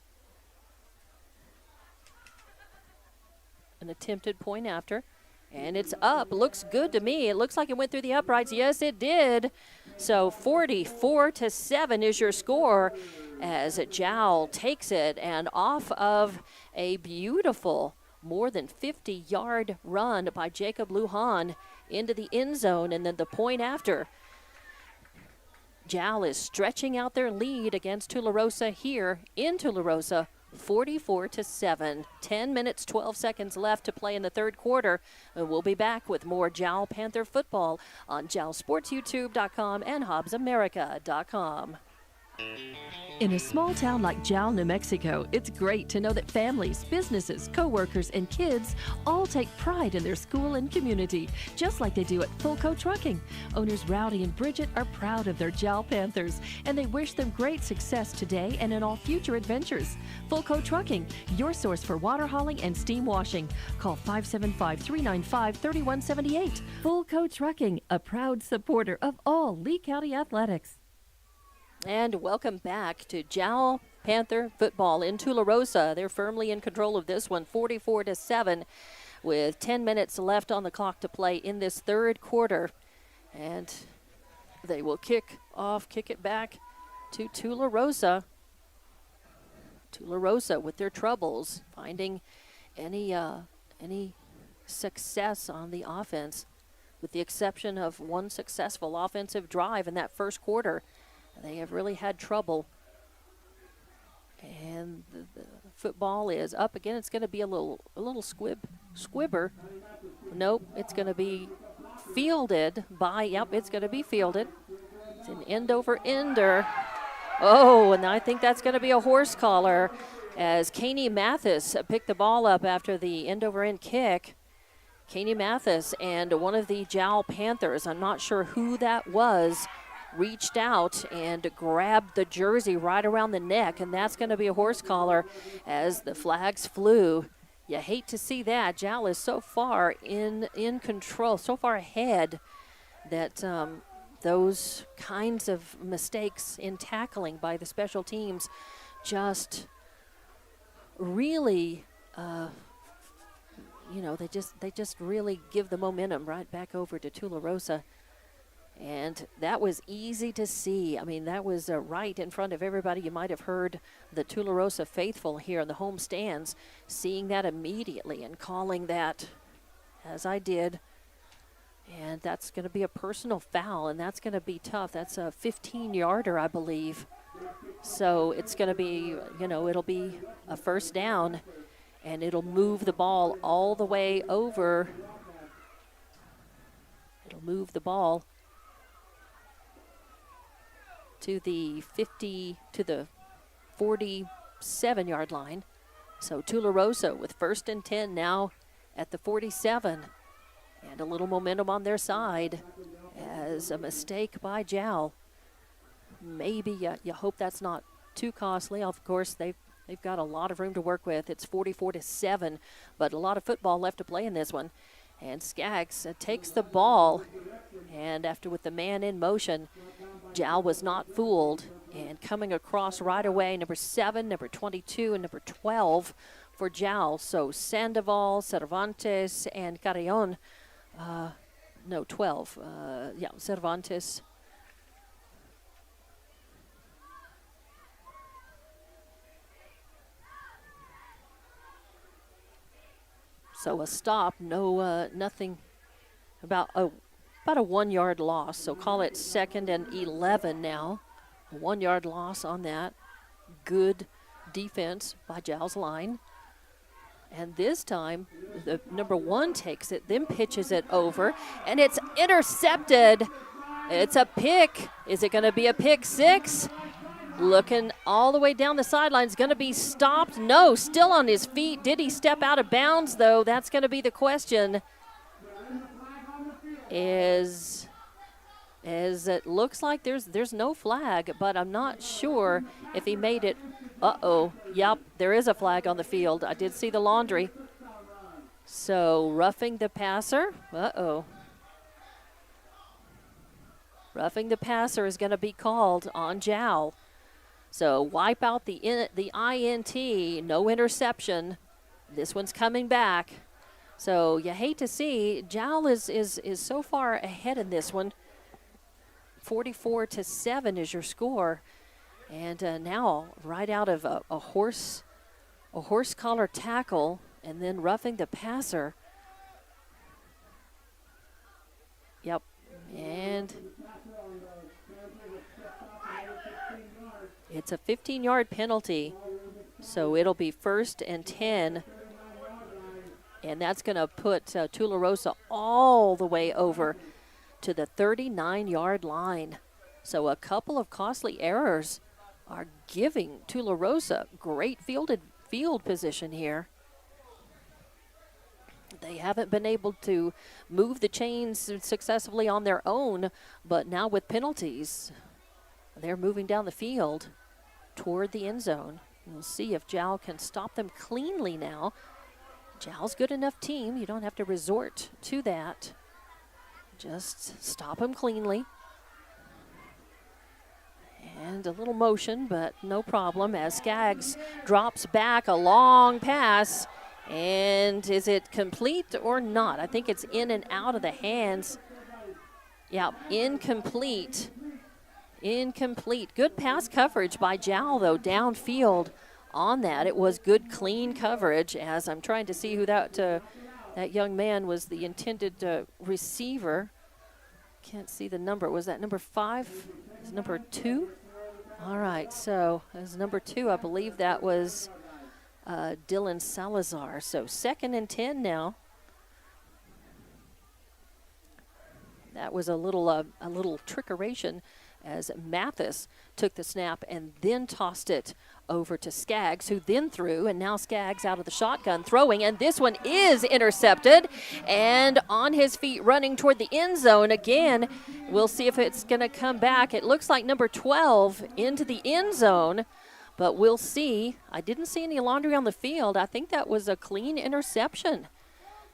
attempted point after. And it's up. Looks good to me. It looks like it went through the uprights. Yes, it did. So 44-7 is your score as Jal takes it, and off of a beautiful more than 50-yard run by Jacob Lujan into the end zone, and then the point after. Jal is stretching out their lead against Tularosa here in Tularosa, 44-7. 10 minutes, 12 seconds left to play in the third quarter. And we'll be back with more Jal Panther football on JalSportsYouTube.com and HobbsAmerica.com.
In a small town like Jal, New Mexico, it's great to know that families, businesses, coworkers, and kids all take pride in their school and community, just like they do at Fulco Trucking. Owners Rowdy and Bridget are proud of their Jal Panthers, and they wish them great success today and in all future adventures. Fulco Trucking, your source for water hauling and steam washing. Call 575-395-3178. Fulco Trucking, a proud supporter of all Lee County athletics.
And welcome back to Jal Panther football in Tularosa. They're firmly in control of this one, 44-7, with 10 minutes left on the clock to play in this third quarter. And they will kick it back to Tularosa. Tularosa with their troubles, finding any success on the offense, with the exception of one successful offensive drive in that first quarter. They have really had trouble. And the football is up again. It's going to be a little squibber. Nope, it's going to be fielded by, it's going to be fielded. It's an end over ender. Oh, and I think that's going to be a horse collar as Caney Mathis picked the ball up after the end over end kick. Caney Mathis and one of the Jal Panthers, I'm not sure who that was, reached out and grabbed the jersey right around the neck, and that's going to be a horse collar as the flags flew. You hate to see that. Jal is so far in control, so far ahead that those kinds of mistakes in tackling by the special teams just really, they just really give the momentum right back over to Tularosa. And that was easy to see. I mean, that was right in front of everybody. You might have heard the Tularosa faithful here in the home stands seeing that immediately and calling that, as I did. And that's going to be a personal foul, and that's going to be tough. That's a 15-yarder, I believe. So it's going to be, it'll be a first down, and it'll move the ball all the way over. It'll move the ball to the 47-yard line. So Tularosa with 1st and 10 now at the 47. And a little momentum on their side as a mistake by Jal. Maybe you hope that's not too costly. Of course, they've got a lot of room to work with. It's 44-7, but a lot of football left to play in this one. And Skaggs takes the ball, and after with the man in motion, Jal was not fooled, and coming across right away, number 7, number 22, and number 12 for Jal. So Sandoval, Cervantes, and Carrion. 12. Cervantes. So a stop, nothing, about a 1-yard loss. So call it 2nd and 11 now. A 1-yard loss on that. Good defense by Jal's line. And this time, the number 1 takes it, then pitches it over, and it's intercepted. It's a pick. Is it going to be a pick 6? Looking all the way down the sidelines, going to be stopped. No, still on his feet. Did he step out of bounds, though? That's going to be the question. As it looks like there's no flag, but I'm not sure if he made it. Uh-oh. Yep, there is a flag on the field. I did see the laundry. So roughing the passer. Uh-oh. Roughing the passer is going to be called on Jal. So wipe out the INT, no interception. This one's coming back. So you hate to see, Jal is so far ahead in this one. 44-7 is your score. And now right out of a horse collar tackle and then roughing the passer. Yep. And it's a 15-yard penalty. So it'll be 1st and 10. And that's going to put Tularosa all the way over to the 39-yard line. So a couple of costly errors are giving Tularosa great field position here. They haven't been able to move the chains successfully on their own, but now with penalties, they're moving down the field toward the end zone. We'll see if Jal can stop them cleanly now. Jal's good enough team. You don't have to resort to that. Just stop them cleanly. And a little motion, but no problem as Skaggs drops back a long pass. And is it complete or not? I think it's in and out of the hands. Yeah, incomplete. Incomplete. Good pass coverage by Jal, though, downfield on that. It was good, clean coverage, as I'm trying to see who that young man was, the intended receiver. Can't see the number. Was that number 5? Is number 2? All right, so as number 2, I believe that was Dylan Salazar. So 2nd and 10 now. That was a little trickeration as Mathis took the snap and then tossed it over to Skaggs, who then threw, and now Skaggs out of the shotgun throwing, and this one is intercepted, and on his feet running toward the end zone again. We'll see if it's going to come back. It looks like number 12 into the end zone, but we'll see. I didn't see any laundry on the field. I think that was a clean interception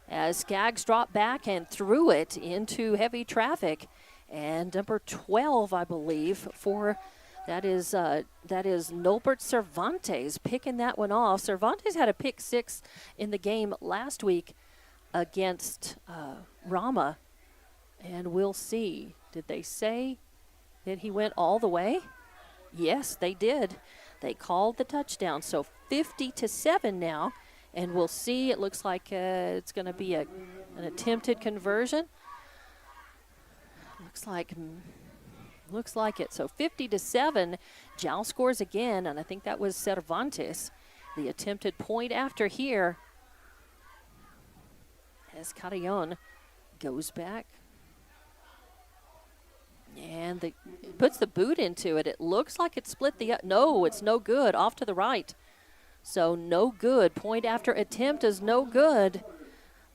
as Skaggs dropped back and threw it into heavy traffic. And number 12, I believe, that is Nolbert Cervantes picking that one off. Cervantes had a pick 6 in the game last week against Rama. And we'll see. Did they say that he went all the way? Yes, they did. They called the touchdown. So 50-7 now. And we'll see. It looks like it's going to be an attempted conversion. Looks like it. So 50-7, Jal scores again, and I think that was Cervantes. The attempted point after here as Carillon goes back. And puts the boot into it. It looks like it split no, it's no good. Off to the right. So no good. Point after attempt is no good.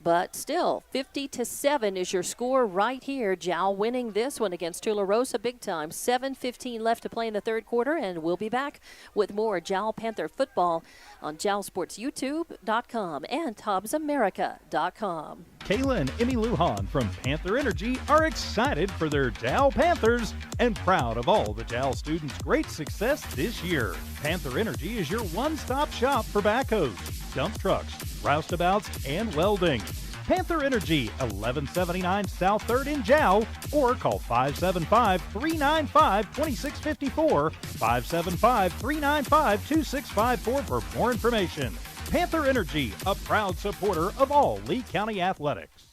But still, 50-7 is your score right here. Jal winning this one against Tularosa big time. 7:15 left to play in the third quarter, and we'll be back with more Jal Panther football on JalSportsYouTube.com and TubsAmerica.com.
Kayla and Emmy Lujan from Panther Energy are excited for their Jal Panthers and proud of all the Jal students' great success this year. Panther Energy is your one-stop shop for backhoes, dump trucks, roustabouts, and welding. Panther Energy, 1179 South 3rd in Jal, or call 575-395-2654, 575-395-2654 for more information. Panther Energy, a proud supporter of all Lee County athletics.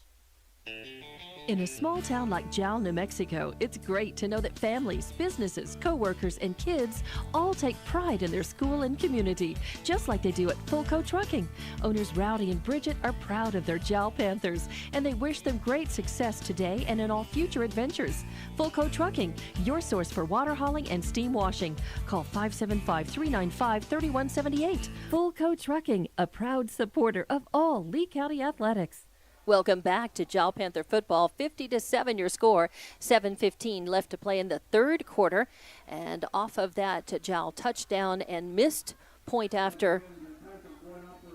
In a small town like Jal, New Mexico, it's great to know that families, businesses, co-workers, and kids all take pride in their school and community, just like they do at Fulco Trucking. Owners Rowdy and Bridget are proud of their Jal Panthers, and they wish them great success today and in all future adventures. Fulco Trucking, your source for water hauling and steam washing. Call 575-395-3178. Fulco Trucking, a proud supporter of all Lee County athletics.
Welcome back to Jal Panther football. 50-7 your score. 7:15 left to play in the third quarter. And off of that Jal touchdown and missed point after,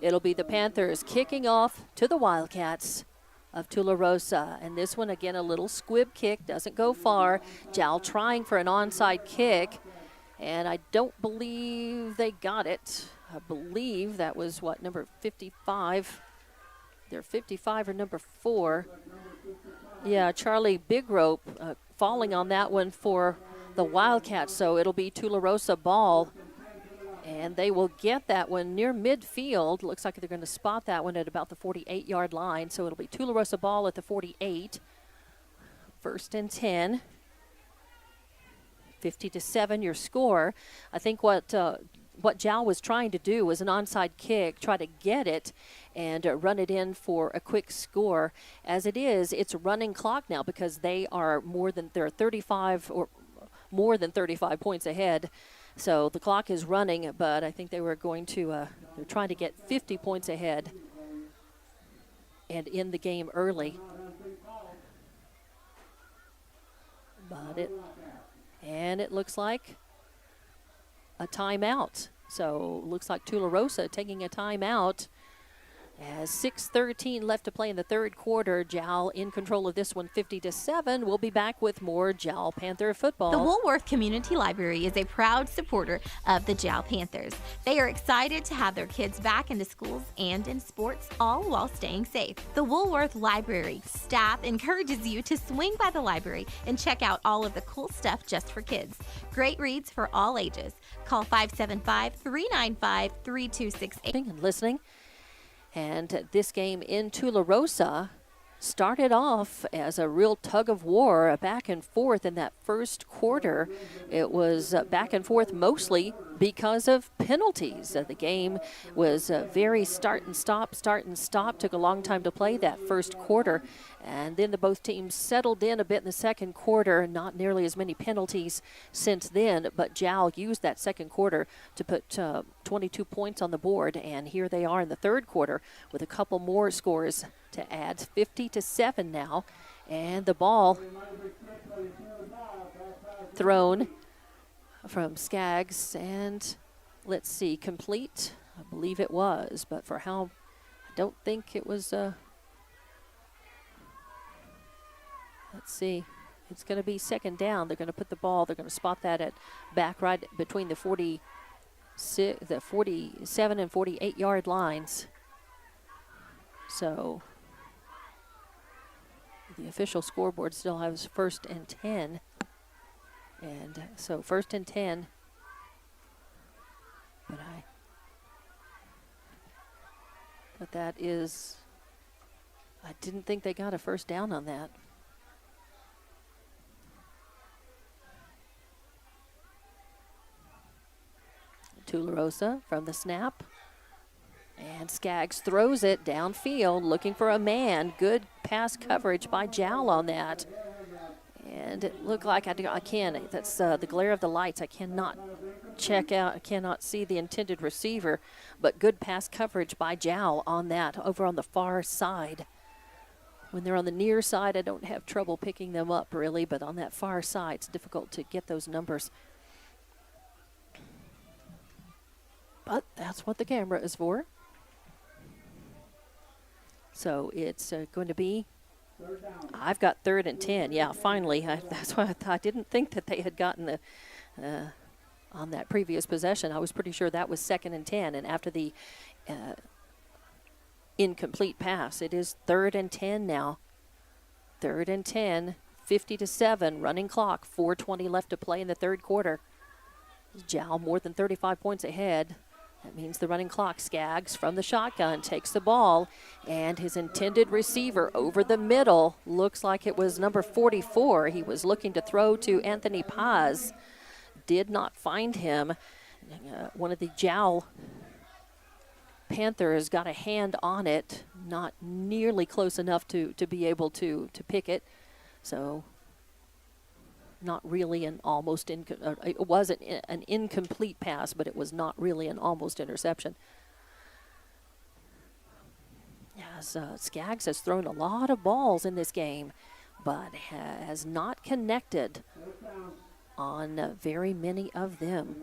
it'll be the Panthers kicking off to the Wildcats of Tularosa. And this one, again, a little squib kick. Doesn't go far. Jal trying for an onside kick. And I don't believe they got it. I believe that was, number 55. They're 55 or number 4. Yeah, Charlie Big Rope falling on that one for the Wildcats. So it'll be Tularosa ball. And they will get that one near midfield. Looks like they're going to spot that one at about the 48-yard line. So it'll be Tularosa ball at the 48. 1st and 10. 50-7 your score. I think what Jal was trying to do was an onside kick, try to get it and run it in for a quick score. As it is, it's running clock now because they're 35 or more than 35 points ahead So the clock is running, but I think they were going to, they're trying to get 50 points ahead and end the game early. But it looks like a timeout. So looks like Tularosa taking a timeout. As 6:13 left to play in the third quarter, Jal in control of this one 50-7. We'll be back with more Jal Panther football.
The Woolworth Community Library is a proud supporter of the Jal Panthers. They are excited to have their kids back into schools and in sports, all while staying safe. The Woolworth Library staff encourages you to swing by the library and check out all of the cool stuff just for kids. Great reads for all ages. Call 575-395-3268.
And listening. And this game in Tularosa started off as a real tug of war, back and forth in that first quarter. It was back and forth mostly because of penalties. The game was very start and stop. Took a long time to play that first quarter. And then both teams settled in a bit in the second quarter. Not nearly as many penalties since then, but Jal used that second quarter to put 22 points on the board. And here they are in the third quarter with a couple more scores to add. 50-7 now. And the ball thrown from Skaggs. And let's see, complete. I believe it was, but for how, I don't think it was. Let's see. It's going to be second down. They're going to put the ball. They're going to spot that at back right between the 47 and 48 yard lines. So the official scoreboard still has 1st and 10. And so 1st and 10. But that is, I didn't think they got a first down on that. Tularosa from the snap. And Skaggs throws it downfield, looking for a man. Good pass coverage by Jal on that. And it looked like that's the glare of the lights. I cannot check out, I cannot see the intended receiver, but good pass coverage by Jal on that over on the far side. When they're on the near side, I don't have trouble picking them up really, but on that far side, it's difficult to get those numbers. But that's what the camera is for. So it's going to be, I've got 3rd and 10. Yeah, finally. That's why I didn't think that they had gotten the on that previous possession. I was pretty sure that was 2nd and 10. And after the incomplete pass, it is 3rd and 10 now. 3rd and 10, 50-7, running clock, 4:20 left to play in the third quarter. Jal more than 35 points ahead. That means the running clock. Skaggs from the shotgun takes the ball, and his intended receiver over the middle looks like it was number 44. He was looking to throw to Anthony Paz. Did not find him. One of the Jal Panthers got a hand on it, not nearly close enough to be able to pick it. So not really an almost, it wasn't an incomplete pass, but it was not really an almost interception. Yes, Skaggs has thrown a lot of balls in this game, but has not connected on very many of them.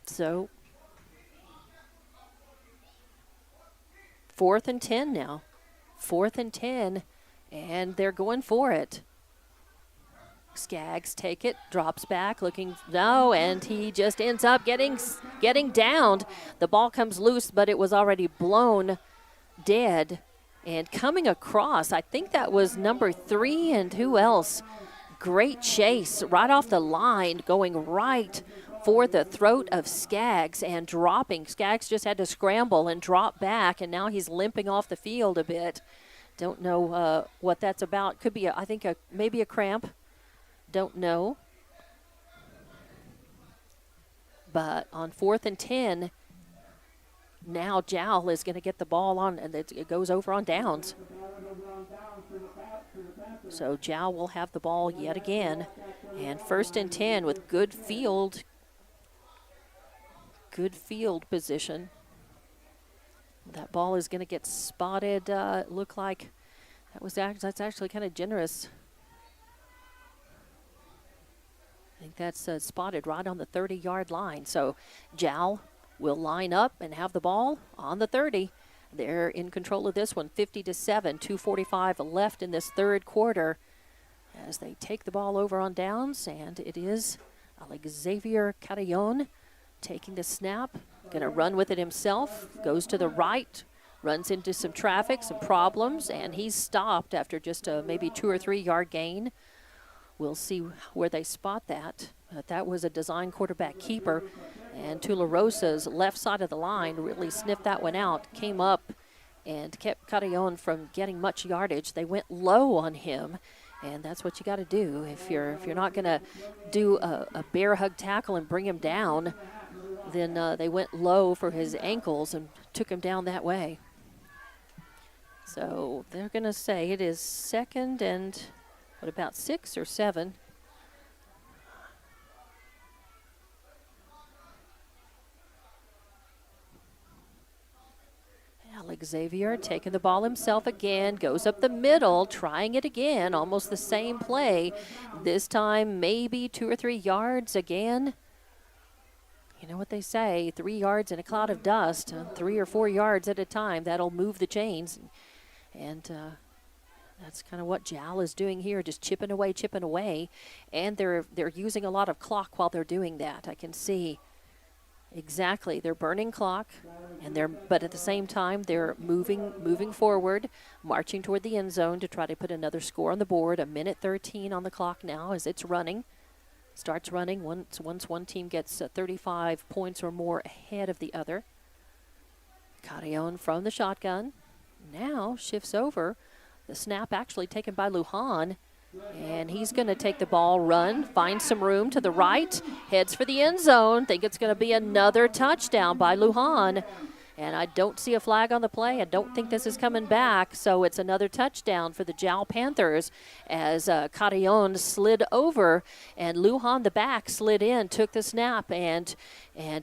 So 4th and 10 now. 4th and 10. And they're going for it. Skaggs take it, drops back, and he just ends up getting downed. The ball comes loose, but it was already blown dead. And coming across, I think that was number 3, and who else? Great chase right off the line, going right for the throat of Skaggs and dropping. Skaggs just had to scramble and drop back, and now he's limping off the field a bit. Don't know what that's about. Could be, maybe a cramp. Don't know. But on 4th and 10, now Jal is going to get the ball on, and it goes over on downs. So Jal will have the ball yet again. And 1st and 10 with good field position. That ball is going to get spotted. Look like that's actually kind of generous. I think that's spotted right on the 30-yard line. So Jal will line up and have the ball on the 30. They're in control of this one, 50-7, 2:45 left in this third quarter as they take the ball over on downs, and it is Xavier Carillon taking the snap, going to run with it himself, goes to the right, runs into some traffic, some problems, and he's stopped after just a maybe 2 or 3 yard gain. We'll see where they spot that. That was a design quarterback keeper, and Tularosa's left side of the line really sniffed that one out, came up and kept Carillon from getting much yardage. They went low on him, and that's what you got to do. If you're not going to do a bear hug tackle and bring him down, then they went low for his ankles and took him down that way. So they're going to say it is 2nd and, what, about 6 or 7? Xavier taking the ball himself again, goes up the middle, trying it again, almost the same play. This time maybe 2 or 3 yards again. You know what they say, 3 yards in a cloud of dust, 3 or 4 yards at a time, that'll move the chains. And that's kind of what Jal is doing here, just chipping away. And they're using a lot of clock while they're doing that. I can see exactly, they're burning clock, but at the same time they're moving forward, marching toward the end zone to try to put another score on the board. 1:13 on the clock now as it's running. Starts running once one team gets 35 points or more ahead of the other. Carillon from the shotgun now shifts over. The snap actually taken by Lujan. And he's going to take the ball, run, find some room to the right, heads for the end zone. Think it's going to be another touchdown by Lujan. And I don't see a flag on the play. I don't think this is coming back. So it's another touchdown for the Jal Panthers as Carillon slid over. And Lujan, the back, slid in, took the snap, and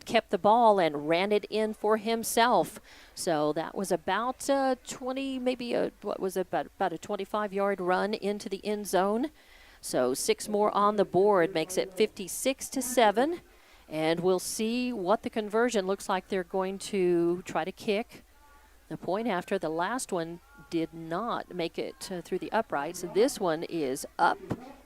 kept the ball and ran it in for himself. So that was about 20, maybe about a 25-yard run into the end zone. So 6 more on the board makes it 56-7. And we'll see what the conversion looks like. They're going to try to kick the point after. The last one did not make it through the uprights. This one is up.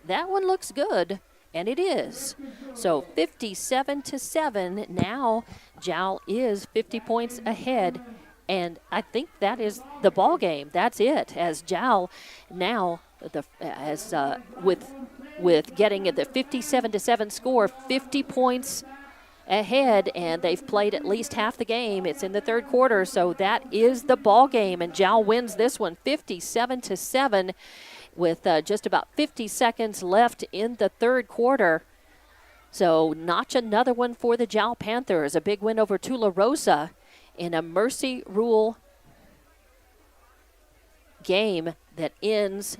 That one looks good, and it is. So 57-7. Now Jal is 50 points ahead. And I think that is the ball game. That's it. As Jal now, with getting the 57-7 score, 50 points ahead, and they've played at least half the game. It's in the third quarter, so that is the ball game, and Jal wins this one 57-7 with just about 50 seconds left in the third quarter. So notch another one for the Jal Panthers. A big win over Tularosa in a mercy rule game that ends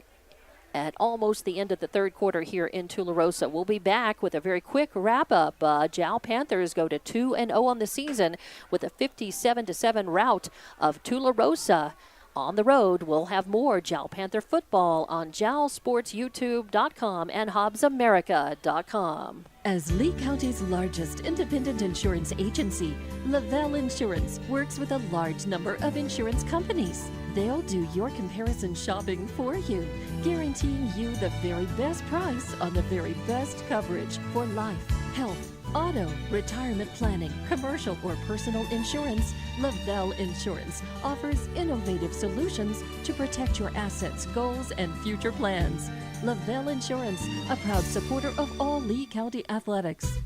at almost the end of the third quarter here in Tularosa. We'll be back with a very quick wrap-up. Jal Panthers go to 2-0 on the season with a 57-7 rout of Tularosa. On the road, we'll have more Jal Panther football on JalSportsYouTube.com and HobbsAmerica.com.
As Lee County's largest independent insurance agency, Lavelle Insurance works with a large number of insurance companies. They'll do your comparison shopping for you, guaranteeing you the very best price on the very best coverage for life, health, auto, retirement planning, commercial or personal insurance. Lavelle Insurance offers innovative solutions to protect your assets, goals, and future plans. Lavelle Insurance, a proud supporter of all Lee County athletics.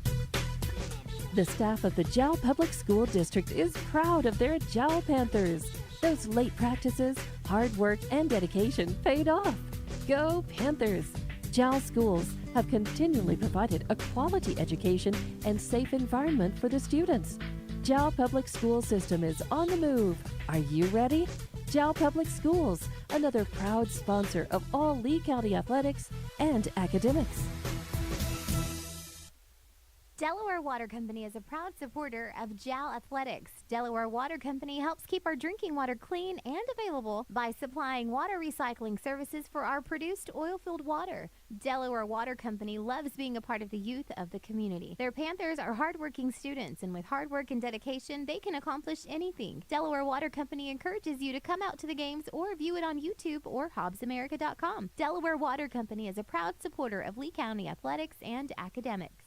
The staff of the Jal Public School District is proud of their Jal Panthers. Those late practices, hard work, and dedication paid off. Go Panthers! Jal schools have continually provided a quality education and safe environment for the students. Jal Public School System is on the move. Are you ready? Jal Public Schools, another proud sponsor of all Lee County athletics and academics.
Delaware Water Company is a proud supporter of JAL Athletics. Delaware Water Company helps keep our drinking water clean and available by supplying water recycling services for our produced oil-filled water. Delaware Water Company loves being a part of the youth of the community. Their Panthers are hardworking students, and with hard work and dedication, they can accomplish anything. Delaware Water Company encourages you to come out to the games or view it on YouTube or HobbsAmerica.com. Delaware Water Company is a proud supporter of Lee County athletics and academics.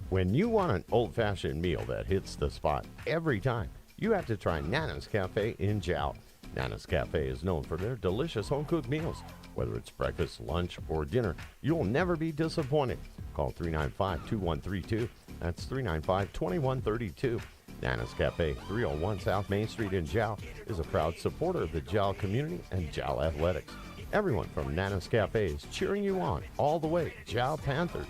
When you want an old-fashioned meal that hits the spot every time, you have to try Nana's Cafe in Jal. Nana's Cafe is known for their delicious home-cooked meals. Whether it's breakfast, lunch, or dinner, you'll never be disappointed. Call 395-2132. That's 395-2132. Nana's Cafe, 301 South Main Street in Jal, is a proud supporter of the Jal community and Jal athletics. Everyone from Nana's Cafe is cheering you on all the way. Jal Panthers.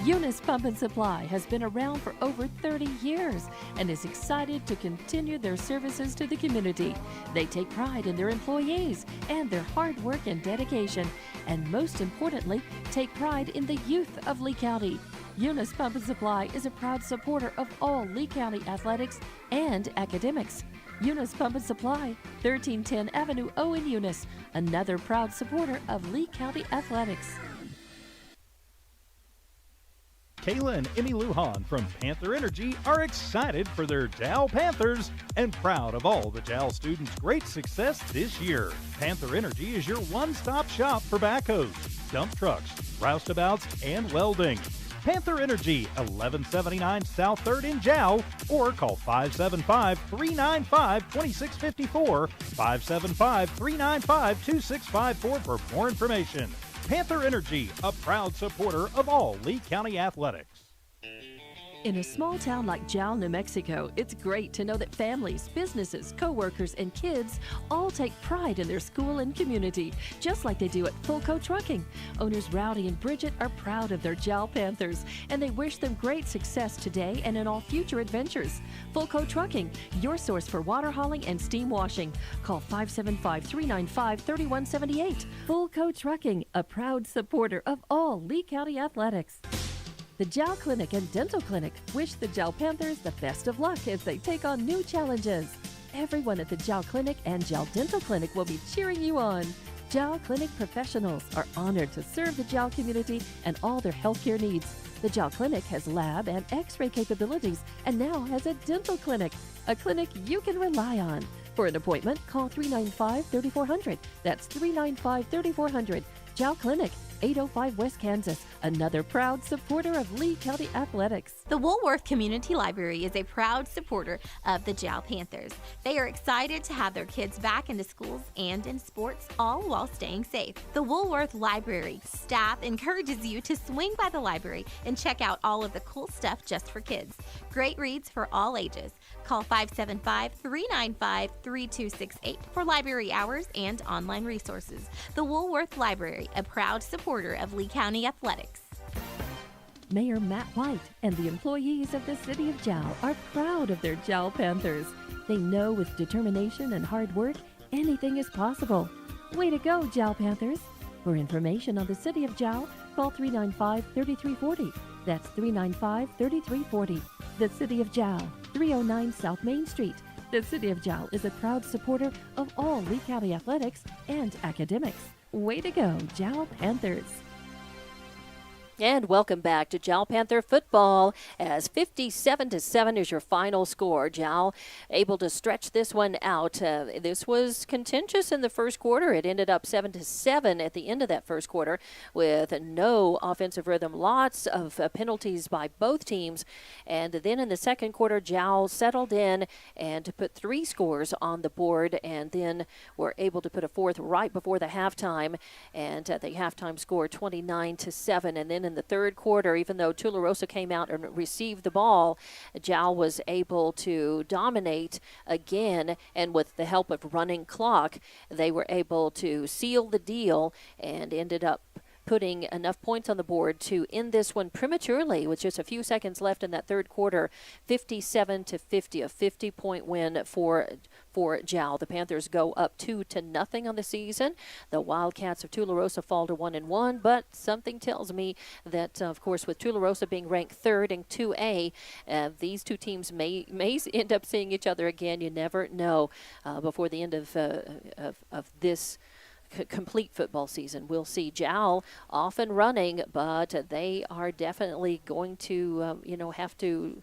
Eunice Pump and Supply has been around for over 30 years and is excited to continue their services to the community. They take pride in their employees and their hard work and dedication, and most importantly, take pride in the youth of Lee County. Eunice Pump and Supply is a proud supporter of all Lee County athletics and academics. Eunice Pump and Supply, 1310 Avenue O in Eunice, another proud supporter of Lee County athletics.
Kayla and Emmy Lujan from Panther Energy are excited for their Jal Panthers and proud of all the Jal students' great success this year. Panther Energy is your one-stop shop for backhoes, dump trucks, roustabouts, and welding. Panther Energy, 1179 South 3rd in Jal, or call 575-395-2654, 575-395-2654 for more information. Panther Energy, a proud supporter of all Lee County athletics.
In a small town like Jal, New Mexico, it's great to know that families, businesses, co-workers, and kids all take pride in their school and community, just like they do at Fulco Trucking. Owners Rowdy and Bridget are proud of their Jal Panthers, and they wish them great success today and in all future adventures. Fulco Trucking, your source for water hauling and steam washing. Call 575-395-3178. Fulco Trucking, a proud supporter of all Lee County athletics. The Jal Clinic and Dental Clinic wish the Jal Panthers the best of luck as they take on new challenges. Everyone at the Jal Clinic and Jal Dental Clinic will be cheering you on. Jal Clinic professionals are honored to serve the Jal community and all their healthcare needs. The Jal Clinic has lab and x-ray capabilities and now has a dental clinic, a clinic you can rely on. For an appointment, call 395-3400. That's 395-3400. Jal Clinic, 805 West Kansas, another proud supporter of Lee County athletics.
The Woolworth Community Library is a proud supporter of the Jal Panthers. They are excited to have their kids back into schools and in sports, all while staying safe. The Woolworth Library staff encourages you to swing by the library and check out all of the cool stuff just for kids. Great reads for all ages. Call 575-395-3268 for library hours and online resources. The Woolworth Library, a proud supporter of Lee County athletics.
Mayor Matt White and the employees of the City of Jal are proud of their Jal Panthers. They know with determination and hard work, anything is possible. Way to go, Jal Panthers! For information on the City of Jal, call 395-3340. That's 395-3340. The City of Jal, 309 South Main Street. The City of Jal is a proud supporter of all Lee County athletics and academics. Way to go, Jal Panthers!
And welcome back to Jal Panther football as 57-7 is your final score. Jal able to stretch this one out. This was contentious in the first quarter. It ended up 7-7 at the end of that first quarter with no offensive rhythm. Lots of penalties by both teams. And then in the second quarter, Jal settled in and put 3 scores on the board and then were able to put a fourth right before the halftime. And the halftime score 29-7. And then in the third quarter, even though Tularosa came out and received the ball, Jal was able to dominate again, and with the help of running clock, they were able to seal the deal and ended up putting enough points on the board to end this one prematurely with just a few seconds left in that third quarter, 57-50, a 50-point win for Jal. The Panthers go up 2-0 on the season. The Wildcats of Tularosa fall to 1-1, but something tells me that, of course, with Tularosa being ranked third in 2A, these two teams may end up seeing each other again. You never know before the end of this complete football season. We'll see Jal off and running, but they are definitely going to, have to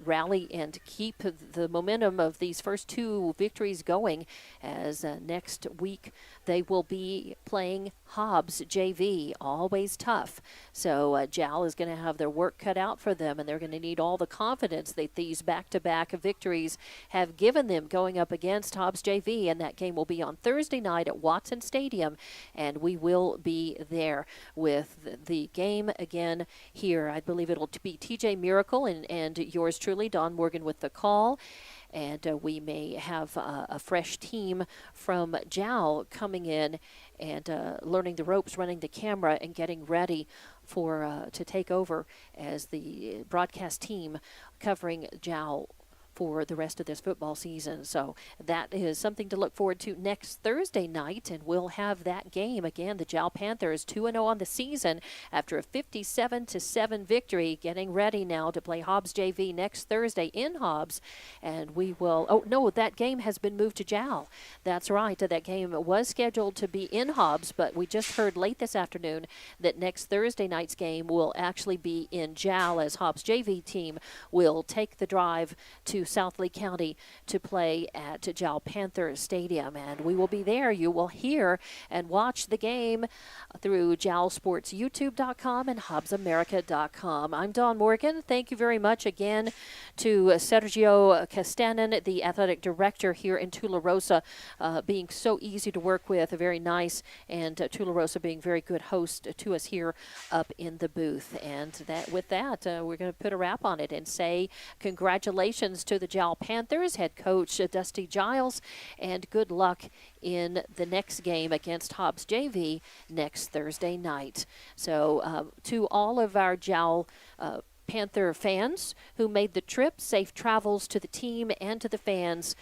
rally and keep the momentum of these first two victories going, as next week they will be playing Hobbs JV, always tough. So Jal is going to have their work cut out for them, and they're going to need all the confidence that these back-to-back victories have given them going up against Hobbs JV, and that game will be on Thursday night at Watson Stadium, and we will be there with the game again here. I believe it'll be TJ Miracle and yours truly, Don Morgan, with the call. And we may have a fresh team from Jal coming in and learning the ropes, running the camera, and getting ready to take over as the broadcast team covering Jal for the rest of this football season. So that is something to look forward to next Thursday night, and we'll have that game again. The Jal Panthers 2-0 on the season after a 57-7 victory, getting ready now to play Hobbs JV next Thursday in Hobbs, and we will. Oh no, that game has been moved to Jal. That's right. That game was scheduled to be in Hobbs, but we just heard late this afternoon that next Thursday night's game will actually be in Jal, as Hobbs JV team will take the drive to South Lee County to play at Jal Panther Stadium, and we will be there. You will hear and watch the game through JalSportsYouTube.com and HobbsAmerica.com. I'm Dawn Morgan. Thank you very much again to Sergio Castanen, the athletic director here in Tularosa, being so easy to work with, very nice, and Tularosa being very good host to us here up in the booth. And with that, we're going to put a wrap on it and say congratulations to the Jal Panthers, head coach Dusty Giles, and good luck in the next game against Hobbs JV next Thursday night. So to all of our Jal Panther fans who made the trip, safe travels to the team and to the fans.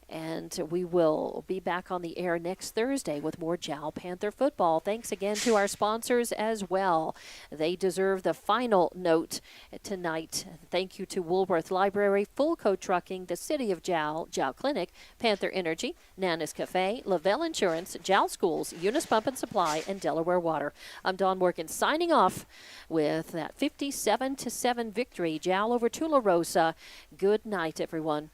And we will be back on the air next Thursday with more Jal Panther football. Thanks again to our sponsors as well. They deserve the final note tonight. Thank you to Woolworth Library, Fullco Trucking, the City of Jal, Jal Clinic, Panther Energy, Nana's Cafe, Lavelle Insurance, Jal Schools, Eunice Pump and Supply, and Delaware Water. I'm Dawn Morgan signing off with that 57-7 victory, Jal over Tularosa. Good night, everyone.